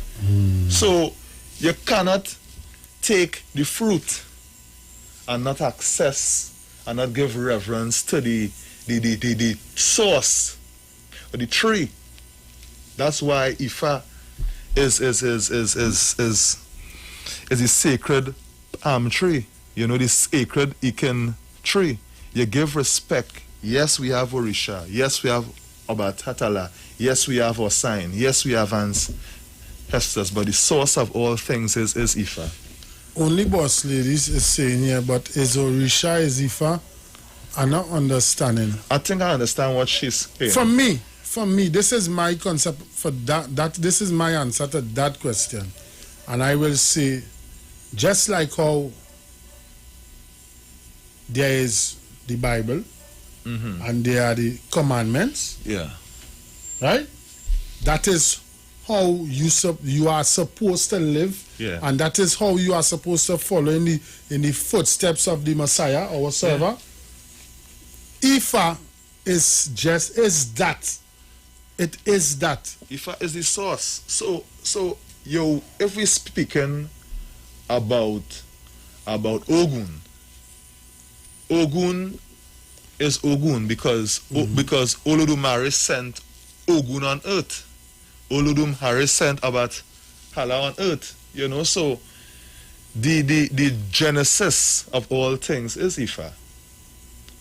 So you cannot take the fruit and not access and not give reverence to the source or the tree. That's why Ifa is a sacred palm tree. You know, the sacred Iken tree. You give respect. Yes, we have Orisha. Yes, we have Obatatala. Yes, we have our sign. Yes, we have ancestors. But the source of all things is Ifa. Only boss ladies is saying here, but is Orisha, is Ifa? I'm not understanding. I think I understand what she's saying. For me, this is my concept for that. This is my answer to that question. And I will say, just like how there is the Bible, and there are the commandments. Yeah. Right? That is how you are supposed to live. Yeah. And that is how you are supposed to follow in the footsteps of the Messiah, our server. Yeah. Ifa is that. It is that. Ifa is the source. So if we're speaking about Ogun is Ogun because Olodumare sent Ogun on earth. Olodumare sent Obatala on earth. You know, so the genesis of all things is Ifa.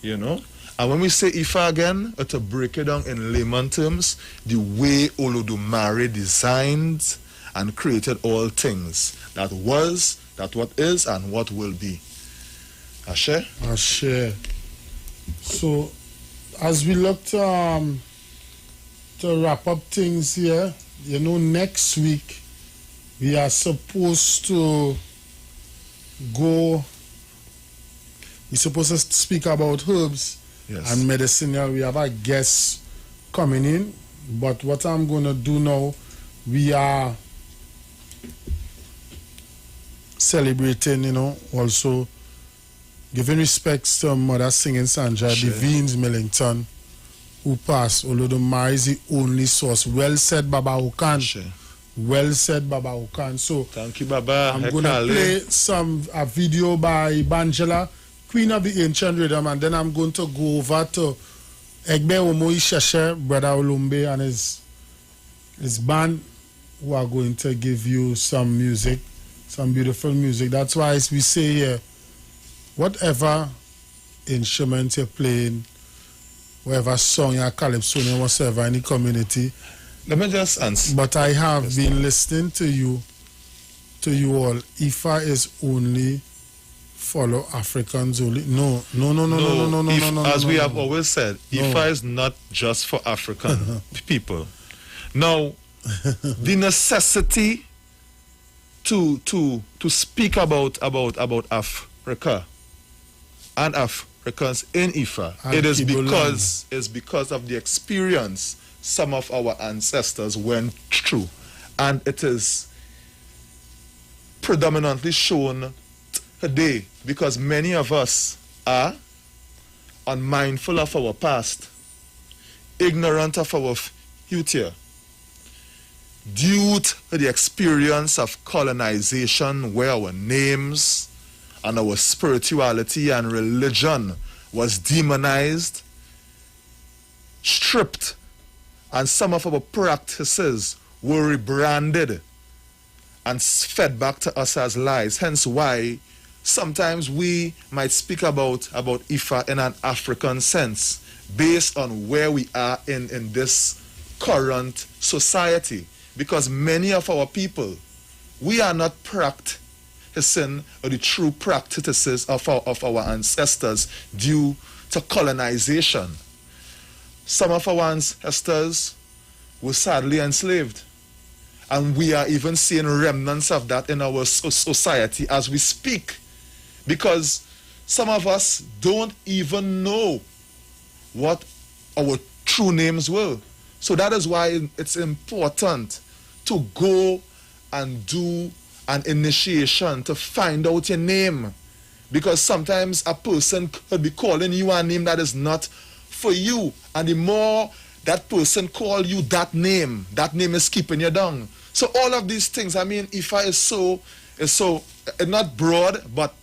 You know? And when we say Ifa again, to break it down in layman terms, the way Olodumare designed and created all things, that was, that what is, and what will be. Ashe? Ashe. So, as we look to wrap up things here, you know, next week we are supposed to go. We're supposed to speak about herbs and medicinal. We have a guest coming in, but what I'm going to do now, we are celebrating, you know, also giving respects to Mother Singing Sandra, the Veens Millington, who passed, although the Mara is the only source. Well said, Baba Okan. Well said, Baba Okan. So, thank you, Baba. I'm going to play a video by Bangela, Queen of the Ancient Rhythm, and then I'm going to go over to Egbe Omo Isheshe, Brother Olumbe, and his band, who are going to give you some music, some beautiful music. That's why we say here, whatever instrument you're playing, whatever song you're calypso, whatever, any community. Let me just answer. But I have been listening to you all. Ifa is only follow Africans only. No. As we have always said, Ifa is not just for African people. Now, the necessity to speak about Africa and Africans in Ifa, and it is because of the experience some of our ancestors went through, and it is predominantly shown today because many of us are unmindful of our past, ignorant of our future, due to the experience of colonization, where our names and our spirituality and religion was demonized, stripped, and some of our practices were rebranded and fed back to us as lies. Hence why sometimes we might speak about Ifa in an African sense, based on where we are in this current society. Because many of our people, we are not practicing the true practices of our ancestors due to colonization. Some of our ancestors were sadly enslaved, and we are even seeing remnants of that in our society as we speak, because some of us don't even know what our true names were. So that is why it's important to go and do an initiation to find out your name, because sometimes a person could be calling you a name that is not for you, and the more that person call you that name is keeping you down. So all of these things, I mean, Ifa is so not broad, but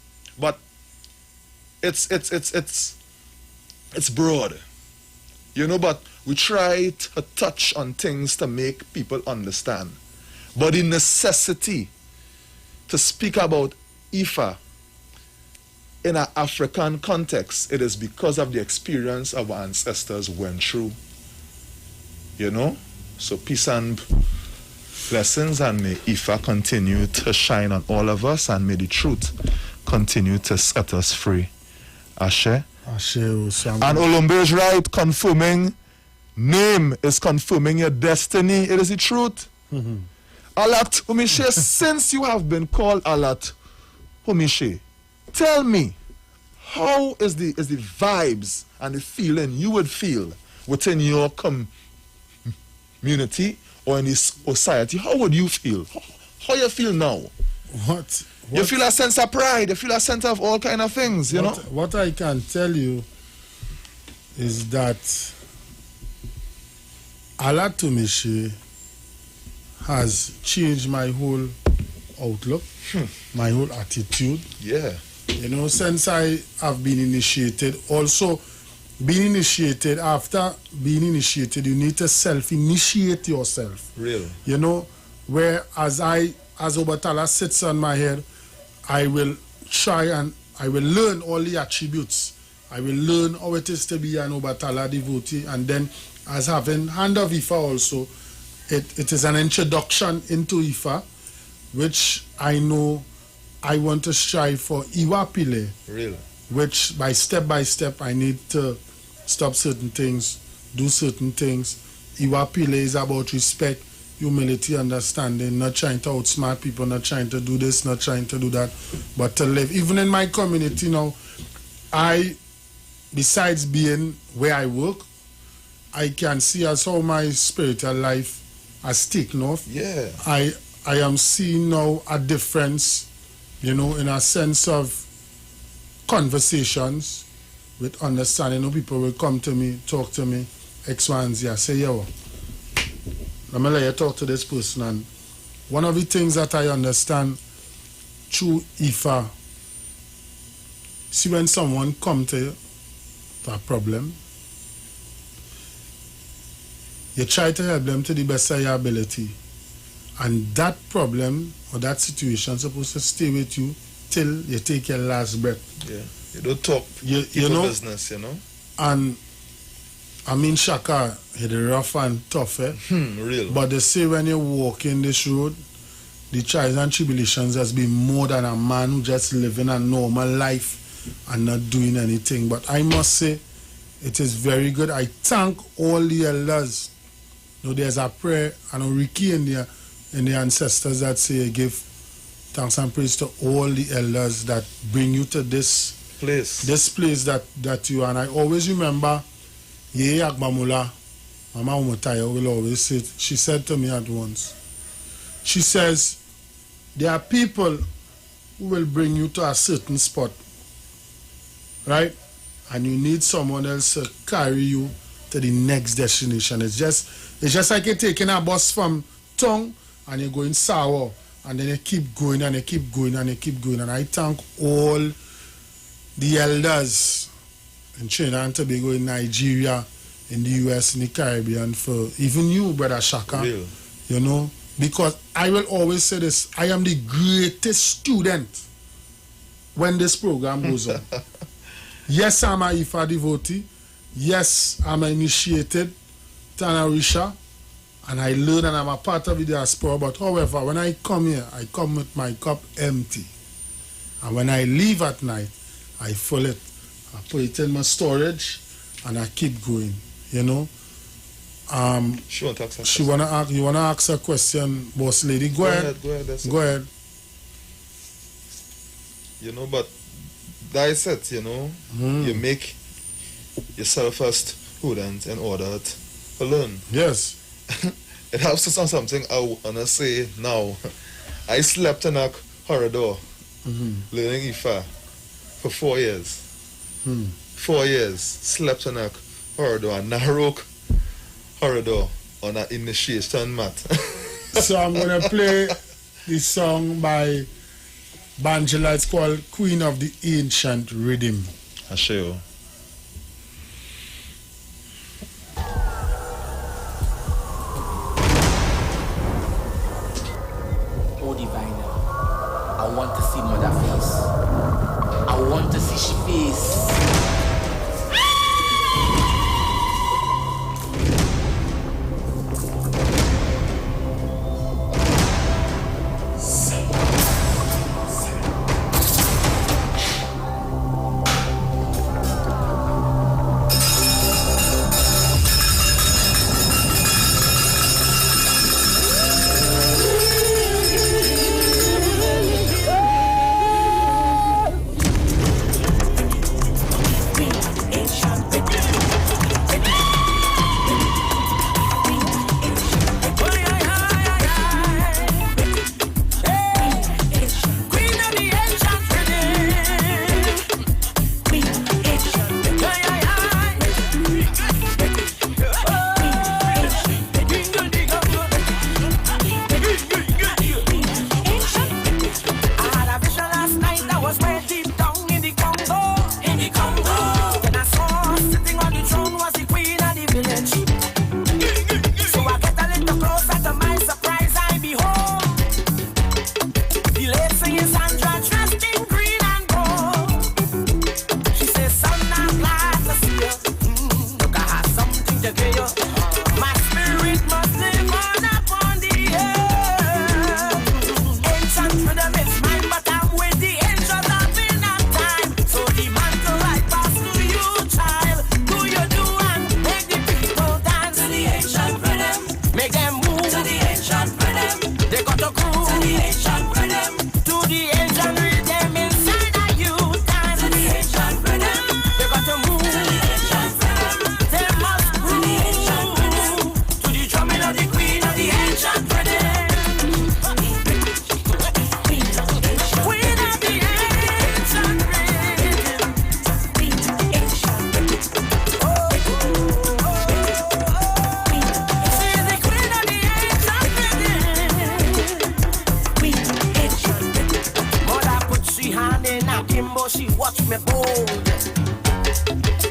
it's broad, you know. But we try to touch on things to make people understand. But the necessity to speak about Ifa in an African context, it is because of the experience our ancestors went through. You know? So peace and blessings, and may Ifa continue to shine on all of us, and may the truth continue to set us free. Ashe? Ashe. And Olumbe is right, confirming name is confirming your destiny. It is the truth. Mm-hmm. Alat Humishe, since you have been called Alat Humishe, tell me, how is the vibes and the feeling you would feel within your community or in this society? How would you feel? How you feel now? What? You feel a sense of pride. You feel a sense of all kind of things, you know? What I can tell you is that Alatumishi has changed my whole outlook, my whole attitude. Yeah. You know, since I have been initiated, also being initiated, after being initiated, you need to self-initiate yourself. Real. You know, where as Obatala sits on my head, I will try and I will learn all the attributes. I will learn how it is to be an Obatala devotee, and then as having hand of Ifa also, it is an introduction into Ifa, which I know I want to strive for Iwa Pile. Really? Which by step I need to stop certain things, do certain things. Iwa Pile is about respect, humility, understanding, not trying to outsmart people, not trying to do this, not trying to do that, but to live. Even in my community now, besides being where I work, I can see as how my spiritual life has taken off. Yeah. I am seeing now a difference, in a sense of conversations with understanding. People will come to me, talk to me, X, Y, and Z. I say, yo, let me let you talk to this person. And one of the things that I understand through IFA, see when someone come to you to a problem, you try to help them to the best of your ability. And that problem or that situation is supposed to stay with you till you take your last breath. Yeah. You don't talk business, And I mean, Shaka, it's rough and tough, real. But they say when you walk in this road, the trials and tribulations has been more than a man who just living a normal life and not doing anything. But I must say, it is very good. I thank all the elders. There's a prayer and a Ricky in the ancestors that say give thanks and praise to all the elders that bring you to this place that you, and I always remember Ye Agbamula, Mama Umutaya will always say, she said to me at once, she says, there are people who will bring you to a certain spot, right? And you need someone else to carry you to the next destination. It's just like you're taking a bus from Tongue and you're going Sour, and then you keep going and you keep going and you keep going. And I thank all the elders in Trinidad and Tobago, in Nigeria, in the US, in the Caribbean, for even you, Brother Shaka. Real. Because I will always say this, I am the greatest student when this program goes on. Yes, I'm a IFA devotee. Yes, I'm initiated Tanarisha, and I learn and I'm a part of the diaspora. But however, when I come here, I come with my cup empty. And when I leave at night, I fill it. I put it in my storage and I keep going, She wanna ask a question, boss lady. Go ahead. Go ahead. But that is it, You make yourself a student in order to learn. Yes. It has to sound something I wanna say now. I slept in a corridor learning IFA for 4 years. 4 years. Slept in a corridor, a narrow corridor on an initiation mat. So I'm gonna play this song by Banjala. It's called Queen of the Ancient Rhythm. I show you. Oh diviner, I want to see mother face. I want to see she face. Kimbo, she watch me bold.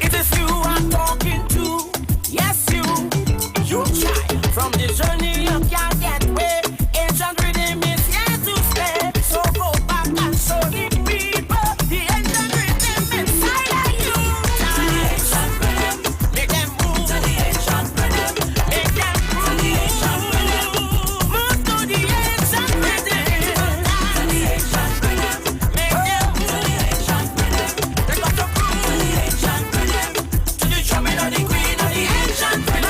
It is you I'm talking to. Yes, you try. From the journey you can't get away. Ancient rhythm is here to stay. So go back and show the people the ancient rhythm inside of you. To the ancient rhythm, make them move. To the ancient rhythm, make them move. To the ancient rhythm, move to the ancient rhythm. To the ancient rhythm, make them move. To the ancient rhythm, they got to prove. To the ancient rhythm, to the drumming of the queen of the ancient rhythm.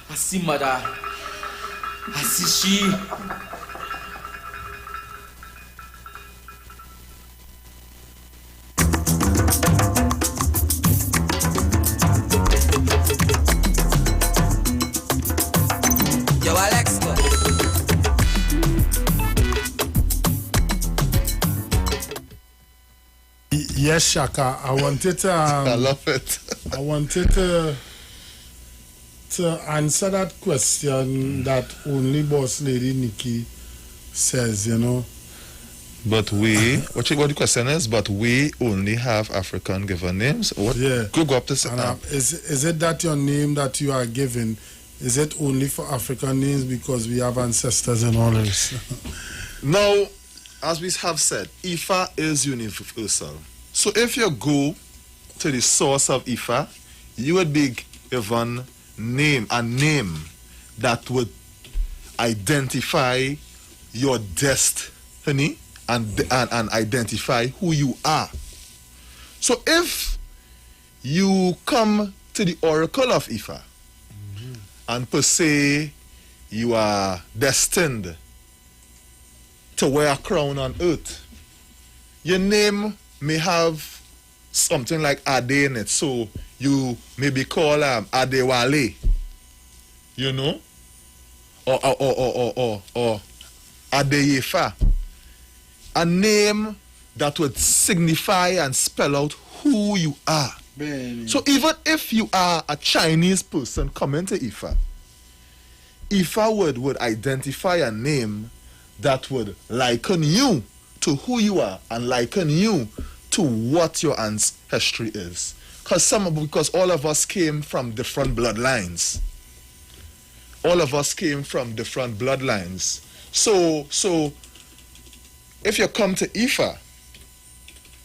I see mother. I see she. Yo, Alex. Yes, Shaka. I wanted to. I love it. I wanted to answer that question that only Boss Lady Nikki says, you know. But we, what the question is, but we only have African given names? What? Yeah. Go up to is it that your name that you are given, is it only for African names because we have ancestors and all this? Now, as we have said, Ifa is universal. So if you go to the source of Ifa, you would be given a name that would identify your destiny and identify who you are. So if you come to the oracle of Ifa and per se you are destined to wear a crown on earth, your name may have something like Ade in it, so you may be called Adewale, you know, or Adeyefa, a name that would signify and spell out who you are. Baby. So even if you are a Chinese person coming to Ifa, Ifa would identify a name that would liken you to who you are and liken you to what your ancestry is. Because all of us came from different bloodlines. All of us came from different bloodlines. So if you come to Ifa,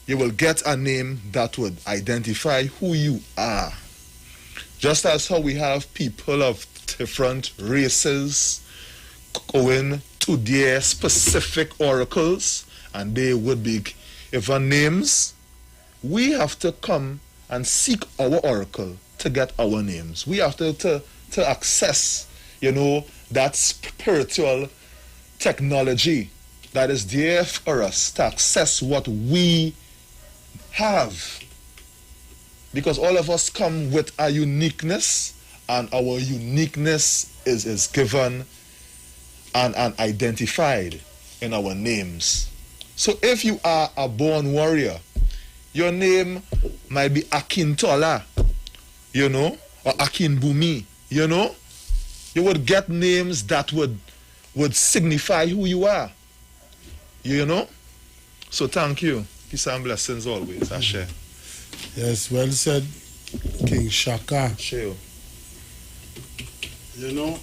you will get a name that would identify who you are. Just as how we have people of different races going to their specific oracles and they would be given names, we have to come and seek our oracle to get our names. We have to access, you know, that spiritual technology that is there for us to access what we have. Because all of us come with a uniqueness, and our uniqueness is given and identified in our names. So if you are a born warrior, your name might be Akintola, you know, or Akinbumi, you know. You would get names that would signify who you are, you know. So thank you. Peace and blessings always. Ashe. Yes, well said, King Shaka. Sure. You know,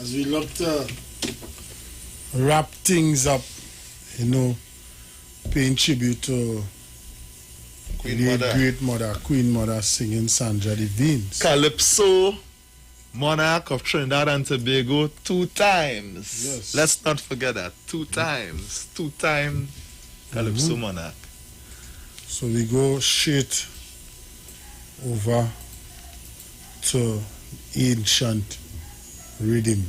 as we look to wrap things up, you know, paying tribute to great mother, Queen Mother, singing Sandra Devines. Calypso, monarch of Trinidad and Tobago, 2 times. Yes. Let's not forget that. 2 times. 2-time Calypso monarch. So we go straight over to ancient rhythm.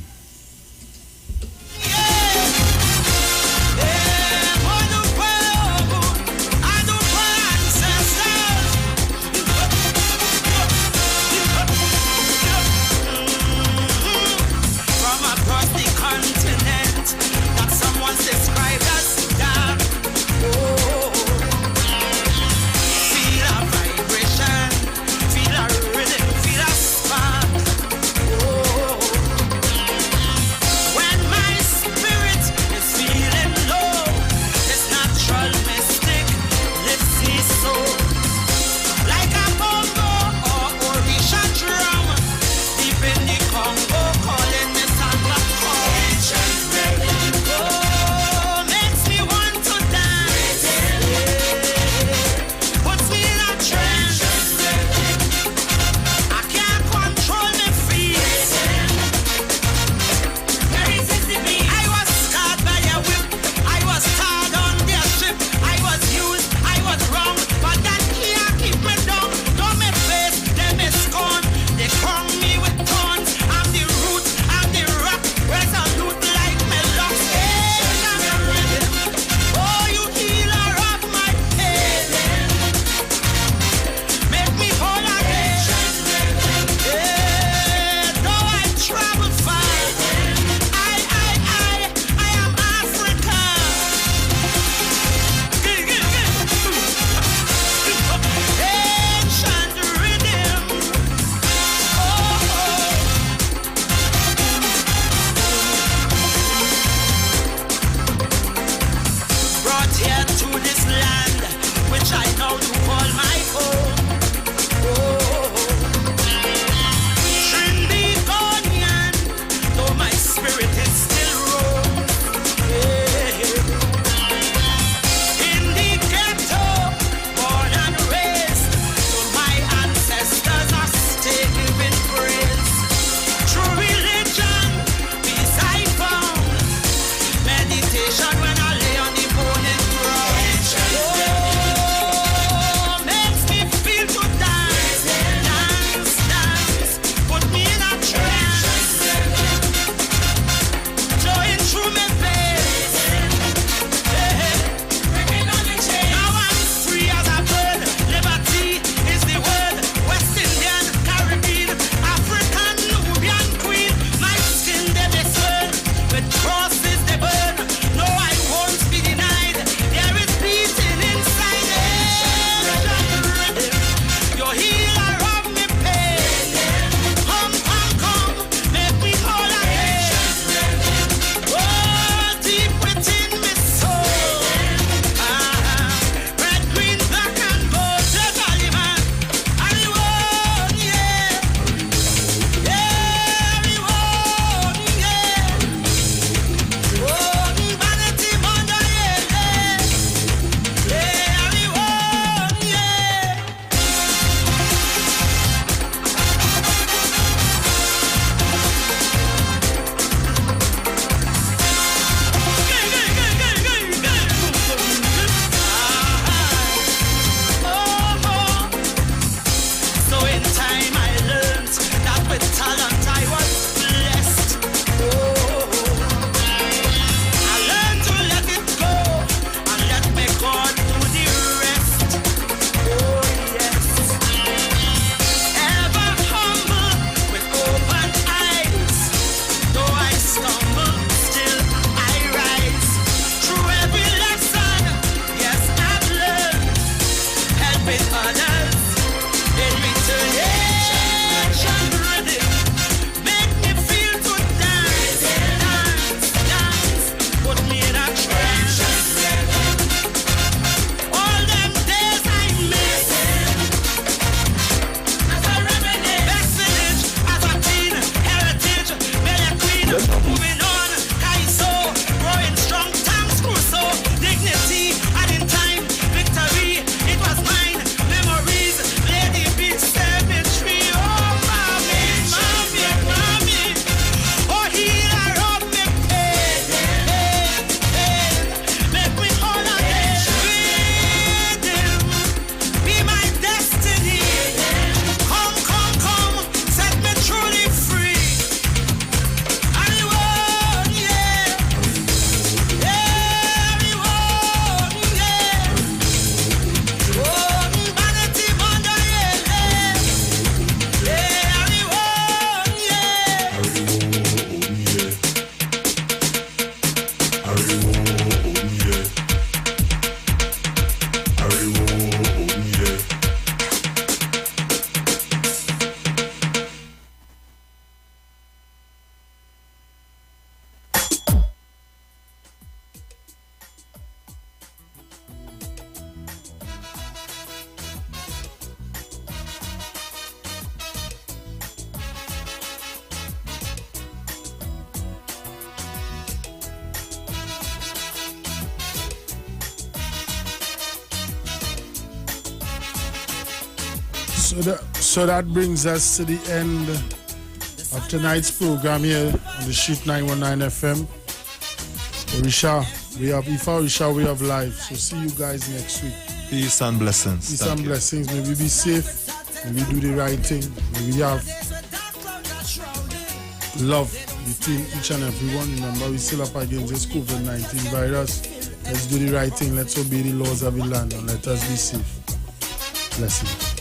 So that brings us to the end of tonight's program here on the Street 919 FM. Orisha, we have Ifa Orisha, we have life. So see you guys next week. Peace and blessings. Peace and blessings. May we be safe. May we do the right thing. May we have love between each and everyone. Remember, we still up against this COVID-19 virus. Let's do the right thing. Let's obey the laws of the land and let us be safe. Blessings.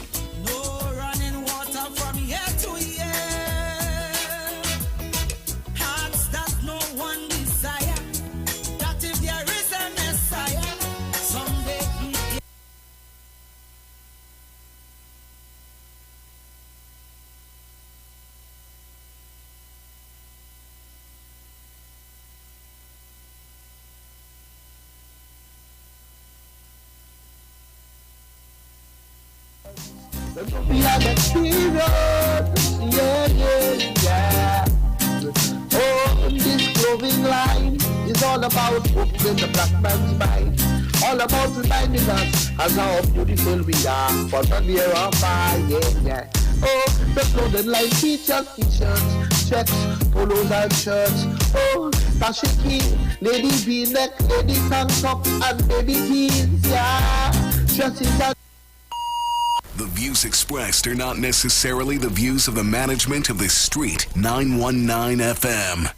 We have experience, yeah. Oh, this clothing line is all about opening the black man's mind. All about reminding us as how beautiful we are for the near of yeah. Oh, the clothing line features t-shirts, checks, polos and shirts. Oh, dashiki, lady v-neck, lady tank top and baby jeans, yeah. Dresses and The views expressed are not necessarily the views of the management of the Street 919 FM.